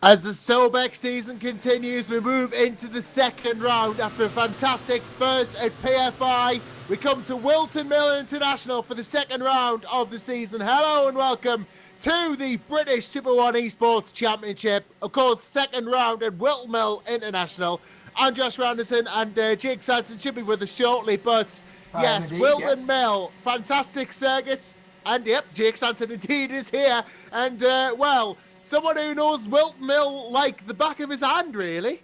As the SoBEC season continues, we move into the second round. After a fantastic first at PFI, we come to Whilton Mill International for the second round of the season. Hello and welcome to the British Super 1 eSports Championship. Of course, second round at Whilton Mill International. I'm Josh Randerson and Jake Sanson should be with us shortly, but yes, Whilton Mill, fantastic circuit. And yep, Jake Sanson indeed is here. And well, someone who knows Whilton Mill like the back of his hand, really.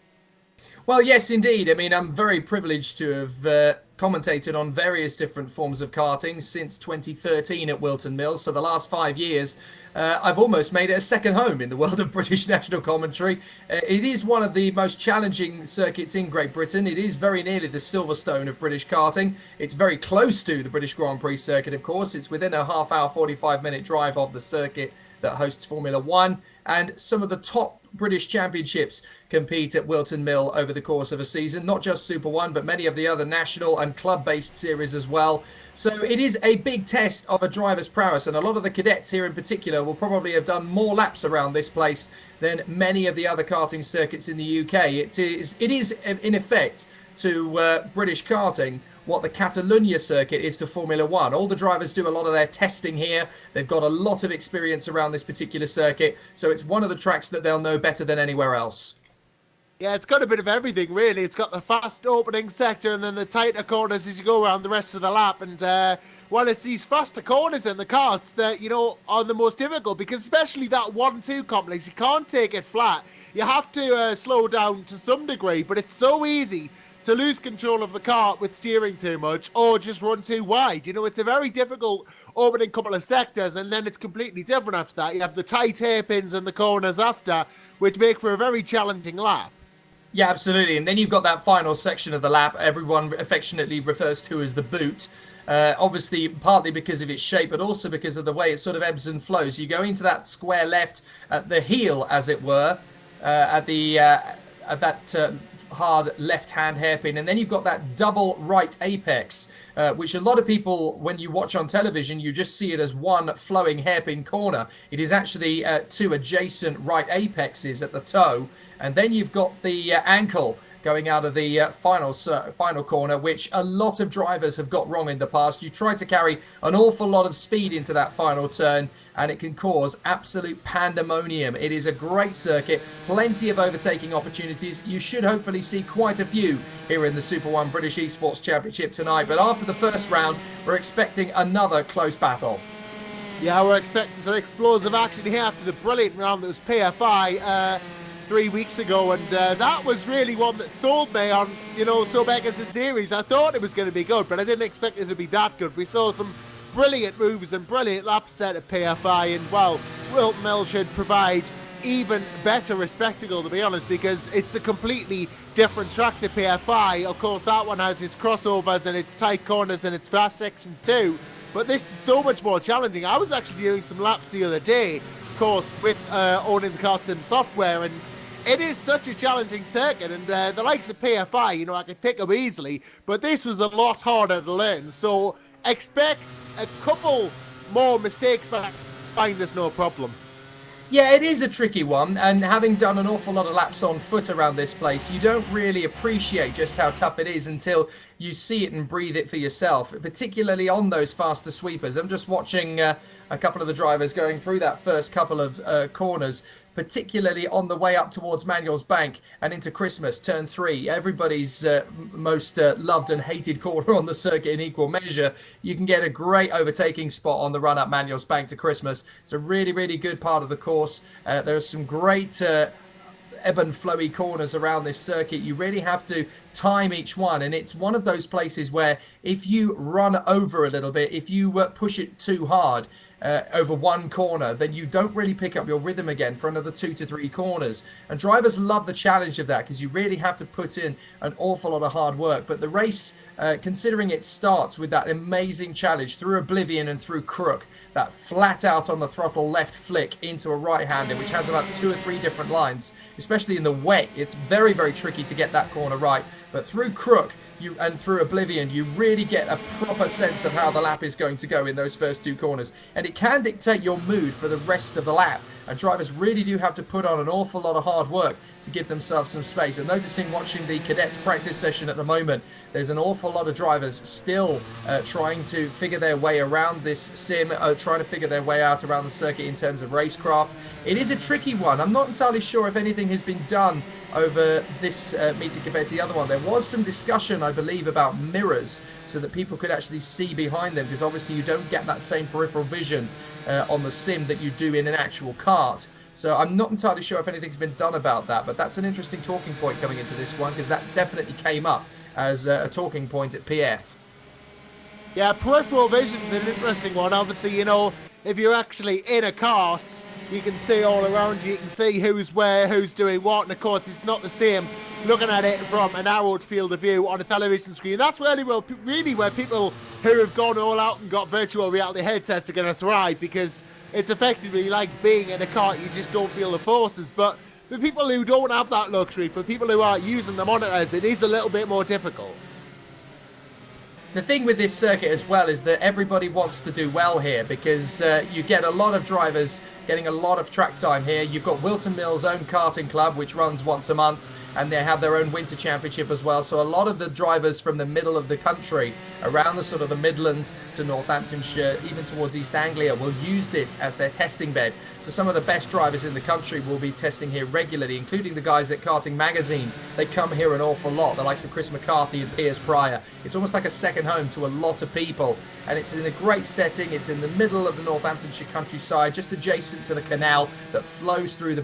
Well, yes, indeed. I mean, I'm very privileged to have commentated on various different forms of karting since 2013 at Whilton Mill. So the last 5 years, I've almost made it a second home in the world of British national commentary. It is one of the most challenging circuits in Great Britain. It is very nearly the Silverstone of British karting. It's very close to the British Grand Prix circuit, of course. It's within a half-hour, 45-minute drive of the circuit that hosts Formula One, and some of the top British championships compete at Whilton Mill over the course of a season, not just Super 1, but many of the other national and club-based series as well. So it is a big test of a driver's prowess, and a lot of the cadets here in particular will probably have done more laps around this place than many of the other karting circuits in the UK. It is in effect, to British karting what the Catalunya circuit is to Formula One. All the drivers do a lot of their testing here. They've got a lot of experience around this particular circuit, so it's one of the tracks that they'll know better than anywhere else. Yeah, it's got a bit of everything, really. It's got the fast opening sector and then the tighter corners as you go around the rest of the lap. And, well, it's these faster corners in the karts that, you know, are the most difficult, because especially that 1-2 complex, you can't take it flat. You have to slow down to some degree, but it's so easy to lose control of the kart with steering too much or just run too wide. You know, it's a very difficult opening couple of sectors, and then it's completely different after that. You have the tight hairpins and the corners after, which make for a very challenging lap. Yeah, absolutely. And then you've got that final section of the lap everyone affectionately refers to as the boot. Obviously, partly because of its shape, but also because of the way it sort of ebbs and flows. You go into that square left at the heel, as it were, at that hard left-hand hairpin, and then you've got that double right apex, which a lot of people, when you watch on television, you just see it as one flowing hairpin corner. It is actually two adjacent right apexes at the toe, and then you've got the ankle going out of the final corner, which a lot of drivers have got wrong in the past. You try to carry an awful lot of speed into that final turn, and it can cause absolute pandemonium. It is a great circuit, plenty of overtaking opportunities. You should hopefully see quite a few here in the Super 1 British eSports Championship tonight. But after the first round, we're expecting another close battle. Yeah, we're expecting some explosive action here after the brilliant round that was PFI. 3 weeks ago, and that was really one that sold me on, SoBEC as a series. I thought it was going to be good, but I didn't expect it to be that good. We saw some brilliant moves and brilliant laps set at PFI, and well, Whilton Mill should provide even better spectacle, to be honest, because it's a completely different track to PFI. Of course, that one has its crossovers and its tight corners and its fast sections too, but this is so much more challenging. I was actually doing some laps the other day, of course, with owning the KartSim Software, and it is such a challenging circuit, and the likes of PFI, I could pick up easily, but this was a lot harder to learn, so expect a couple more mistakes, but I find this no problem. Yeah, it is a tricky one, and having done an awful lot of laps on foot around this place, you don't really appreciate just how tough it is until you see it and breathe it for yourself, particularly on those faster sweepers. I'm just watching a couple of the drivers going through that first couple of corners, particularly on the way up towards Manuel's Bank and into Christmas, turn 3. Everybody's most loved and hated corner on the circuit in equal measure. You can get a great overtaking spot on the run up Manuel's Bank to Christmas. It's a really, really good part of the course. There's some great ebb and flowy corners around this circuit. You really have to time each one, and it's one of those places where if you run over a little bit, if you push it too hard over one corner, then you don't really pick up your rhythm again for another 2 to 3 corners. And drivers love the challenge of that, because you really have to put in an awful lot of hard work. But the race, considering it starts with that amazing challenge through Oblivion and through Crook, that flat out on the throttle left flick into a right-hander, which has about 2 or 3 different lines, especially in the wet. It's very, very tricky to get that corner right. But through Crook and through Oblivion, you really get a proper sense of how the lap is going to go in those first 2 corners. And it can dictate your mood for the rest of the lap. And drivers really do have to put on an awful lot of hard work to give themselves some space. And noticing watching the Cadets practice session at the moment, there's an awful lot of drivers still trying to figure their way around this sim, trying to figure their way out around the circuit in terms of racecraft. It is a tricky one. I'm not entirely sure if anything has been done over this meeting compared to the other one. There was some discussion, I believe, about mirrors so that people could actually see behind them, because obviously you don't get that same peripheral vision on the sim that you do in an actual kart. So I'm not entirely sure if anything's been done about that, but that's an interesting talking point coming into this one, because that definitely came up as a talking point at PF. Yeah, peripheral vision's an interesting one. Obviously, if you're actually in a kart, you can see all around you, you can see who's where, who's doing what, and of course it's not the same looking at it from a narrowed field of view on a television screen. That's really where people who have gone all out and got virtual reality headsets are going to thrive, because it's effectively like being in a kart, you just don't feel the forces. But for people who don't have that luxury, for people who are using the monitors, it is a little bit more difficult. The thing with this circuit as well is that everybody wants to do well here, because you get a lot of drivers getting a lot of track time here. You've got Whilton Mill's own karting club, which runs once a month, and they have their own winter championship as well. So a lot of the drivers from the middle of the country, around the sort of the Midlands to Northamptonshire, even towards East Anglia, will use this as their testing bed. So some of the best drivers in the country will be testing here regularly, including the guys at Karting Magazine. They come here an awful lot, the likes of Chris McCarthy and Piers Pryor. It's almost like a second home to a lot of people, and it's in a great setting. It's in the middle of the Northamptonshire countryside, just adjacent to the canal that flows through the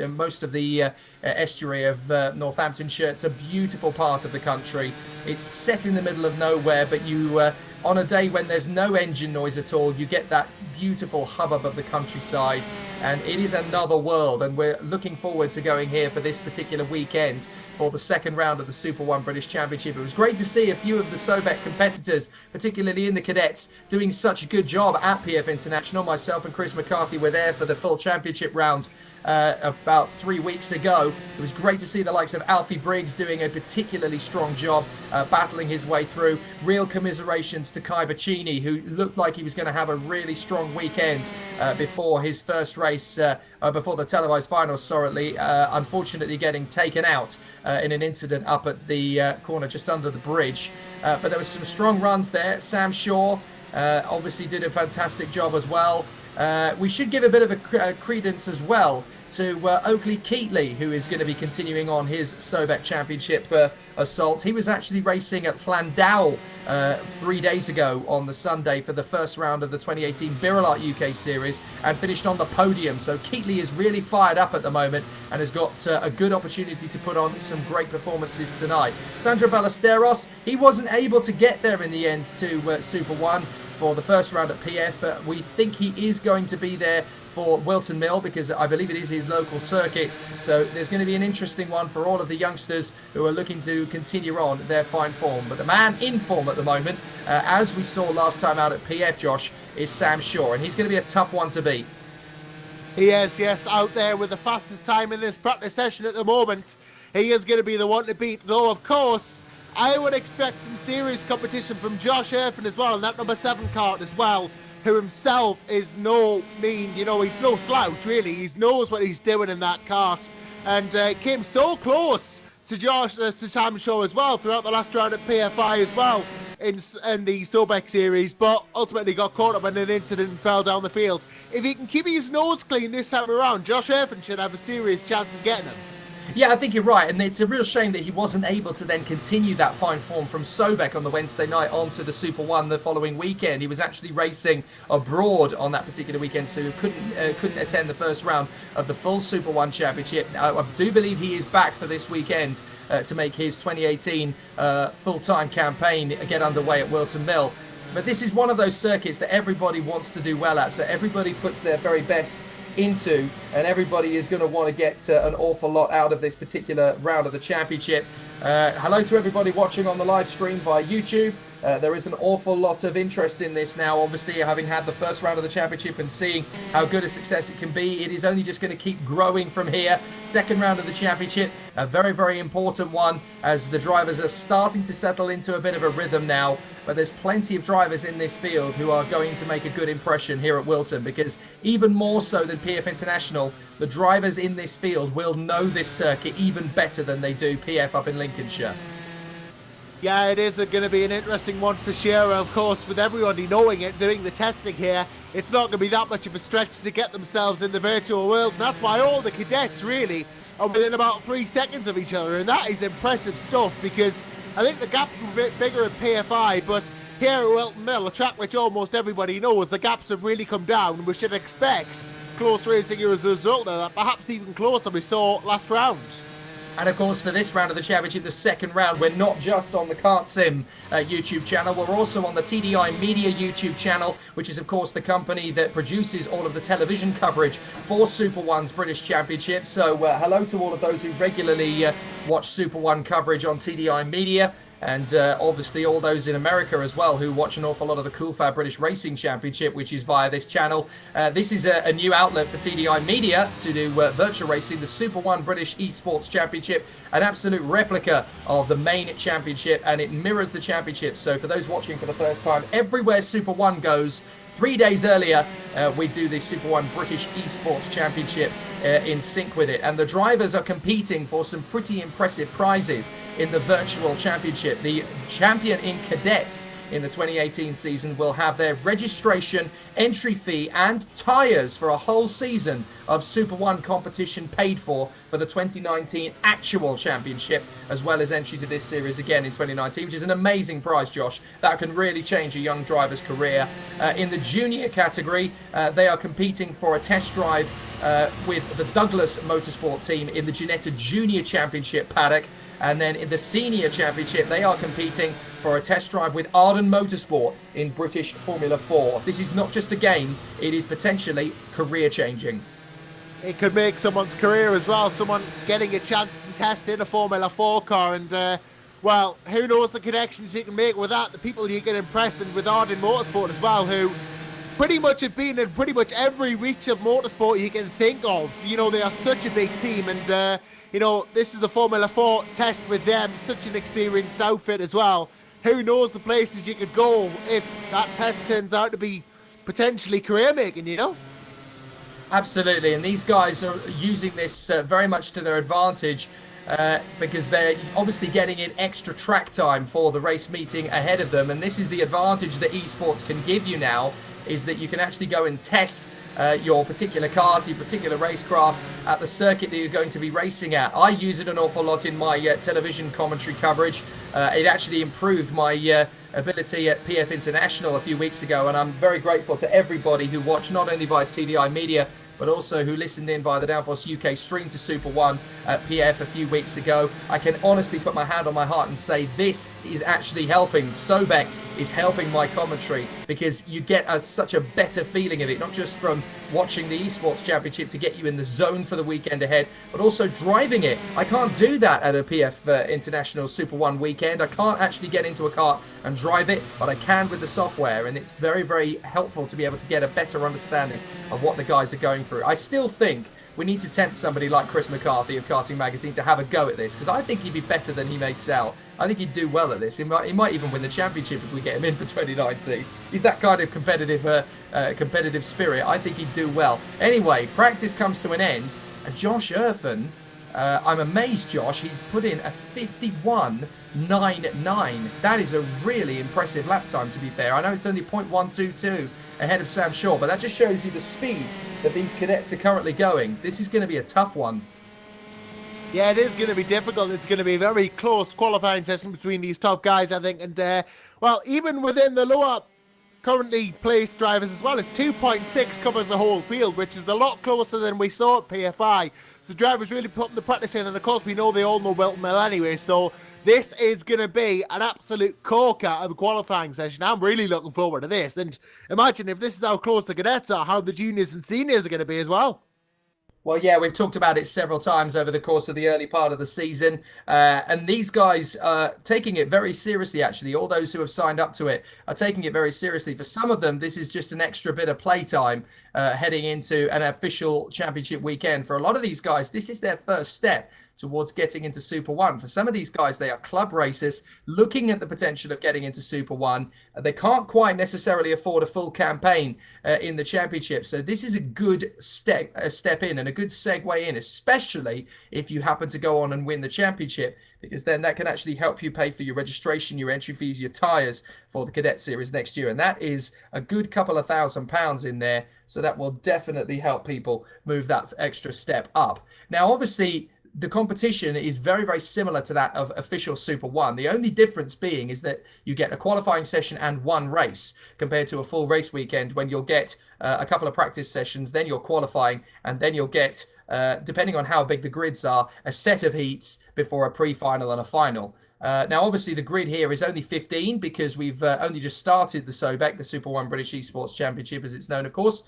most of the estuary of Northamptonshire. It's a beautiful part of the country. It's set in the middle of nowhere, but you on a day when there's no engine noise at all, you get that beautiful hubbub of the countryside, and it is another world. And we're looking forward to going here for this particular weekend for the second round of the Super 1 British Championship. It was great to see a few of the SoBEC competitors, particularly in the cadets, doing such a good job at PF International. Myself and Chris McCarthy were there for the full championship round about 3 weeks ago. It was great to see the likes of Alfie Briggs doing a particularly strong job, battling his way through. Real commiserations to Kai Bacchini, who looked like he was going to have a really strong weekend before his first race, before the televised finals, unfortunately getting taken out in an incident up at the corner just under the bridge. But there was some strong runs there. Sam Shaw obviously did a fantastic job as well. We should give a bit of a credence as well to Oakley Keatley, who is going to be continuing on his SoBEC Championship assault. He was actually racing at Llandau 3 days ago on the Sunday for the first round of the 2018 Birrellart UK Series and finished on the podium. So Keatley is really fired up at the moment and has got a good opportunity to put on some great performances tonight. Sandro Ballesteros, he wasn't able to get there in the end to Super 1 for the first round at PF, but we think he is going to be there for Whilton Mill because I believe it is his local circuit. So there's going to be an interesting one for all of the youngsters who are looking to continue on their fine form. But the man in form at the moment, as we saw last time out at PF, Josh, is Sam Shaw, and he's going to be a tough one to beat. He is, yes, out there with the fastest time in this practice session at the moment. He is going to be the one to beat, though, of course, I would expect some serious competition from Josh Erfin as well, and that number 7 kart as well, who himself is no mean, he's no slouch, really. He knows what he's doing in that kart, and came so close to Sam Shaw as well throughout the last round at PFI as well in the SoBEC series, but ultimately got caught up in an incident and fell down the field. If he can keep his nose clean this time around, Josh Erfin should have a serious chance of getting him. Yeah, I think you're right, and it's a real shame that he wasn't able to then continue that fine form from SoBEC on the Wednesday night onto the Super 1 the following weekend. He was actually racing abroad on that particular weekend, so he couldn't attend the first round of the full Super 1 Championship. I do believe he is back for this weekend to make his 2018 full-time campaign get underway at Whilton Mill. But this is one of those circuits that everybody wants to do well at, so everybody puts their very best into, and everybody is going to want to get an awful lot out of this particular round of the championship. Hello to everybody watching on the live stream via YouTube. There is an awful lot of interest in this now, obviously, having had the first round of the championship and seeing how good a success it can be. It is only just going to keep growing from here. Second round of the championship, a very, very important one as the drivers are starting to settle into a bit of a rhythm now. But there's plenty of drivers in this field who are going to make a good impression here at Whilton, because even more so than PF International, the drivers in this field will know this circuit even better than they do PF up in Lincolnshire. Yeah, it is going to be an interesting one for sure. Of course, with everybody knowing it, doing the testing here, it's not going to be that much of a stretch to get themselves in the virtual world. And that's why all the cadets really are within about 3 seconds of each other. And that is impressive stuff, because I think the gap's a bit bigger at PFI, but here at Whilton Mill, a track which almost everybody knows, the gaps have really come down. We should expect close racing here as a result of that, perhaps even closer we saw last round. And of course, for this round of the championship, the second round, we're not just on the KartSim YouTube channel, we're also on the TDI Media YouTube channel, which is of course the company that produces all of the television coverage for Super 1's British Championship. So hello to all of those who regularly watch Super 1 coverage on TDI Media. And obviously all those in America as well who watch an awful lot of the Cool Fab British Racing Championship, which is via this channel. This is a new outlet for TDI Media to do virtual racing, the Super 1 British eSports Championship, an absolute replica of the main championship, and it mirrors the championship. So for those watching for the first time, everywhere Super 1 goes, 3 days earlier, we do the Super 1 British eSports Championship in sync with it. And the drivers are competing for some pretty impressive prizes in the virtual championship. The champion in cadets in the 2018 season will have their registration, entry fee and tyres for a whole season of Super 1 competition paid for the 2019 actual championship, as well as entry to this series again in 2019, which is an amazing prize, Josh. That can really change a young driver's career. In the junior category, they are competing for a test drive with the Douglas Motorsport team in the Ginetta Junior Championship paddock. And then in the senior championship, they are competing for a test drive with Arden Motorsport in British Formula 4. This is not just a game, it is potentially career-changing. It could make someone's career as well, someone getting a chance to test in a Formula 4 car, and well, who knows the connections you can make with that, the people you can impress, and with Arden Motorsport as well, who pretty much have been in pretty much every reach of motorsport you can think of. You know, they are such a big team, and you know, this is a Formula 4 test with them, such an experienced outfit as well. Who knows the places you could go if that test turns out to be potentially career-making, you know? Absolutely, and these guys are using this very much to their advantage. because they're obviously getting in extra track time for the race meeting ahead of them. And this is the advantage that eSports can give you now, is that you can actually go and test your particular kart, your particular racecraft at the circuit that you're going to be racing at. I use it an awful lot in my television commentary coverage. It actually improved my ability at PF International a few weeks ago, and I'm very grateful to everybody who watched, not only via TDI Media, but also who listened in via the Downforce UK stream to Super 1 at PF a few weeks ago. I can honestly put my hand on my heart and say this is actually helping. SoBEC is helping my commentary, because you get such a better feeling of it, not just from watching the eSports Championship to get you in the zone for the weekend ahead, but also driving it. I can't do that at a PF International Super 1 weekend. I can't actually get into a kart and drive it, but I can with the software, and it's very, very helpful to be able to get a better understanding of what the guys are going through. I still think we need to tempt somebody like Chris McCarthy of Karting Magazine to have a go at this, because I think he'd be better than he makes out. I think he'd do well at this. He might even win the championship if we get him in for 2019. He's that kind of competitive spirit. I think he'd do well. Anyway, practice comes to an end, and Josh Erfan, I'm amazed, Josh, he's put in a 51.99. That is a really impressive lap time, to be fair. I know it's only 0.122 ahead of Sam Shaw, but that just shows you the speed that these cadets are currently going. This is going to be a tough one. Yeah, it is going to be difficult. It's going to be a very close qualifying session between these top guys, I think. And, well, even within the lower currently placed drivers as well, it's 2.6 covers the whole field, which is a lot closer than we saw at PFI. So drivers really putting the practice in. And, of course, we know they all know Whilton Mill anyway. So this is going to be an absolute corker of a qualifying session. I'm really looking forward to this. And imagine if this is how close the cadets are, how the juniors and seniors are going to be as well. Well, yeah, we've talked about it several times over the course of the early part of the season. And these guys are taking it very seriously, actually. All those who have signed up to it are taking it very seriously. For some of them, this is just an extra bit of playtime heading into an official championship weekend. For a lot of these guys, this is their first step towards getting into Super 1. For some of these guys, they are club racers looking at the potential of getting into Super 1. They can't quite necessarily afford a full campaign in the championship. So this is a good step in and a good segue in, especially if you happen to go on and win the championship, because then that can actually help you pay for your registration, your entry fees, your tyres for the Cadet Series next year. And that is a good couple of £1,000 in there. So that will definitely help people move that extra step up. Now, obviously, the competition is very, very similar to that of official Super 1. The only difference being is that you get a qualifying session and one race, compared to a full race weekend when you'll get a couple of practice sessions, then you're qualifying, and then you'll get, depending on how big the grids are, a set of heats before a pre-final and a final. Now, obviously, the grid here is only 15 because we've only just started the SoBEC, the Super 1 British eSports Championship, as it's known, of course.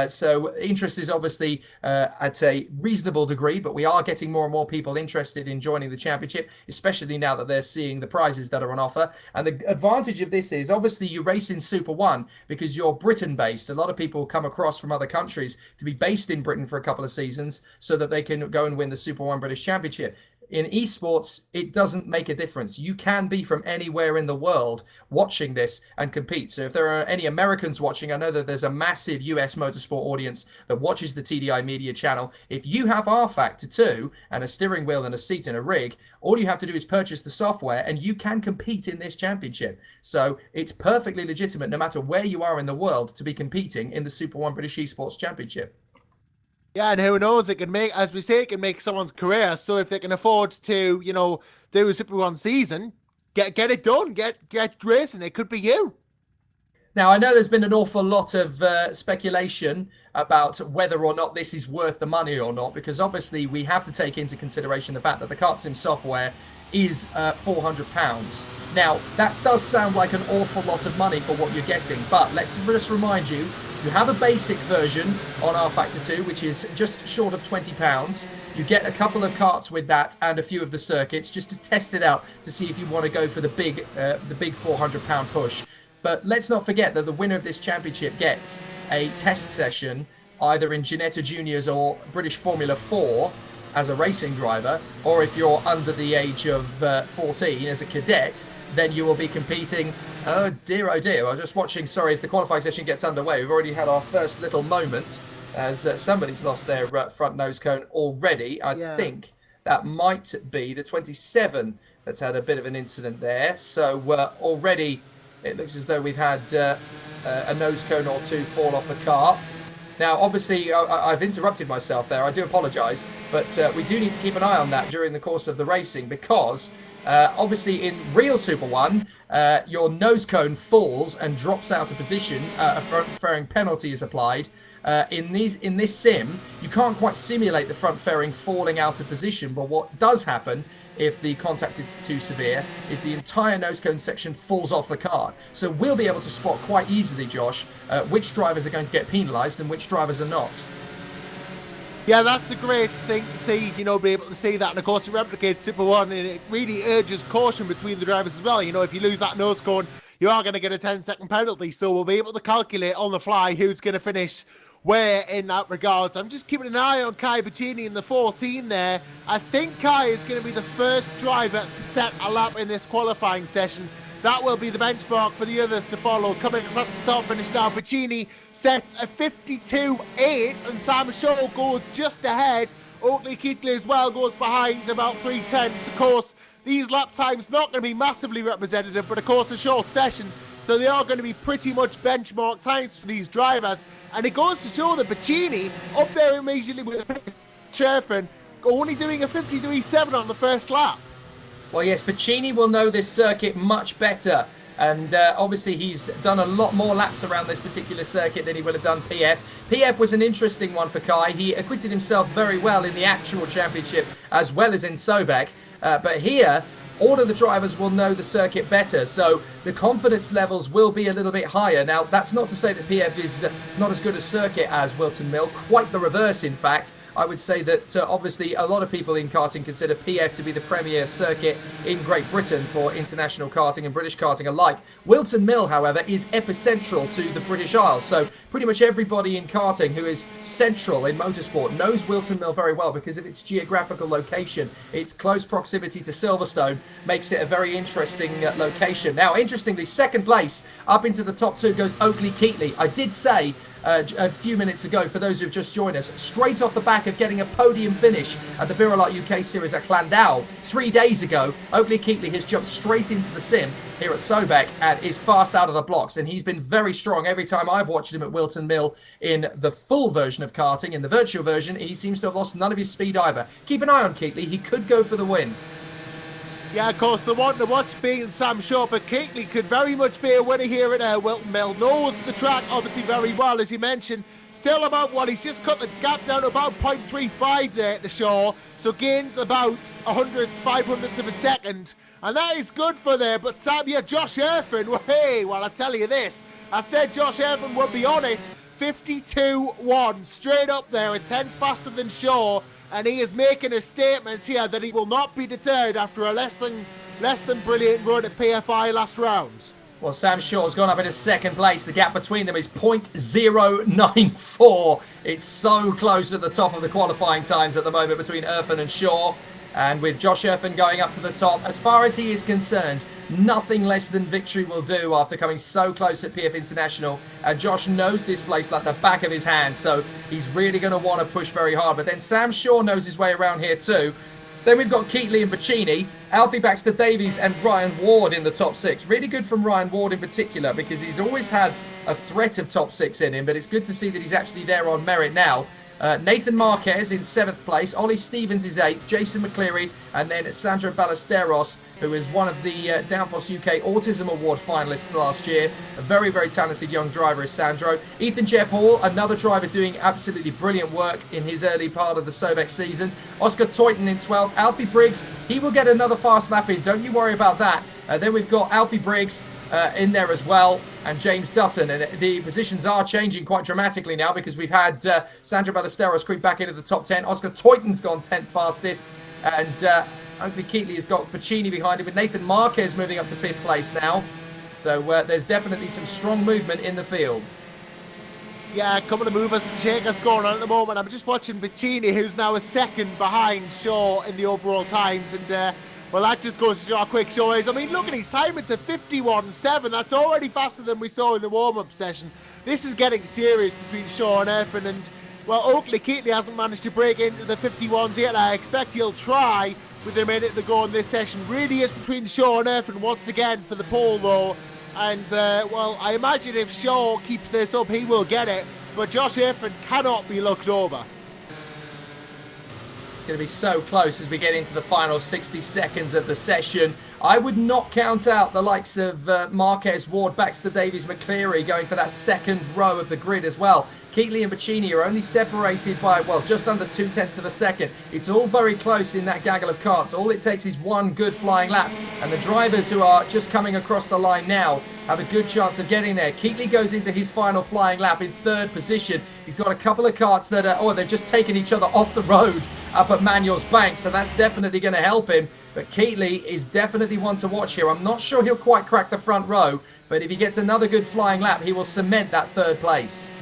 So interest is obviously at a reasonable degree, but we are getting more and more people interested in joining the championship, especially now that they're seeing the prizes that are on offer. And the advantage of this is, obviously, you race in Super 1 because you're Britain-based. A lot of people come across from other countries to be based in Britain for a couple of seasons so that they can go and win the Super 1 British Championship. In esports, it doesn't make a difference. You can be from anywhere in the world watching this and compete. So if there are any Americans watching, I know that there's a massive US motorsport audience that watches the TDI Media channel. If you have R Factor 2 and a steering wheel and a seat and a rig, all you have to do is purchase the software and you can compete in this championship. So it's perfectly legitimate, no matter where you are in the world, to be competing in the Super 1 British Esports Championship. Yeah, and who knows, it can make, as we say, it can make someone's career. So if they can afford to, you know, do a Super 1 season, get it done, get racing, it could be you. Now, I know there's been an awful lot of speculation about whether or not this is worth the money or not, because obviously we have to take into consideration the fact that the KartSim software is £400. Now, that does sound like an awful lot of money for what you're getting, but let's just remind you, you have a basic version on R Factor 2, which is just short of £20. You get a couple of karts with that and a few of the circuits just to test it out to see if you want to go for the big £400 push. But let's not forget that the winner of this championship gets a test session either in Ginetta Juniors or British Formula 4 as a racing driver, or if you're under the age of 14 as a cadet, then you will be competing. Oh dear, I was just watching, sorry, as the qualifying session gets underway, we've already had our first little moment as somebody's lost their front nose cone already. I think That might be the 27 that's had a bit of an incident there. So already it looks as though we've had a nose cone or two fall off the car. Now, obviously, I've interrupted myself there. I do apologise, but we do need to keep an eye on that during the course of the racing because, obviously, in real Super 1, your nose cone falls and drops out of position. A front-fairing penalty is applied. In this sim, you can't quite simulate the front fairing falling out of position, but what does happen if the contact is too severe is the entire nose cone section falls off the card. So we'll be able to spot quite easily, Josh, which drivers are going to get penalised and which drivers are not. Yeah, that's a great thing to see, you know, be able to see that. And of course, it replicates Super 1 and it really urges caution between the drivers as well. You know, if you lose that nose cone, you are going to get a 10-second penalty. So we'll be able to calculate on the fly who's going to finish where in that regard. I'm just keeping an eye on Kai Bacchini in the 14 there. I think Kai is going to be the first driver to set a lap in this qualifying session. That will be the benchmark for the others to follow. Coming across the start finish now, Bacchini sets a 52.8 and Sam Shaw goes just ahead. Oakley Keatley as well goes behind about 3/10. Of course, these lap times not going to be massively representative, but of course a short session. So they are going to be pretty much benchmark times for these drivers. And it goes to show that Bacchini, up there immediately with Sherfin, only doing a 53.7 on the first lap. Well, yes, Bacchini will know this circuit much better. And obviously he's done a lot more laps around this particular circuit than he would have done PF. PF was an interesting one for Kai. He acquitted himself very well in the actual championship as well as in SoBEC. But here, all of the drivers will know the circuit better, so the confidence levels will be a little bit higher. Now, that's not to say that PF is not as good a circuit as Whilton Mill, quite the reverse, in fact. I would say that obviously a lot of people in karting consider PF to be the premier circuit in Great Britain for international karting and British karting alike. Whilton Mill, however, is epicentral to the British Isles, so pretty much everybody in karting who is central in motorsport knows Whilton Mill very well because of its geographical location. Its close proximity to Silverstone makes it a very interesting location. Now, interestingly, second place up into the top two goes Oakley Keatley. I did say a few minutes ago, for those who've just joined us, straight off the back of getting a podium finish at the Birolite UK Series at Llandau 3 days ago, Oakley Keatley has jumped straight into the sim here at SoBEC and is fast out of the blocks, and he's been very strong every time I've watched him at Whilton Mill in the full version of karting. In the virtual version, he seems to have lost none of his speed either. Keep an eye on Keatley, he could go for the win. Yeah, of course, the one to watch being Sam Shaw, but Keatley could very much be a winner here at Whilton Mill. Knows the track obviously very well, as you mentioned. Still about, well, he's just cut the gap down to about 0.35 there at the Shaw, so gains about 500ths of a second. And that is good for there, but Sam, yeah, Josh Erfin, well, hey, well, I tell you this, I said Josh Erfin would be on it. 52.1, straight up there, a 10 faster than Shaw. And he is making a statement here that he will not be deterred after a less than brilliant run at PFI last round. Well, Sam Shaw's gone up into second place. The gap between them is 0.094. It's so close at the top of the qualifying times at the moment between Erfin and Shaw. And with Josh Erfin going up to the top, as far as he is concerned, nothing less than victory will do after coming so close at PF International. And Josh knows this place like the back of his hand, so he's really going to want to push very hard. But then Sam Shaw knows his way around here too. Then we've got Keatley and Bacchini, Alfie Baxter Davies and Ryan Ward in the top six. Really good from Ryan Ward in particular because he's always had a threat of top six in him, but it's good to see that he's actually there on merit now. Nathan Marquez in 7th place, Ollie Stevens is 8th, Jason McCleary, and then Sandro Ballesteros, who is one of the Downforce UK Autism Award finalists last year. A very, very talented young driver is Sandro. Ethan Jeff Hall, another driver doing absolutely brilliant work in his early part of the SoBEC season. Oscar Toyton in 12th, Alfie Briggs, he will get another fast lap in, don't you worry about that. Then we've got Alfie Briggs in there as well, and James Dutton, and the positions are changing quite dramatically now because we've had Sandro Ballesteros creep back into the top 10. Oscar Toyton's gone 10th fastest, and Oakley Keatley has got Bacchini behind him, with Nathan Marquez moving up to 5th place now. So there's definitely some strong movement in the field. Yeah, a couple of movers and shakers going on at the moment. I'm just watching Bacchini, who's now a second behind Shaw in the overall times, and well, that just goes to show how quick Shaw is. I mean, look at his time, it's a 51.7. That's already faster than we saw in the warm-up session. This is getting serious between Shaw and Erfin, and Well, Oakley Keatley hasn't managed to break into the 51s yet. I expect he'll try with a minute to go in this session. Really is between Shaw and Irfan once again for the pole, though. And, well, I imagine if Shaw keeps this up, he will get it. But Josh Irfan cannot be looked over. It's going to be so close as we get into the final 60 seconds of the session. I would not count out the likes of Marquez, Ward, Baxter, Davies, McCleary going for that second row of the grid as well. Keatley and Bacchini are only separated by, well, just under 0.2 of a second. It's all very close in that gaggle of karts. All it takes is one good flying lap. And the drivers who are just coming across the line now have a good chance of getting there. Keatley goes into his final flying lap in third position. He's got a couple of karts that are, they've just taken each other off the road up at Manuel's Bank. So that's definitely going to help him. But Keatley is definitely one to watch here. I'm not sure he'll quite crack the front row, but if he gets another good flying lap, he will cement that third place.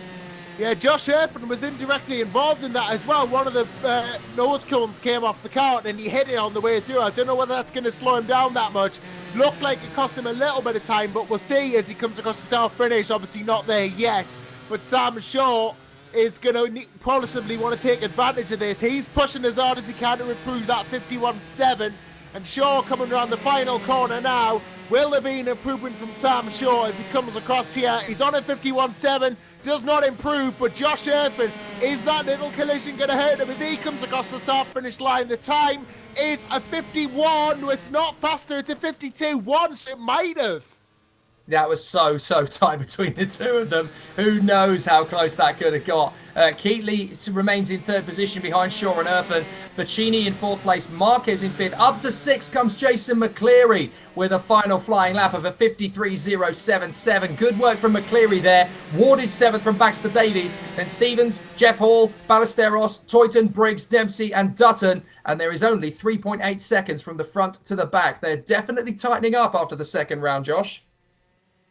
Yeah, Josh Irfan was indirectly involved in that as well. One of the nose cones came off the cart and he hit it on the way through. I don't know whether that's going to slow him down that much. Looked like it cost him a little bit of time, but we'll see as he comes across the start finish. Obviously not there yet, but Sam Shaw is going to possibly want to take advantage of this. He's pushing as hard as he can to improve that 51.7. And Shaw coming around the final corner now. Will there be an improvement from Sam Shaw as he comes across here? He's on a 51.7, does not improve, but Josh Irfan, is that little collision going to hurt him as he comes across the start-finish line? The time is a 51. It's not faster, it's a 52. Once it might have. That was so tight between the two of them. Who knows how close that could have got. Keatley remains in third position behind Shaw and Irfan. Bacchini in fourth place. Marquez in fifth. Up to sixth comes Jason McCleary with a final flying lap of a 53.077. Good work from McCleary there. Ward is seventh from Baxter Davies. Then Stevens, Jeff Hall, Ballesteros, Toyton, Briggs, Dempsey and Dutton. And there is only 3.8 seconds from the front to the back. They're definitely tightening up after the second round, Josh.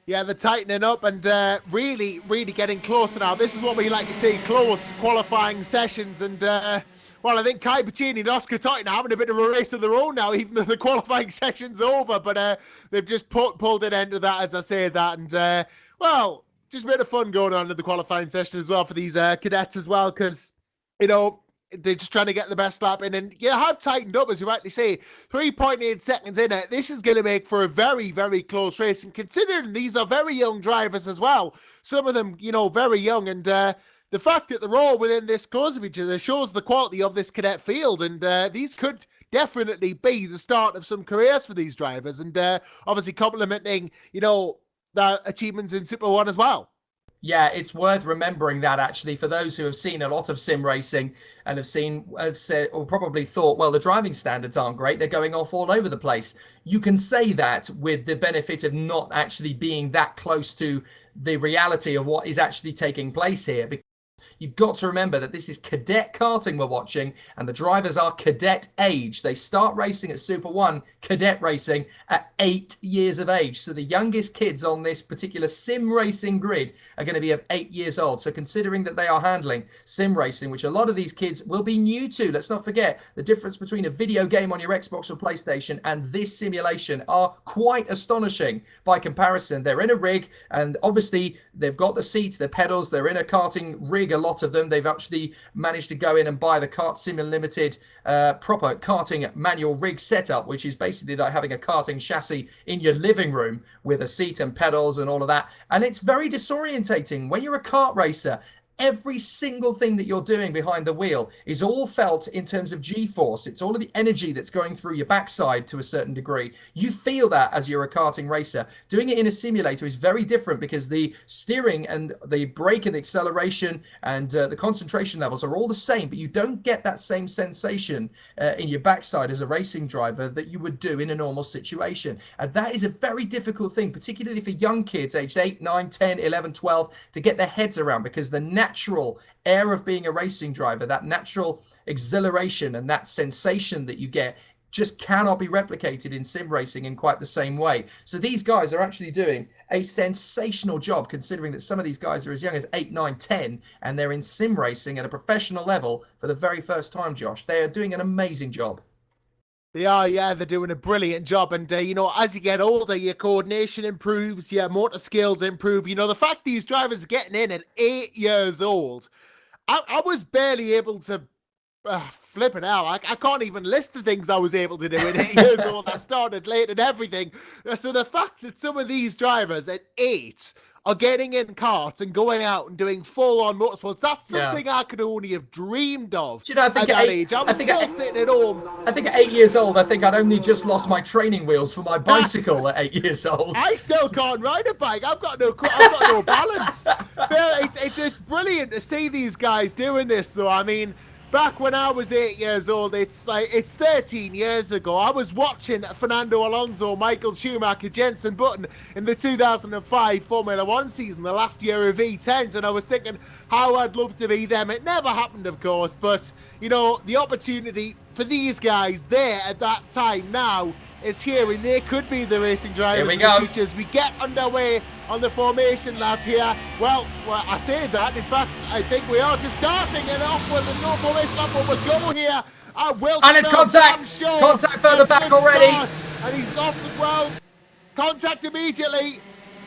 Yeah, they're tightening up and really getting closer now. This is what we like to see, close qualifying sessions. And, well, I think Kai Bacchini and Oscar Toyton are having a bit of a race of their own now, even though the qualifying session's over. But they've just pulled an end to that, as I say that. And, well, just a bit of fun going on in the qualifying session as well for these cadets as well, because, you know, they're just trying to get the best lap in. And you have tightened up, as you rightly say. 3.8 seconds in it. This is going to make for a very close race. And considering these are very young drivers as well, some of them, you know, very young. And the fact that they're all within this close of each other shows the quality of this cadet field. And these could definitely be the start of some careers for these drivers. And obviously complementing, you know, their achievements in Super 1 as well. Yeah, it's worth remembering that actually for those who have seen a lot of sim racing and have said or probably thought, well, the driving standards aren't great. They're going off all over the place. You can say that with the benefit of not actually being that close to the reality of what is actually taking place here. You've got to remember that this is cadet karting we're watching, and the drivers are cadet age. They start racing at Super 1 cadet racing at 8 years of age. So the youngest kids on this particular sim racing grid are going to be of 8 years old. So considering that they are handling sim racing, which a lot of these kids will be new to, let's not forget the difference between a video game on your Xbox or PlayStation and this simulation are quite astonishing by comparison. They're in a rig, and obviously they've got the seat, the pedals, they're in a karting rig. A lot of them, they've actually managed to go in and buy the KartSim Limited proper karting manual rig setup, which is basically like having a karting chassis in your living room with a seat and pedals and all of that. And it's very disorientating when you're a kart racer. Every single thing that you're doing behind the wheel is all felt in terms of G-force. It's all of the energy that's going through your backside to a certain degree. You feel that as you're a karting racer. Doing it in a simulator is very different because the steering and the brake and the acceleration and the concentration levels are all the same, but you don't get that same sensation in your backside as a racing driver that you would do in a normal situation. And that is a very difficult thing, particularly for young kids aged 8, 9, 10, 11, 12, to get their heads around, because the natural air of being a racing driver, that natural exhilaration and that sensation that you get just cannot be replicated in sim racing in quite the same way. So these guys are actually doing a sensational job, considering that some of these guys are as young as 8, 9, 10, and they're in sim racing at a professional level for the very first time, Josh. They are doing an amazing job. They are, yeah, they're doing a brilliant job. And, you know, as you get older, your coordination improves, your motor skills improve. You know, the fact these drivers are getting in at 8 years old I was barely able to flip it out. I can't even list the things I was able to do at 8 years old. I started late and everything. So the fact that some of these drivers at 8 are getting in karts and going out and doing full-on motorsports, that's something I could only have dreamed of. Do you know, I think at that age. I was still sitting at home. I think at 8 years old, I think I'd only just lost my training wheels for my bicycle at 8 years old. I still can't ride a bike. I've got no balance. It's brilliant to see these guys doing this, though. I mean, back when I was 8 years old, it's 13 years ago. I was watching Fernando Alonso, Michael Schumacher, Jenson Button in the 2005 Formula One season, the last year of V10s, and I was thinking how I'd love to be them. It never happened, of course, but, you know, the opportunity for these guys there at that time now is here, and they could be the racing drivers in the future as we get underway on the formation lap here. Well, I say that. In fact, I think we are just starting it off with the no formation lap, but we'll go here. And it's contact. Contact further back already. And he's off as well. Contact immediately.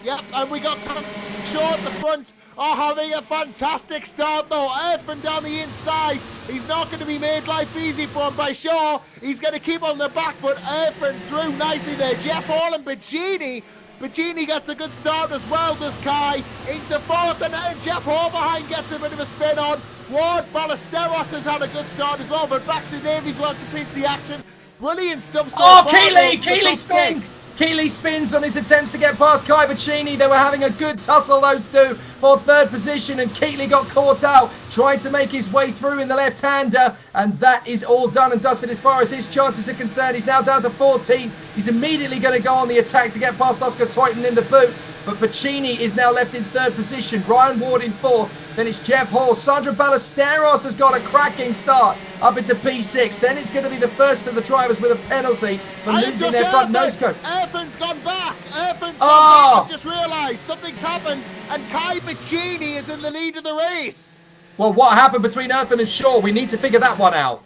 Yep, and we got Shaw at the front. Oh, having a fantastic start though. Irfan down the inside. He's not going to be made life easy for him by Shaw. He's going to keep on the back, but Irfan through nicely there. Jeff Hall and Bacchini. Bacchini gets a good start as well, does Kai. Into fourth, and Jeff Hall behind gets a bit of a spin on. Ward Ballesteros has had a good start as well, but Baxter Davies wants to piece the action. Brilliant stuff so far. Keeley spins! Keeley spins on his attempts to get past Kai Bacchini. They were having a good tussle, those two, for third position, and Keeley got caught out, trying to make his way through in the left-hander, and that is all done and dusted as far as his chances are concerned. He's now down to 14th. He's immediately going to go on the attack to get past Oscar Toyton in the boot, but Bacchini is now left in third position. Ryan Ward in fourth. Then it's Jeff Hall. Sandra Ballesteros has got a cracking start up into P6. Then it's going to be the first of the drivers with a penalty for losing their front nose cone. Irfan's gone back. Irfan's gone back. I've just realised something's happened, and Kai Bacchini is in the lead of the race. Well, what happened between Irfan and Shaw? We need to figure that one out.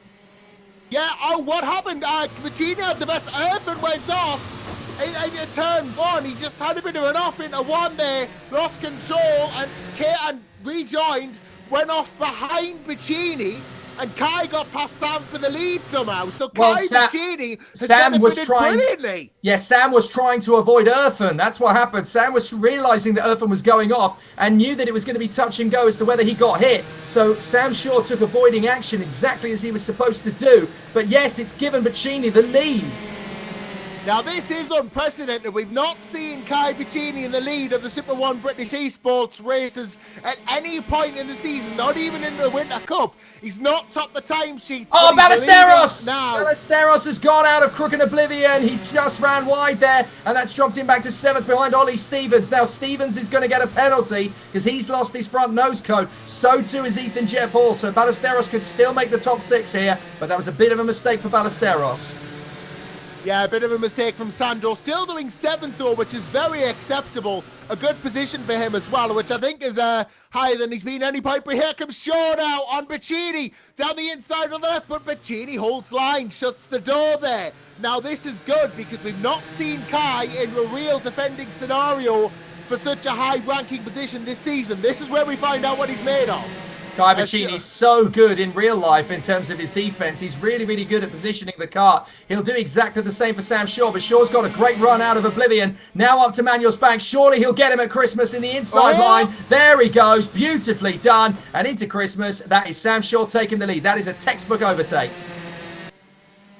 Yeah, what happened? Bacchini had the best. Irfan went off. In turn one, he just had a bit of an off into one there, lost control, and rejoined, went off behind Bacchini, and Kai got past Sam for the lead somehow. So Bacchini has benefited brilliantly. Yeah, Sam was trying to avoid Irfan. That's what happened. Sam was realising that Irfan was going off and knew that it was going to be touch and go as to whether he got hit. So Sam Shaw took avoiding action exactly as he was supposed to do. But yes, it's given Bacchini the lead. Now this is unprecedented. We've not seen Kai Bacchini in the lead of the Super 1 British eSports races at any point in the season, not even in the Winter Cup. He's not topped the timesheets. Oh, Ballesteros! Ballesteros has gone out of Crook and Oblivion. He just ran wide there, and that's dropped him back to 7th behind Ollie Stevens. Now Stevens is going to get a penalty because he's lost his front nose cone. So too is Ethan Jeff Hall. So Ballesteros could still make the top 6 here, but that was a bit of a mistake for Ballesteros. Yeah, a bit of a mistake from Sandro. Still doing 7th though, which is very acceptable. A good position for him as well, which I think is higher than he's been any point. But here comes Shaw now on Bacchini. Down the inside on the left, but Bacchini holds line, shuts the door there. Now this is good because we've not seen Kai in a real defending scenario for such a high-ranking position this season. This is where we find out what he's made of. Kai Bacchini's so good in real life in terms of his defense. He's really, really good at positioning the car. He'll do exactly the same for Sam Shaw, but Shaw's got a great run out of Oblivion. Now up to Manuel's back. Surely he'll get him at Christmas in the inside line. There he goes. Beautifully done. And into Christmas, that is Sam Shaw taking the lead. That is a textbook overtake.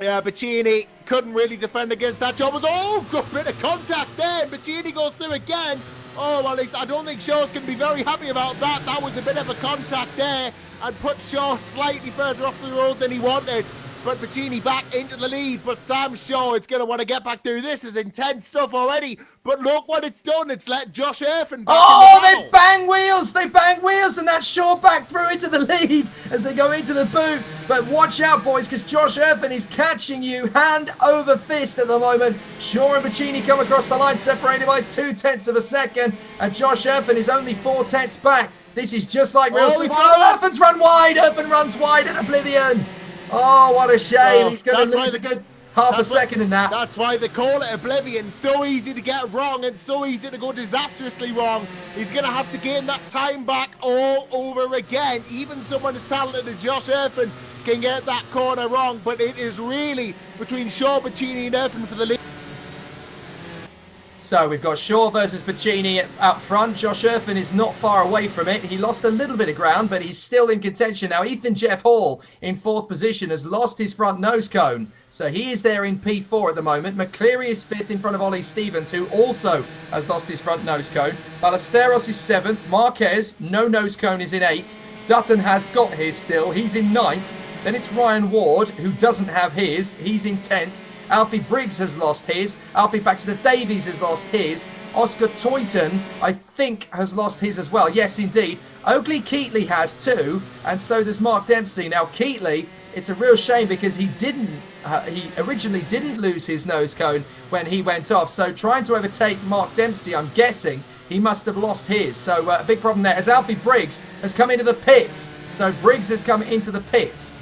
Yeah, Bacchini couldn't really defend against that job. Good bit of contact there. Bacchini goes through again. Oh, well, I don't think Shaw's going to be very happy about that. That was a bit of a contact there and put Shaw slightly further off the road than he wanted. But Bacchini back into the lead. But Sam Shaw is going to want to get back through. This is intense stuff already. But look what it's done. It's let Josh Irfan back in the battle. They bang wheels. They bang wheels. And that's Shaw back through into the lead as they go into the boot. But watch out, boys, because Josh Irfan is catching you hand over fist at the moment. Shaw and Bacchini come across the line separated by 0.2 of a second. And Josh Irfan is only 0.4 back. This is just like real survival. Irfan's run wide. Irfan runs wide in Oblivion. Oh, what a shame. He's going to lose a good Half a second in that. That's why they call it Oblivion. So easy to get wrong and so easy to go disastrously wrong. He's going to have to gain that time back all over again. Even someone as talented as Josh Erfin can get that corner wrong, but it is really between Shaw, Bacchini and Erfin for the lead. So we've got Shaw versus Bacchini out front. Josh Erfin is not far away from it. He lost a little bit of ground, but he's still in contention. Now Ethan Jeff Hall in 4th position has lost his front nose cone. So he is there in P4 at the moment. McCleary is 5th in front of Ollie Stevens, who also has lost his front nose cone. Ballesteros is 7th. Marquez, no nose cone, is in 8th. Dutton has got his still. He's in 9th. Then it's Ryan Ward, who doesn't have his. He's in 10th. Alfie Briggs has lost his. Alfie Baxter Davies has lost his. Oscar Toyton, I think, has lost his as well. Yes, indeed. Oakley Keatley has too, and so does Mark Dempsey. Now, Keatley, it's a real shame because he originally didn't lose his nose cone when he went off. So trying to overtake Mark Dempsey, I'm guessing he must have lost his. So a big problem there as Alfie Briggs has come into the pits. So Briggs has come into the pits.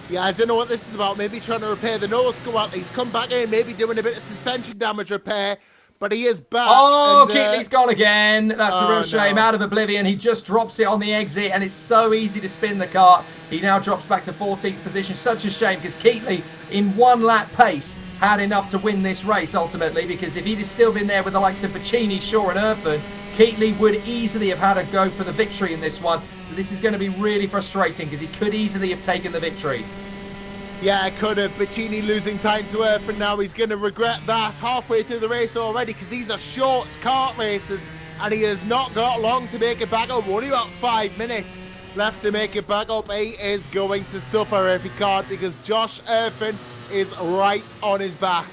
Yeah, I don't know what this is about. Maybe trying to repair the nose go. He's come back in, maybe doing a bit of suspension damage repair, but he is back. Oh, Keatley's gone again. That's a real shame. No. Out of Oblivion. He just drops it on the exit, and it's so easy to spin the kart. He now drops back to 14th position. Such a shame, because Keatley, in 1 lap pace, had enough to win this race, ultimately, because if he'd have still been there with the likes of Bacchini, Shaw and Erfin, Keatley would easily have had a go for the victory in this one. So this is going to be really frustrating, because he could easily have taken the victory. Yeah, could have. Bacchini losing time to Erfin now. He's going to regret that halfway through the race already, because these are short kart races and he has not got long to make it back up. Only about 5 minutes left to make it back up. He is going to suffer if he can't, because Josh Erfin is right on his back.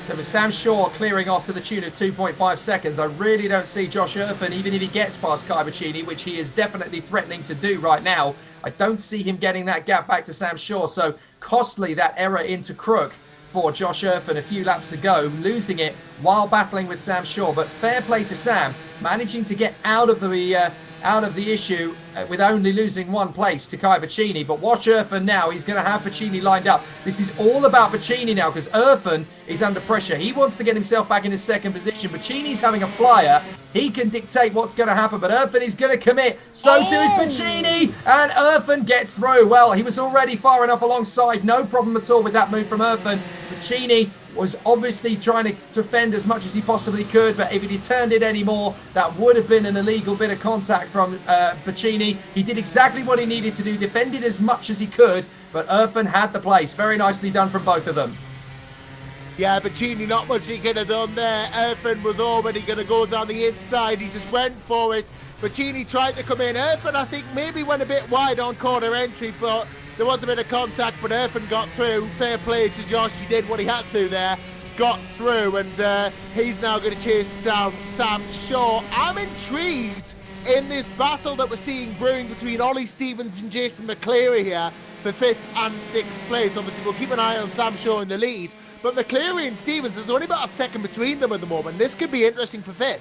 So with Sam Shaw clearing off to the tune of 2.5 seconds, I really don't see Josh Erfin, even if he gets past Kai Bacchini, which he is definitely threatening to do right now, I don't see him getting that gap back to Sam Shaw. So costly, that error into Crook for Josh Erfin a few laps ago, losing it while battling with Sam Shaw. But fair play to Sam, managing to get out of the issue with only losing 1 place to Kai Bacchini. But watch Erfin now. He's going to have Bacchini lined up. This is all about Bacchini now, because Erfin is under pressure. He wants to get himself back in his 2nd position. Bacchini's having a flyer. He can dictate what's going to happen, but Erfin is going to commit. So too is Bacchini, and Erfin gets through. Well, he was already far enough alongside. No problem at all with that move from Erfin. Bacchini was obviously trying to defend as much as he possibly could, but if he turned it anymore, that would have been an illegal bit of contact from Bacchini. He did exactly what he needed to do, defended as much as he could, but Erfin had the place. Very nicely done from both of them. Yeah, Bacchini, not much he could have done there. Erfin was already going to go down the inside. He just went for it. Bacchini tried to come in. Erfin, I think, maybe went a bit wide on corner entry, but there was a bit of contact, but Erfin got through. Fair play to Josh. He did what he had to there. Got through, and he's now going to chase down Sam Shaw. I'm intrigued in this battle that we're seeing brewing between Ollie Stevens and Jason McCleary here for 5th and 6th place. Obviously, we'll keep an eye on Sam Shaw in the lead, but McCleary and Stevens, there's only about a second between them at the moment. This could be interesting for 5th.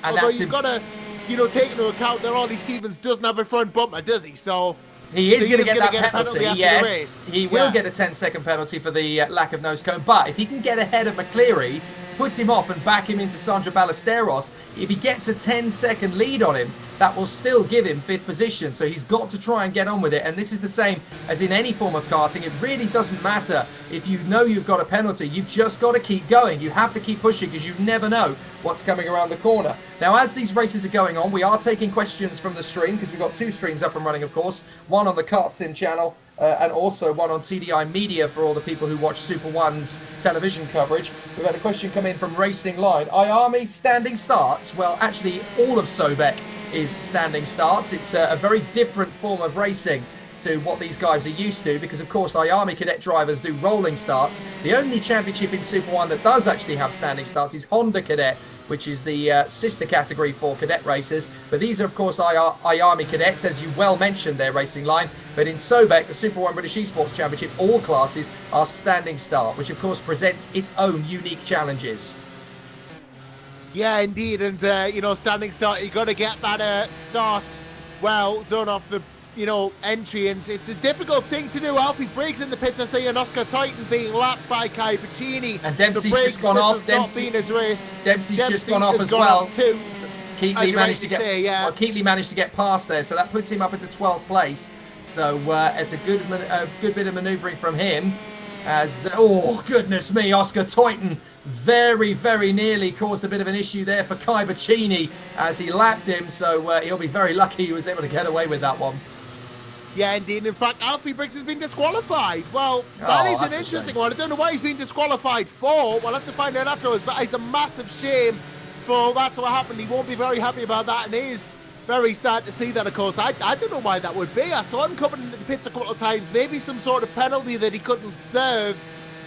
And although you've got to, take into account that Ollie Stevens doesn't have a front bumper, does he? So he is going to get that penalty, yes. He will get a 10-second penalty for the lack of nose cone, but if he can get ahead of McCleary, puts him off and back him into Sandro Ballesteros, if he gets a 10-second lead on him, that will still give him 5th position. So he's got to try and get on with it. And this is the same as in any form of karting. It really doesn't matter if you know you've got a penalty. You've just got to keep going. You have to keep pushing, because you never know what's coming around the corner. Now, as these races are going on, we are taking questions from the stream, because we've got 2 streams up and running, of course. One on the KartSim channel, and also one on TDI Media for all the people who watch Super One's television coverage. We've had a question come in from Racing Line. Iami standing starts? Well, actually, all of SoBEC is standing starts. It's a very different form of racing to what these guys are used to, because of course Iami Cadet drivers do rolling starts. The only championship in Super 1 that does actually have standing starts is Honda Cadet, which is the sister category for cadet racers. But these are of course Iami Cadets, as you well mentioned their Racing Line. But in SoBEC, the Super 1 British eSports Championship, all classes are standing start, which of course presents its own unique challenges. Yeah, indeed, and standing start, you got to get that start well done off the entry, and it's a difficult thing to do. Alfie Briggs in the pits, I see, and Oscar Titan being lapped by Kai Pacini. And Dempsey's just gone off. Dempsey's just gone off as well. Keatley managed to get Keatley managed to get past there, so that puts him up into 12th place. So it's a good bit of manoeuvring from him. As oh goodness me, Oscar Titan very, very nearly caused a bit of an issue there for Kai Pacini as he lapped him. So he'll be very lucky he was able to get away with that one. Yeah, indeed. In fact, Alfie Briggs has been disqualified. Well, that is an interesting one. I don't know what he's been disqualified for. We'll have to find out afterwards, but it's a massive shame for that to have happened. He won't be very happy about that, and it is very sad to see that, of course. I don't know why that would be. I saw him coming into the pits a couple of times. Maybe some sort of penalty that he couldn't serve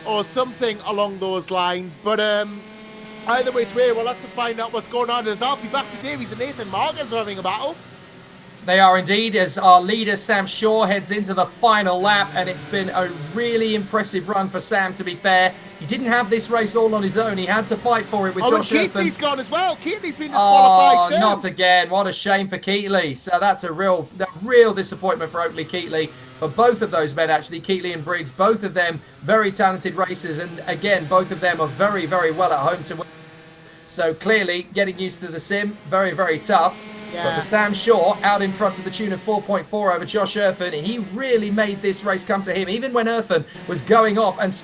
or something along those lines. But either which way, we'll have to find out what's going on. There's Alfie Baxter Davies and Nathan Marcus having a battle. They are indeed, as our leader Sam Shaw heads into the final lap, and it's been a really impressive run for Sam, to be fair. He didn't have this race all on his own. He had to fight for it with Josh Erfan. Keatley's gone as well. Keatley's been disqualified too. Not again. What a shame for Keatley. So that's a real disappointment for Oakley Keatley. For both of those men, actually, Keatley and Briggs, both of them very talented racers. And again, both of them are very, very well at home to win. So clearly, getting used to the sim, very, very tough. Yeah. But for Sam Shaw, out in front to the tune of 4.4 over Josh Erfan, he really made this race come to him. Even when Erfan was going off and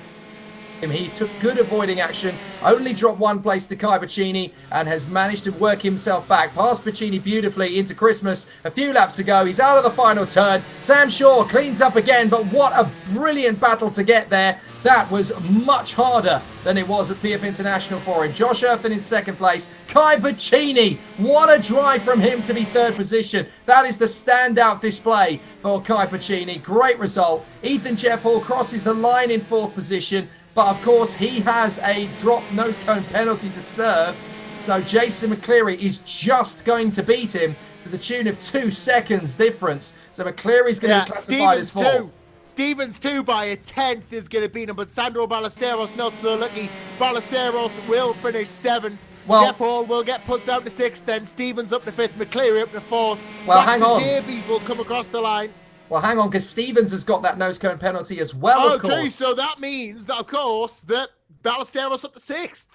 he took good avoiding action, only dropped one place to Kai Pacini, and has managed to work himself back past Pacini beautifully into Christmas a few laps ago. He's out of the final turn. Sam Shaw cleans up again, but what a brilliant battle to get there. That was much harder than it was at PF International for him. Josh Erfan in second place. Kai Pacini, what a drive from him to be third position. That is the standout display for Kai Pacini. Great result. Ethan Jeff Hall crosses the line in fourth position. But of course, he has a drop nose cone penalty to serve. So Jason McCleary is just going to beat him to the tune of 2 seconds difference. So McCleary's going to be classified as fourth. Stevens 2 by a 10th is going to beat him, but Sandro Ballesteros not so lucky. Ballesteros will finish 7th. Well, Jeff Hall will get put down to 6th, then Stevens up to 5th, McCleary up to 4th. Well, hang on. Davies will come across the line. Well, hang on, because Stevens has got that nose cone penalty as well, of course. True. So that means that, of course, that Ballesteros up to 6th.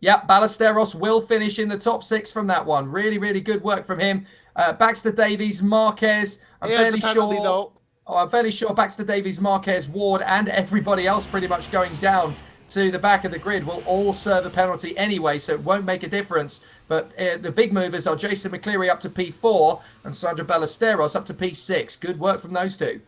Yep, Ballesteros will finish in the top 6 from that one. Really, really good work from him. Baxter Davies, Marquez. I'm fairly sure Baxter Davies, Marquez, Ward, and everybody else pretty much going down to the back of the grid will all serve a penalty anyway, so it won't make a difference. But the big movers are Jason McCleary up to P4 and Sandro Ballesteros up to P6. Good work from those two.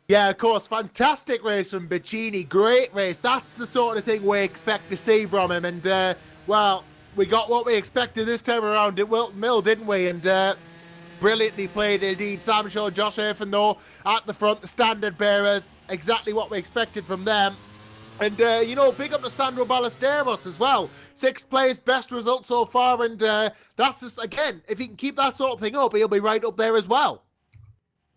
Yeah, of course. Fantastic race from Pacini. Great race. That's the sort of thing we expect to see from him. And, well, we got what we expected this time around at Whilton Mill, didn't we? And brilliantly played indeed. Sam Shaw, Josh Erfan, though, at the front, the standard bearers. Exactly what we expected from them. And, big up to Sandro Ballesteros as well. 6th place, best result so far. And that's just, again, if he can keep that sort of thing up, he'll be right up there as well.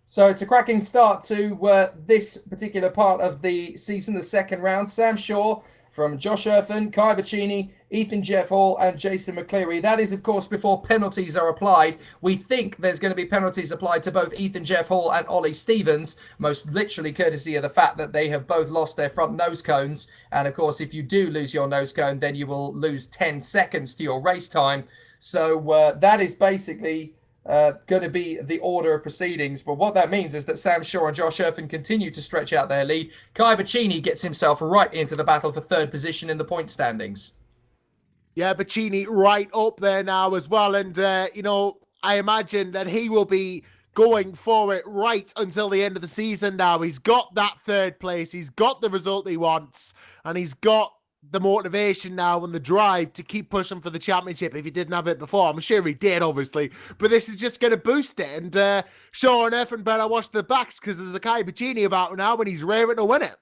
So it's a cracking start to this particular part of the season, the second round. Sam Shaw from Josh Erfan, Kai Pacini, Ethan Jeff Hall, and Jason McCleary. That is, of course, before penalties are applied. We think there's going to be penalties applied to both Ethan Jeff Hall and Ollie Stevens, most literally courtesy of the fact that they have both lost their front nose cones. And, of course, if you do lose your nose cone, then you will lose 10 seconds to your race time. So that is basically going to be the order of proceedings. But what that means is that Sam Shaw and Josh Erfan continue to stretch out their lead. Kai Pacini gets himself right into the battle for third position in the point standings. Yeah, Pacini right up there now as well. And, I imagine that he will be going for it right until the end of the season now. He's got that third place. He's got the result he wants. And he's got the motivation now and the drive to keep pushing for the championship. If he didn't have it before, I'm sure he did, obviously. But this is just going to boost it. And Shaw and Erfan better watch the backs because there's a Kai Pacini about now and he's raring to win it.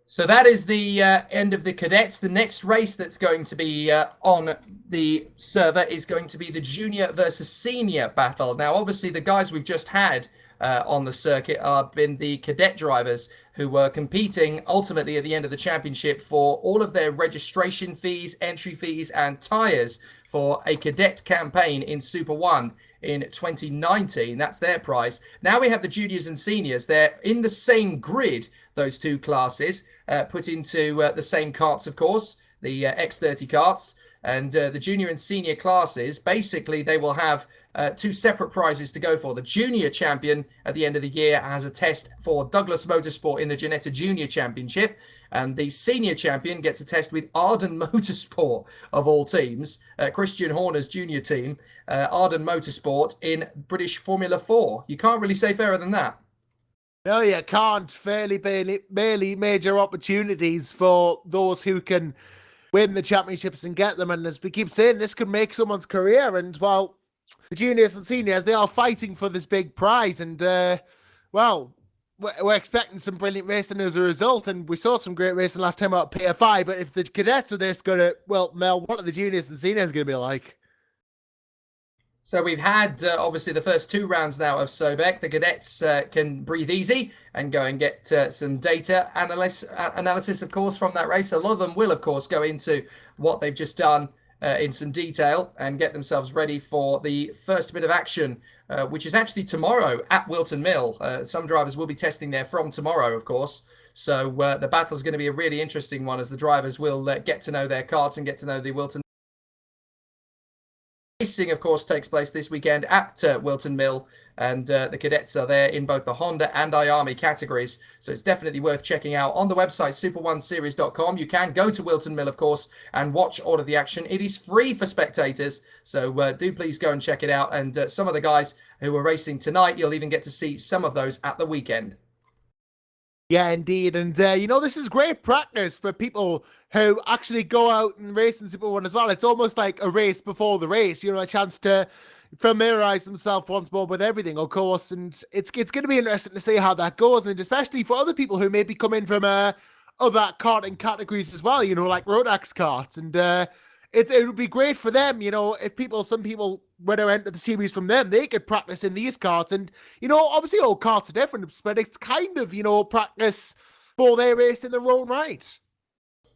So that is the end of the cadets. The next race that's going to be on the server is going to be the junior versus senior battle. Now, obviously, the guys we've just had on the circuit have been the Cadet drivers, who were competing ultimately at the end of the championship for all of their registration fees, entry fees, and tyres for a Cadet campaign in Super 1 in 2019. That's their prize. Now we have the juniors and seniors. They're in the same grid, those two classes, put into the same karts, of course, the X30 karts. And the junior and senior classes, basically, they will have two separate prizes to go for. The junior champion at the end of the year has a test for Douglas Motorsport in the Ginetta Junior Championship. And the senior champion gets a test with Arden Motorsport, of all teams. Christian Horner's junior team, Arden Motorsport in British Formula 4. You can't really say fairer than that. No, you can't. Fairly major opportunities for those who can win the championships and get them. And as we keep saying, this could make someone's career. And, well, the juniors and seniors, they are fighting for this big prize. And, well, we're expecting some brilliant racing as a result. And we saw some great racing last time out at PFI. But if the cadets are this going to, well, Mel, what are the juniors and seniors going to be like? So we've had, obviously, the first 2 rounds now of SoBEC. The cadets can breathe easy and go and get some data analysis, of course, from that race. A lot of them will, of course, go into what they've just done in some detail and get themselves ready for the first bit of action, which is actually tomorrow at Whilton Mill. Some drivers will be testing there from tomorrow, of course. So the battle is going to be a really interesting one, as the drivers will get to know their karts and get to know the Whilton. Racing, of course, takes place this weekend at Whilton Mill, and the cadets are there in both the Honda and IAMI categories, so it's definitely worth checking out. On the website, super1series.com, you can go to Whilton Mill, of course, and watch all of the action. It is free for spectators, so do please go and check it out, and some of the guys who are racing tonight, you'll even get to see some of those at the weekend. Yeah, indeed. And, this is great practice for people who actually go out and race in Super 1 as well. It's almost like a race before the race, a chance to familiarize themselves once more with everything, of course. And it's going to be interesting to see how that goes. And especially for other people who maybe come in from other karting categories as well, like Rodax karts. And it would be great for them, if some people were to enter the series from them, they could practice in these karts. And, obviously all karts are different, but it's kind of, practice for their race in their own right.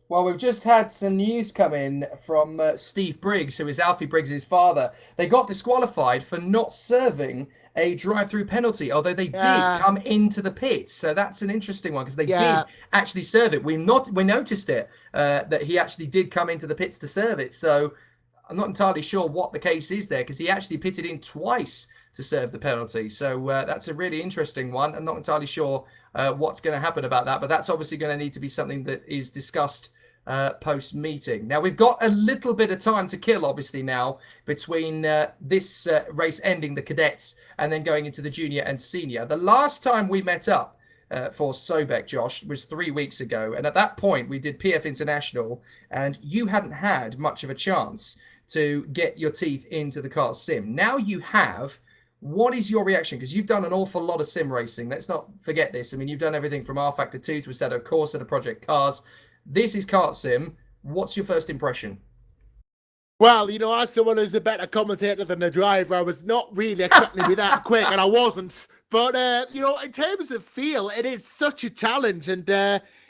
Well, we've just had some news come in from Steve Briggs, who is Alfie Briggs' father. They got disqualified for not serving a drive-through penalty, although they did come into the pits. So that's an interesting one, because they did actually serve it. We noticed it, that he actually did come into the pits to serve it. So I'm not entirely sure what the case is there, because he actually pitted in twice to serve the penalty. So that's a really interesting one. I'm not entirely sure what's going to happen about that, but that's obviously going to need to be something that is discussed post-meeting. Now, we've got a little bit of time to kill, obviously, now, between this race ending, the cadets, and then going into the junior and senior. The last time we met up for SoBEC, Josh, was 3 weeks ago, and at that point, we did PF International, and you hadn't had much of a chance to get your teeth into the KartSim. Now you have. What is your reaction? Because you've done an awful lot of sim racing. Let's not forget this. I mean, you've done everything from R Factor 2 to Assetto Corsa to Project Cars. This is KartSim. What's your first impression? Well, as someone who's a better commentator than a driver, I was not really expecting to be that quick, and I wasn't. But, in terms of feel, it is such a challenge, and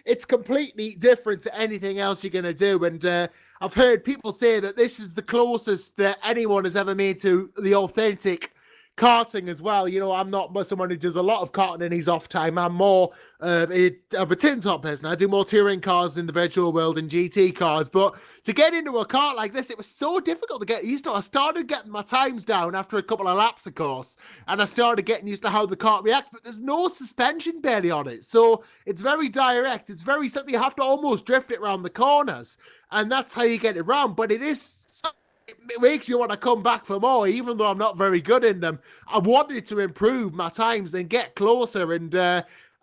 it's completely different to anything else you're going to do. And I've heard people say that this is the closest that anyone has ever made to the authentic karting as well. I'm not someone who does a lot of karting in his off time. I'm more of a tin top person. I do more touring cars in the virtual world and GT cars. But to get into a kart like this, it was so difficult to get used to. I started getting my times down after a couple of laps, of course, and I started getting used to how the kart reacts. But there's no suspension barely on it, so it's very direct. It's very simple. You have to almost drift it around the corners, and that's how you get it round. But it is it makes you want to come back for more, even though I'm not very good in them. I wanted to improve my times and get closer, and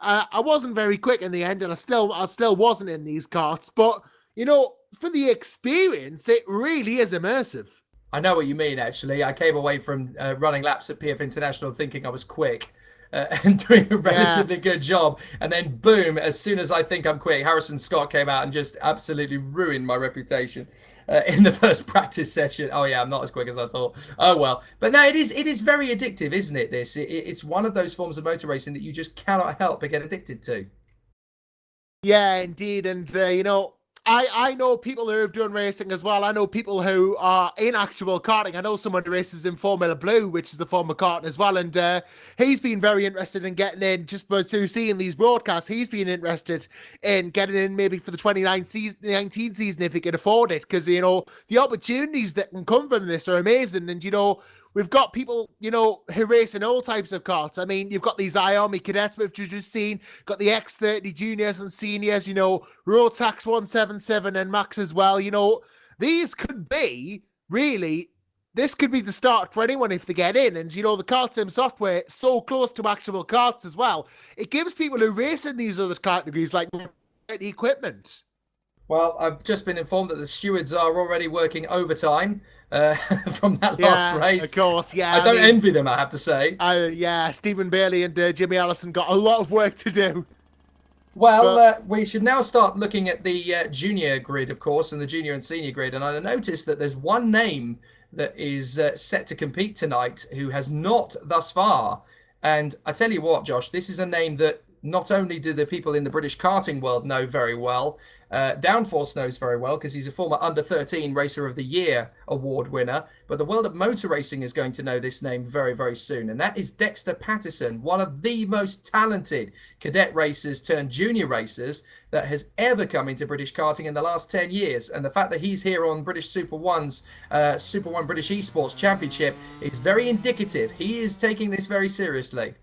I wasn't very quick in the end, and I still wasn't in these karts. But, for the experience, it really is immersive. I know what you mean, actually. I came away from running laps at PF International thinking I was quick. and doing a relatively good job. And then boom, as soon as I think I'm quick, Harrison Scott came out and just absolutely ruined my reputation. In the first practice session. Oh yeah, I'm not as quick as I thought. Oh well. But no, it is very addictive, isn't it, this? It's one of those forms of motor racing that you just cannot help but get addicted to. Yeah, indeed. And, I know people who have done racing as well. I know people who are in actual karting. I know someone who races in Formula Blue, which is the form of karting as well. And he's been very interested in getting in just through seeing these broadcasts. He's been interested in getting in maybe for the 2019 season if he can afford it. Because, the opportunities that can come from this are amazing. And, we've got people, who race in all types of karts. I mean, you've got these Army Cadets we've just seen, got the X30 juniors and seniors, Rotax 177 and Max as well. These could be really, this could be the start for anyone if they get in. And, the KartSim software so close to actual karts as well. It gives people who race in these other categories like the equipment. Well, I've just been informed that the stewards are already working overtime from that last race. Of course, yeah. I don't envy them, I have to say. Stephen Bailey and Jimmy Allison got a lot of work to do. Well, we should now start looking at the junior grid, of course, and the junior and senior grid. And I noticed that there's one name that is set to compete tonight who has not thus far. And I tell you what, Josh, this is a name that not only do the people in the British karting world know very well, Downforce knows very well because he's a former Under-13 Racer of the Year award winner, but the world of motor racing is going to know this name very, very soon, and that is Dexter Patterson, one of the most talented cadet racers turned junior racers that has ever come into British karting in the last 10 years. And the fact that he's here on British Super One's Super One British eSports Championship is very indicative. He is taking this very seriously.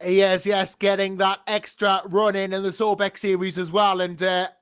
Yes, getting that extra run in the SoBEC series as well. And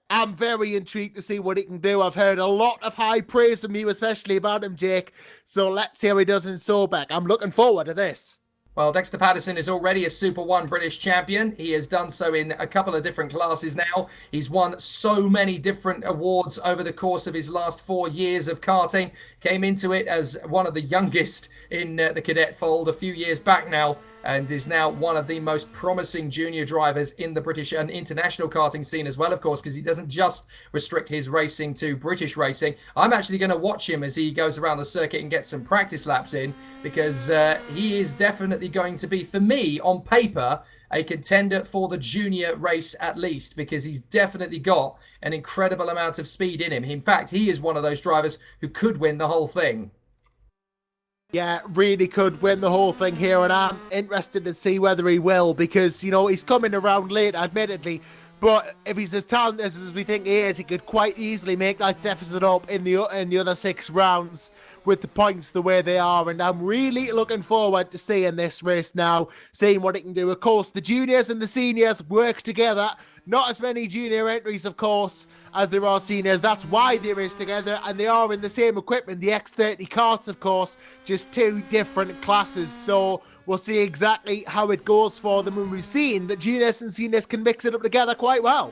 I'm very intrigued to see what he can do. I've heard a lot of high praise from you, especially about him, Jake. So let's see how he does in SoBEC. I'm looking forward to this. Well, Dexter Patterson is already a Super One British champion. He has done so in a couple of different classes now. He's won so many different awards over the course of his last 4 years of karting. Came into it as one of the youngest in the cadet fold a few years back now, and is now one of the most promising junior drivers in the British and international karting scene as well, of course, because he doesn't just restrict his racing to British racing. I'm actually going to watch him as he goes around the circuit and gets some practice laps in, because he is definitely going to be, for me, on paper, a contender for the junior race at least, because he's definitely got an incredible amount of speed in him. In fact, he is one of those drivers who could win the whole thing. Yeah, really could win the whole thing here, and I'm interested to see whether he will, because, he's coming around late, admittedly, but if he's as talented as we think he is, he could quite easily make that deficit up in the other 6 rounds with the points the way they are. And I'm really looking forward to seeing this race now, seeing what it can do. Of course, the juniors and the seniors work together. Not as many junior entries, of course, as there are seniors. That's why they race together, and they are in the same equipment, the X30 karts, of course, just 2 different classes. So we'll see exactly how it goes for them, and we've seen that juniors and seniors can mix it up together quite well.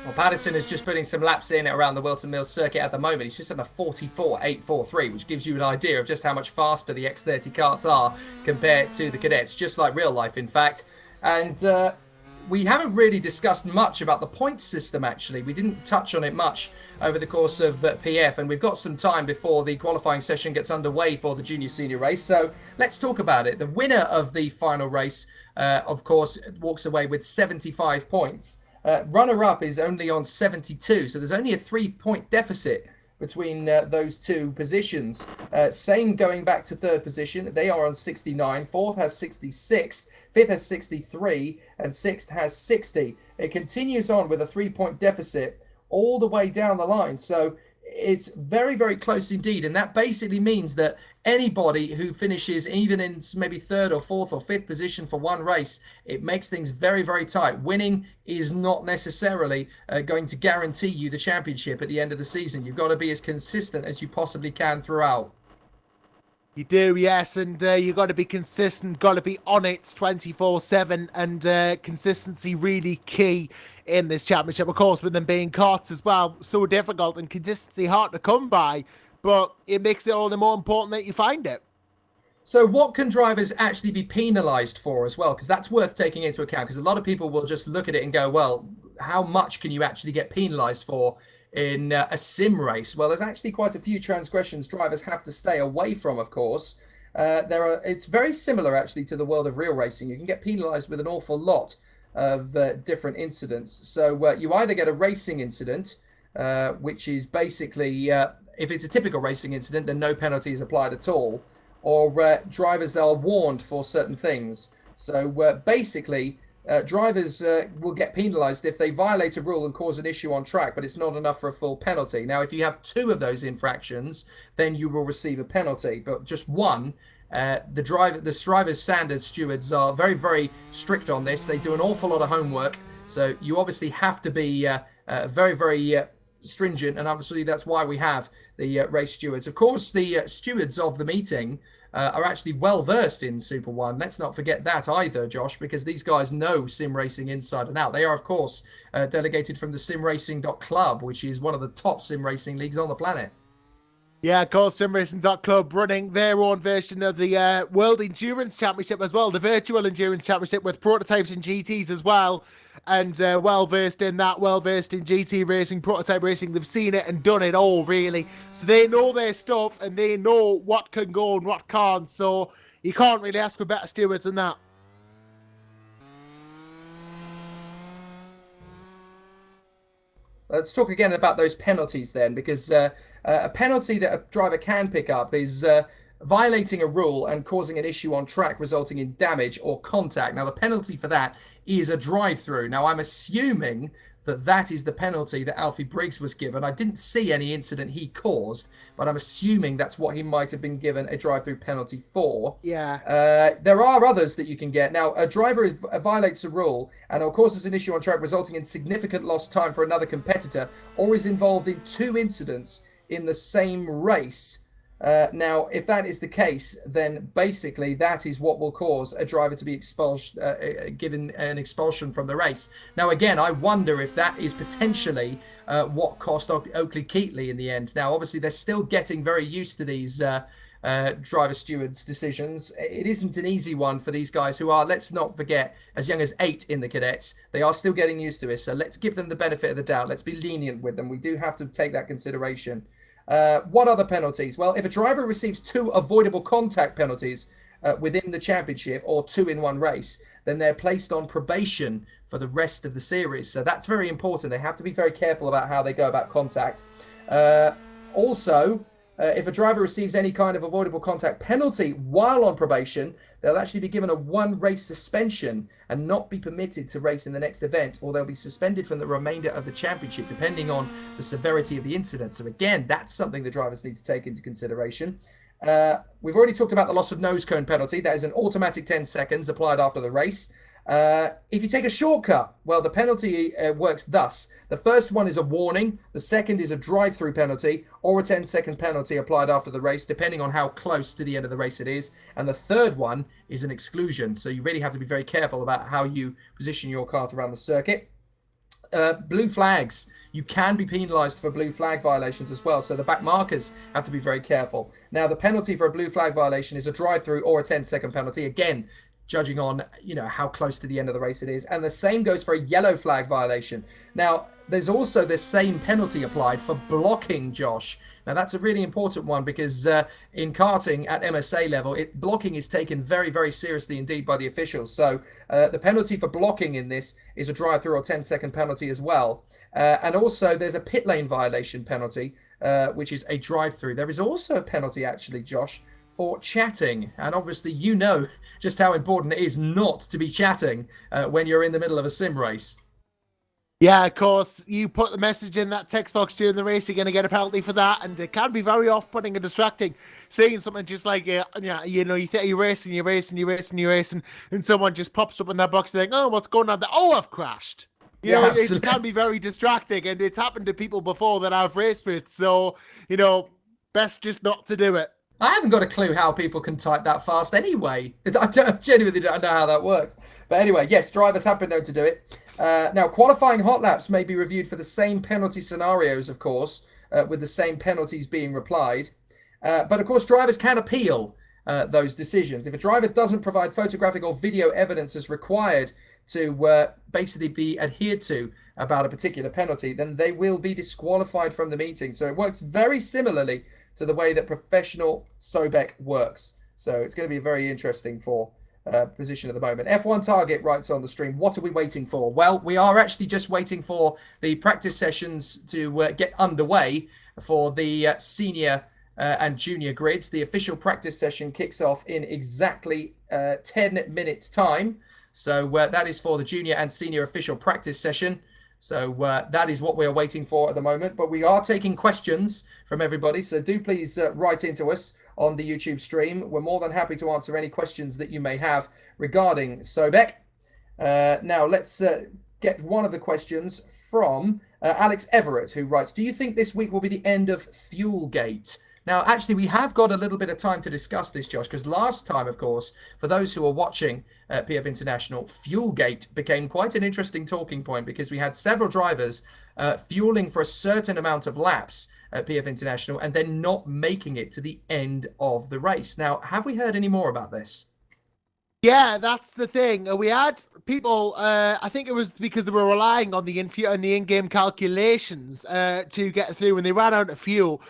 Well, Patterson is just putting some laps in around the Whilton Mills circuit at the moment. He's just on a 44.843, which gives you an idea of just how much faster the X30 karts are compared to the cadets, just like real life, in fact. And we haven't really discussed much about the points system, actually. We didn't touch on it much over the course of PF, and we've got some time before the qualifying session gets underway for the junior-senior race, so let's talk about it. The winner of the final race, of course, walks away with 75 points. Runner-up is only on 72, so there's only a 3-point deficit between those 2 positions. Same going back to 3rd position. They are on 69. 4th has 66. 5th has 63. And 6th has 60. It continues on with a 3-point deficit all the way down the line. So it's very, very close indeed. And that basically means that anybody who finishes even in maybe 3rd or 4th or 5th position for one race, it makes things very, very tight. Winning is not necessarily going to guarantee you the championship at the end of the season. You've got to be as consistent as you possibly can throughout. You do, yes, and you've got to be consistent, got to be on it 24/7, and consistency really key in this championship. Of course, with them being karts as well, so difficult, and consistency hard to come by, but it makes it all the more important that you find it. So what can drivers actually be penalised for as well? Because that's worth taking into account, because a lot of people will just look at it and go, well, how much can you actually get penalised for in a sim race? Well, there's actually quite a few transgressions drivers have to stay away from, of course. It's very similar actually to the world of real racing. You can get penalised with an awful lot of different incidents. So you either get a racing incident, which is basically, if it's a typical racing incident, then no penalty is applied at all. Or drivers that are warned for certain things. So basically, drivers will get penalised if they violate a rule and cause an issue on track, but it's not enough for a full penalty. Now, if you have 2 of those infractions, then you will receive a penalty, but just 1. The driver's standard stewards are very, very strict on this. They do an awful lot of homework, so you obviously have to be very, very stringent, and obviously that's why we have the race stewards. Of course, the stewards of the meeting are actually well versed in Super 1. Let's not forget that either, Josh, because these guys know sim racing inside and out. They are, of course, delegated from the simracing.club, which is one of the top sim racing leagues on the planet. Yeah, SimRacing.club running their own version of the World Endurance Championship as well, the Virtual Endurance Championship with prototypes and GTs as well, and well-versed in that, well-versed in GT racing, prototype racing. They've seen it and done it all, really. So they know their stuff and they know what can go and what can't, so you can't really ask for better stewards than that. Let's talk again about those penalties then, because a penalty that a driver can pick up is violating a rule and causing an issue on track resulting in damage or contact. Now, the penalty for that is a drive-through. Now, I'm assuming that is the penalty that Alfie Briggs was given. I didn't see any incident he caused, but I'm assuming that's what he might have been given a drive-through penalty for. Yeah. There are others that you can get. Now, a driver violates a rule and causes an issue on track resulting in significant lost time for another competitor, or is involved in 2 incidents in the same race. Now, if that is the case, then basically that is what will cause a driver to be expulsed, given an expulsion from the race. Now, again, I wonder if that is potentially what cost Oakley Keatley in the end. Now, obviously, they're still getting very used to these driver stewards' decisions. It isn't an easy one for these guys who are, let's not forget, as young as 8 in the cadets. They are still getting used to it. So let's give them the benefit of the doubt. Let's be lenient with them. We do have to take that consideration. What other penalties? Well, if a driver receives 2 avoidable contact penalties within the championship, or 2 in one race, then they're placed on probation for the rest of the series. So that's very important. They have to be very careful about how they go about contact. Also, if a driver receives any kind of avoidable contact penalty while on probation, they'll actually be given a 1-race suspension and not be permitted to race in the next event, or they'll be suspended from the remainder of the championship, depending on the severity of the incident. So again, that's something the drivers need to take into consideration. We've already talked about the loss of nose cone penalty. That is an automatic 10 seconds applied after the race. If you take a shortcut, well, the penalty works thus. The first one is a warning. The second is a drive-through penalty, or a 10-second penalty applied after the race, depending on how close to the end of the race it is. And the third one is an exclusion. So you really have to be very careful about how you position your kart around the circuit. Blue flags. You can be penalised for blue flag violations as well. So the back markers have to be very careful. Now, the penalty for a blue flag violation is a drive-through or a 10-second penalty. Again, judging on, how close to the end of the race it is. And the same goes for a yellow flag violation. Now, there's also the same penalty applied for blocking, Josh. Now, that's a really important one, because in karting at MSA level, blocking is taken very, very seriously indeed by the officials. So the penalty for blocking in this is a drive-through or 10-second penalty as well. And also, there's a pit lane violation penalty, which is a drive-through. There is also a penalty, actually, Josh, for chatting. And obviously, just how important it is not to be chatting when you're in the middle of a sim race. Yeah, of course, you put the message in that text box during the race, you're going to get a penalty for that, and it can be very off-putting and distracting, seeing something just like, you think you're racing, and someone just pops up in that box and think, oh, what's going on there? Oh, I've crashed. It can be very distracting, and it's happened to people before that I've raced with, so, best just not to do it. I haven't got a clue how people can type that fast anyway. I genuinely don't know how that works. But anyway, yes, drivers have been known to do it. Now, qualifying hot laps may be reviewed for the same penalty scenarios, of course, with the same penalties being applied. But, of course, drivers can appeal. those decisions. If a driver doesn't provide photographic or video evidence as required to basically be adhered to about a particular penalty, then they will be disqualified from the meeting. So it works very similarly to the way that professional SoBEC works. So it's going to be very interesting for position at the moment. F1 Target writes on the stream, what are we waiting for? Well, we are actually just waiting for the practice sessions to get underway for the senior and junior grids. The official practice session kicks off in exactly 10 minutes time. So that is for the junior and senior official practice session. So that is what we're waiting for at the moment. But we are taking questions from everybody. So do please write into us on the YouTube stream. We're more than happy to answer any questions that you may have regarding SoBEC. Now let's get one of the questions from Alex Everett, who writes, do you think this week will be the end of Fuelgate? Now, actually, we have got a little bit of time to discuss this, Josh, because last time, of course, for those who are watching PF International, Fuelgate became quite an interesting talking point because we had several drivers fueling for a certain amount of laps at PF International and then not making it to the end of the race. Now, have we heard any more about this? Yeah, that's the thing. We had people, I think it was because they were relying on the in-game calculations to get through when they ran out of fuel.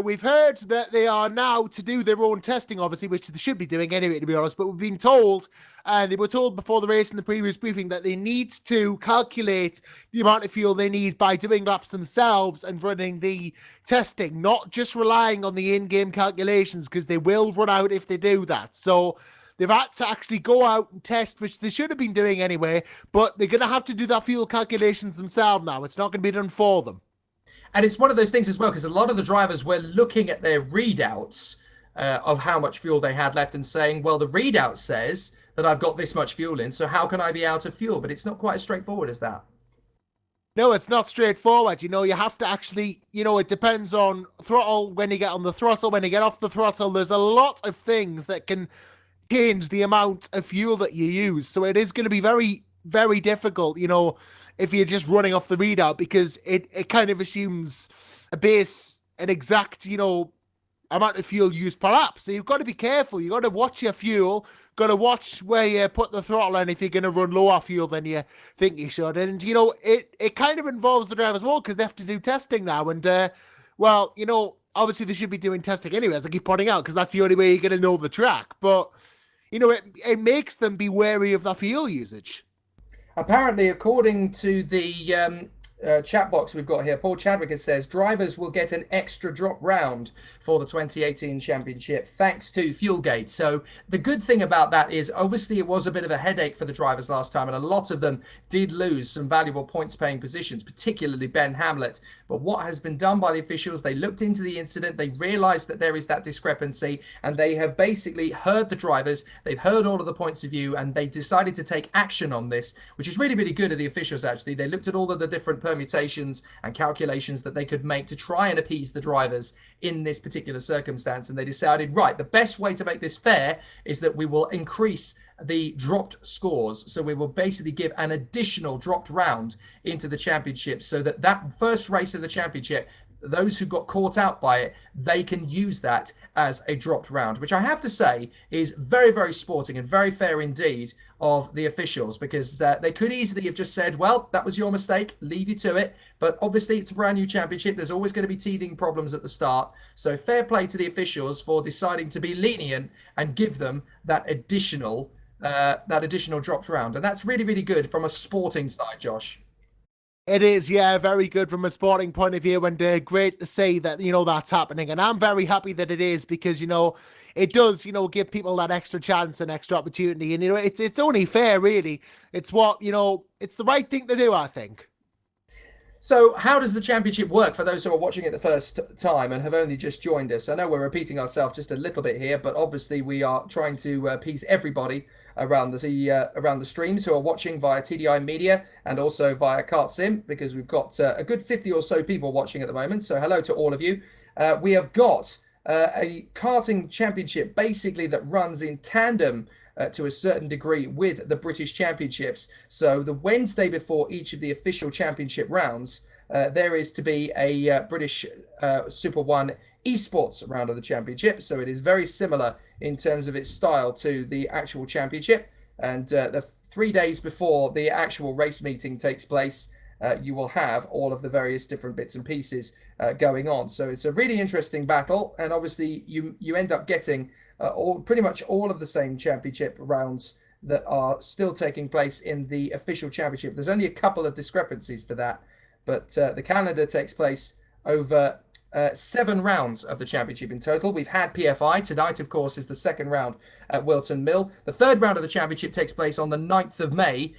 We've heard that they are now to do their own testing, obviously, which they should be doing anyway, to be honest. But we've been told, and they were told before the race in the previous briefing, that they need to calculate the amount of fuel they need by doing laps themselves and running the testing, not just relying on the in-game calculations, because they will run out if they do that. So they've had to actually go out and test, which they should have been doing anyway, but they're going to have to do that fuel calculations themselves now. It's not going to be done for them. And it's one of those things as well, because a lot of the drivers were looking at their readouts of how much fuel they had left and saying, well, the readout says that I've got this much fuel in, so how can I be out of fuel? But it's not quite as straightforward as that. No, it's not straightforward. You know, you have to actually, it depends on throttle, when you get on the throttle, when you get off the throttle. There's a lot of things that can change the amount of fuel that you use. So it is going to be very, very difficult, if you're just running off the readout, because it kind of assumes an exact, amount of fuel used per lap. So you've got to be careful. You've got to watch your fuel, got to watch where you put the throttle in if you're going to run lower fuel than you think you should. And, it kind of involves the drivers more because they have to do testing now. And, obviously they should be doing testing anyway, as I keep pointing out, because that's the only way you're going to know the track. But, it makes them be wary of the fuel usage. Apparently, according to the chat box we've got here, Paul Chadwick says drivers will get an extra drop round for the 2018 championship thanks to Fuelgate. So the good thing about that is obviously it was a bit of a headache for the drivers last time, and a lot of them did lose some valuable points paying positions, particularly Ben Hamlet. But what has been done by the officials, they looked into the incident, they realized that there is that discrepancy, and they have basically heard the drivers, they've heard all of the points of view, and they decided to take action on this, which is really, really good of the officials actually. They looked at all of the different permutations and calculations that they could make to try and appease the drivers in this particular circumstance, and they decided, right, the best way to make this fair is that we will increase the dropped scores. So we will basically give an additional dropped round into the championship, so that first race of the championship, those who got caught out by it, they can use that as a dropped round, which I have to say is very, very sporting and very fair indeed of the officials, because they could easily have just said, well, that was your mistake, leave you to it. But obviously it's a brand new championship. There's always going to be teething problems at the start. So fair play to the officials for deciding to be lenient and give them that additional dropped round. And that's really, really good from a sporting side, Josh. It is, yeah, very good from a sporting point of view, and great to see that, that's happening. And I'm very happy that it is, because, it does, give people that extra chance and extra opportunity. And, it's only fair, really. It's what, it's the right thing to do, I think. So how does the championship work for those who are watching it the first time and have only just joined us? I know we're repeating ourselves just a little bit here, but obviously we are trying to appease everybody around the streams who are watching via TDI Media and also via KartSim, because we've got a good 50 or so people watching at the moment. So hello to all of you. We have got a karting championship basically that runs in tandem to a certain degree with the British Championships. So the Wednesday before each of the official championship rounds, there is to be a British Super 1 eSports round of the championship. So it is very similar in terms of its style to the actual championship. And the 3 days before the actual race meeting takes place, you will have all of the various different bits and pieces going on. So it's a really interesting battle, and obviously you end up getting pretty much all of the same championship rounds that are still taking place in the official championship. There's only a couple of discrepancies to that, but the calendar takes place over 7 rounds of the championship in total. We've had PFI. Tonight, of course, is the second round at Whilton Mill. The third round of the championship takes place on the 9th of May,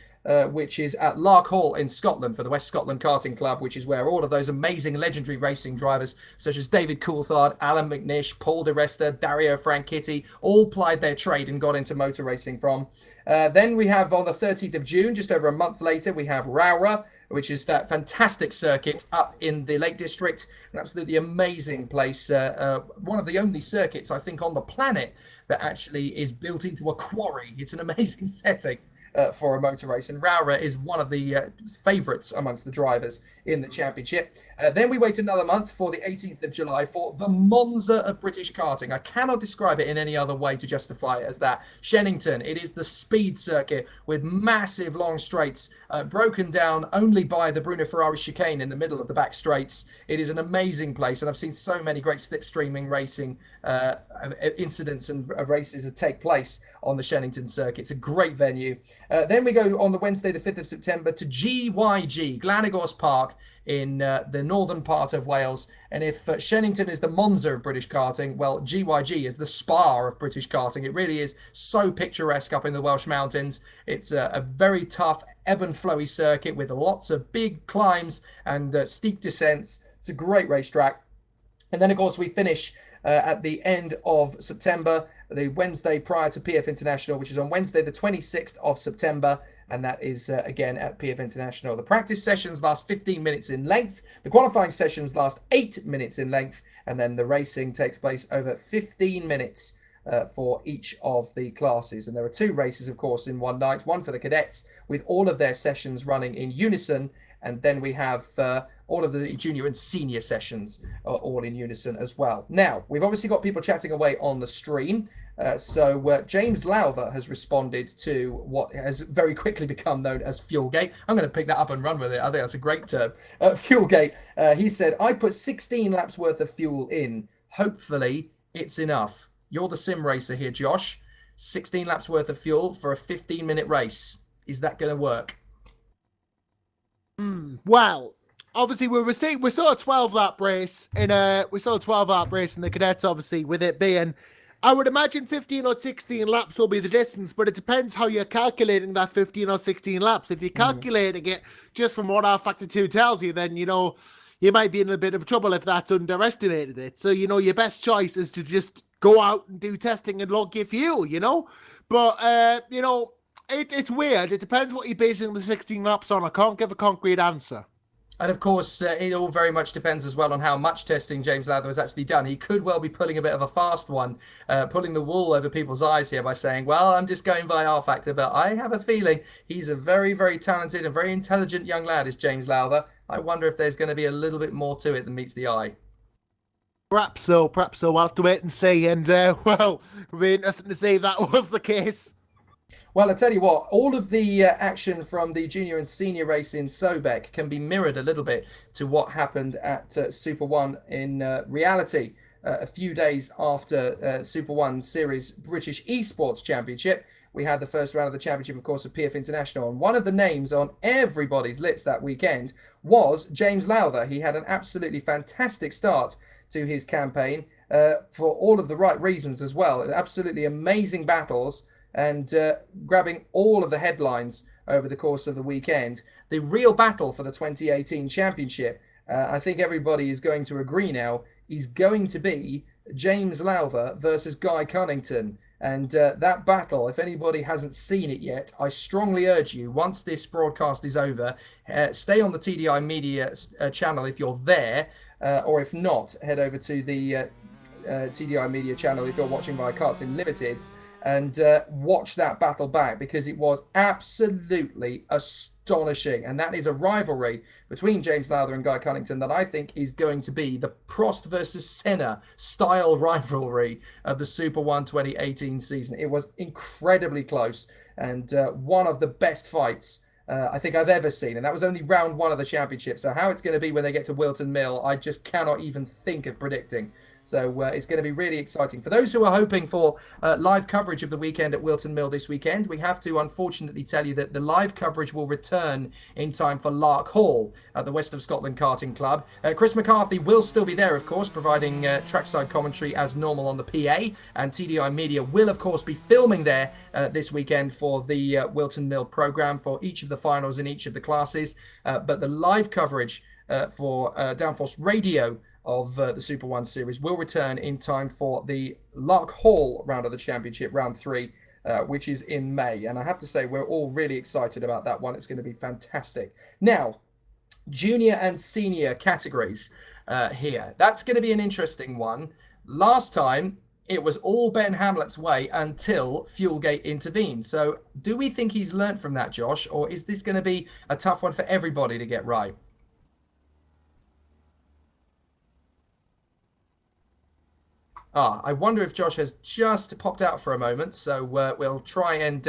which is at Lark Hall in Scotland for the West Scotland Karting Club, which is where all of those amazing legendary racing drivers such as David Coulthard, Alan McNish, Paul Di Resta, Dario Franchitti all plied their trade and got into motor racing from. Then we have on the 13th of June, just over a month later, we have Rowra, which is that fantastic circuit up in the Lake District, an absolutely amazing place. One of the only circuits, I think, on the planet that actually is built into a quarry. It's an amazing setting for a motor race, and Rowra is one of the favourites amongst the drivers in the championship. Then we wait another month for the 18th of July for the Monza of British karting. I cannot describe it in any other way to justify it as that. Shennington, it is the speed circuit with massive long straights, broken down only by the Bruno Ferrari chicane in the middle of the back straights. It is an amazing place, and I've seen so many great slipstreaming racing incidents and races that take place on the Shennington circuit. It's a great venue. Then we go on the Wednesday, the 5th of September, to GYG, Glanagos Park in the northern part of Wales. And if Shennington is the Monza of British karting, well, GYG is the Spa of British karting. It really is so picturesque up in the Welsh mountains. It's a very tough ebb and flowy circuit with lots of big climbs and steep descents. It's a great racetrack. And then, of course, we finish at the end of September, the Wednesday prior to PF International, which is on Wednesday, the 26th of September. And that is, again, at PF International. The practice sessions last 15 minutes in length. The qualifying sessions last 8 minutes in length. And then the racing takes place over 15 minutes for each of the classes. And there are 2 races, of course, in one night. One for the cadets with all of their sessions running in unison. And then we have all of the junior and senior sessions are all in unison as well. Now, we've obviously got people chatting away on the stream. So James Lowther has responded to what has very quickly become known as Fuelgate. I'm going to pick that up and run with it. I think that's a great term. Fuelgate. He said, I put 16 laps worth of fuel in. Hopefully, it's enough. You're the sim racer here, Josh. 16 laps worth of fuel for a 15-minute race. Is that going to work? Well, obviously we saw a 12-lap race in the cadets, obviously, with it being, I would imagine 15 or 16 laps will be the distance, but it depends how you're calculating that 15 or 16 laps. If you're calculating it just from what our factor 2 tells you, then you might be in a bit of trouble if that's underestimated it. So your best choice is to just go out and do testing and log your fuel, but it's weird. It depends what you're basing the 16 laps on. I can't give a concrete answer. And of course, it all very much depends as well on how much testing James Lowther has actually done. He could well be pulling a bit of a fast one, pulling the wool over people's eyes here by saying, well, I'm just going by R factor. But I have a feeling he's a very, very talented and very intelligent young lad, is James Lowther. I wonder if there's going to be a little bit more to it than meets the eye. Perhaps so. We'll have to wait and see. And, well, it'll be interesting to see if that was the case. Well, I tell you what, all of the action from the junior and senior race in SoBEC can be mirrored a little bit to what happened at Super One in reality. A few days after Super One Series British eSports Championship, we had the first round of the championship, of course, of PF International. And one of the names on everybody's lips that weekend was James Lowther. He had an absolutely fantastic start to his campaign for all of the right reasons as well. Absolutely amazing battles and grabbing all of the headlines over the course of the weekend. The real battle for the 2018 championship, I think everybody is going to agree now, is going to be James Lowther versus Guy Cunnington. And that battle, if anybody hasn't seen it yet, I strongly urge you, once this broadcast is over, stay on the TDI Media channel if you're there, or if not, head over to the TDI Media channel if you're watching via KartSim Limited's. and watch that battle back, because it was absolutely astonishing. And that is a rivalry between James Lowther and Guy Cunnington that I think is going to be the Prost versus Senna style rivalry of the Super 1 2018 season. It was incredibly close, and one of the best fights I think I've ever seen. And that was only round 1 of the championship. So how it's going to be when they get to Whilton Mill, I just cannot even think of predicting. So it's going to be really exciting. For those who are hoping for live coverage of the weekend at Whilton Mill this weekend, we have to unfortunately tell you that the live coverage will return in time for Lark Hall at the West of Scotland Karting Club. Chris McCarthy will still be there, of course, providing trackside commentary as normal on the PA. And TDI Media will, of course, be filming there this weekend for the Whilton Mill programme for each of the finals in each of the classes. But the live coverage for Downforce Radio of the Super 1 Series will return in time for the Lark Hall round of the championship, round 3, which is in May. And I have to say, we're all really excited about that one. It's going to be fantastic. Now, junior and senior categories here. That's going to be an interesting one. Last time, it was all Ben Hamlet's way until Fuelgate intervened. So do we think he's learnt from that, Josh? Or is this going to be a tough one for everybody to get right? I wonder if Josh has just popped out for a moment, so we'll try and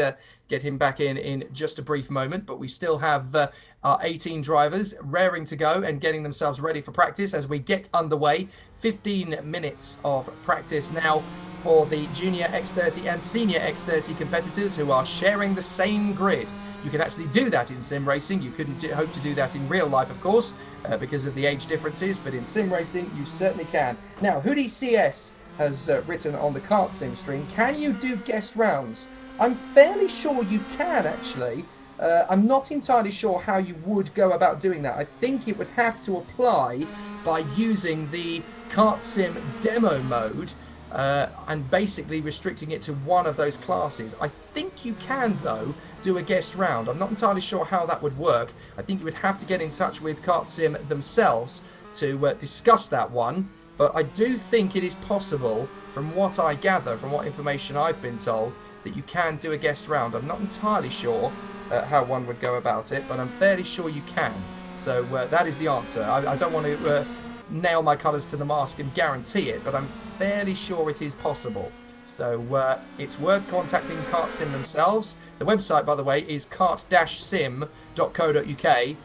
get him back in just a brief moment. But we still have our 18 drivers raring to go and getting themselves ready for practice as we get underway. 15 minutes of practice now for the Junior X30 and Senior X30 competitors who are sharing the same grid. You can actually do that in sim racing. You couldn't hope to do that in real life, of course, because of the age differences, but in sim racing, you certainly can. Now, Hoodie CS has written on the KartSim stream, can you do guest rounds? I'm fairly sure you can, actually. I'm not entirely sure how you would go about doing that. I think it would have to apply by using the KartSim demo mode and basically restricting it to one of those classes. I think you can, though, do a guest round. I'm not entirely sure how that would work. I think you would have to get in touch with KartSim themselves to discuss that one. But I do think it is possible, from what I gather, from what information I've been told, that you can do a guest round. I'm not entirely sure how one would go about it, but I'm fairly sure you can. So that is the answer. I don't want to nail my colours to the mast and guarantee it, but I'm fairly sure it is possible. So it's worth contacting KartSim themselves. The website, by the way, is kart-sim.co.uk.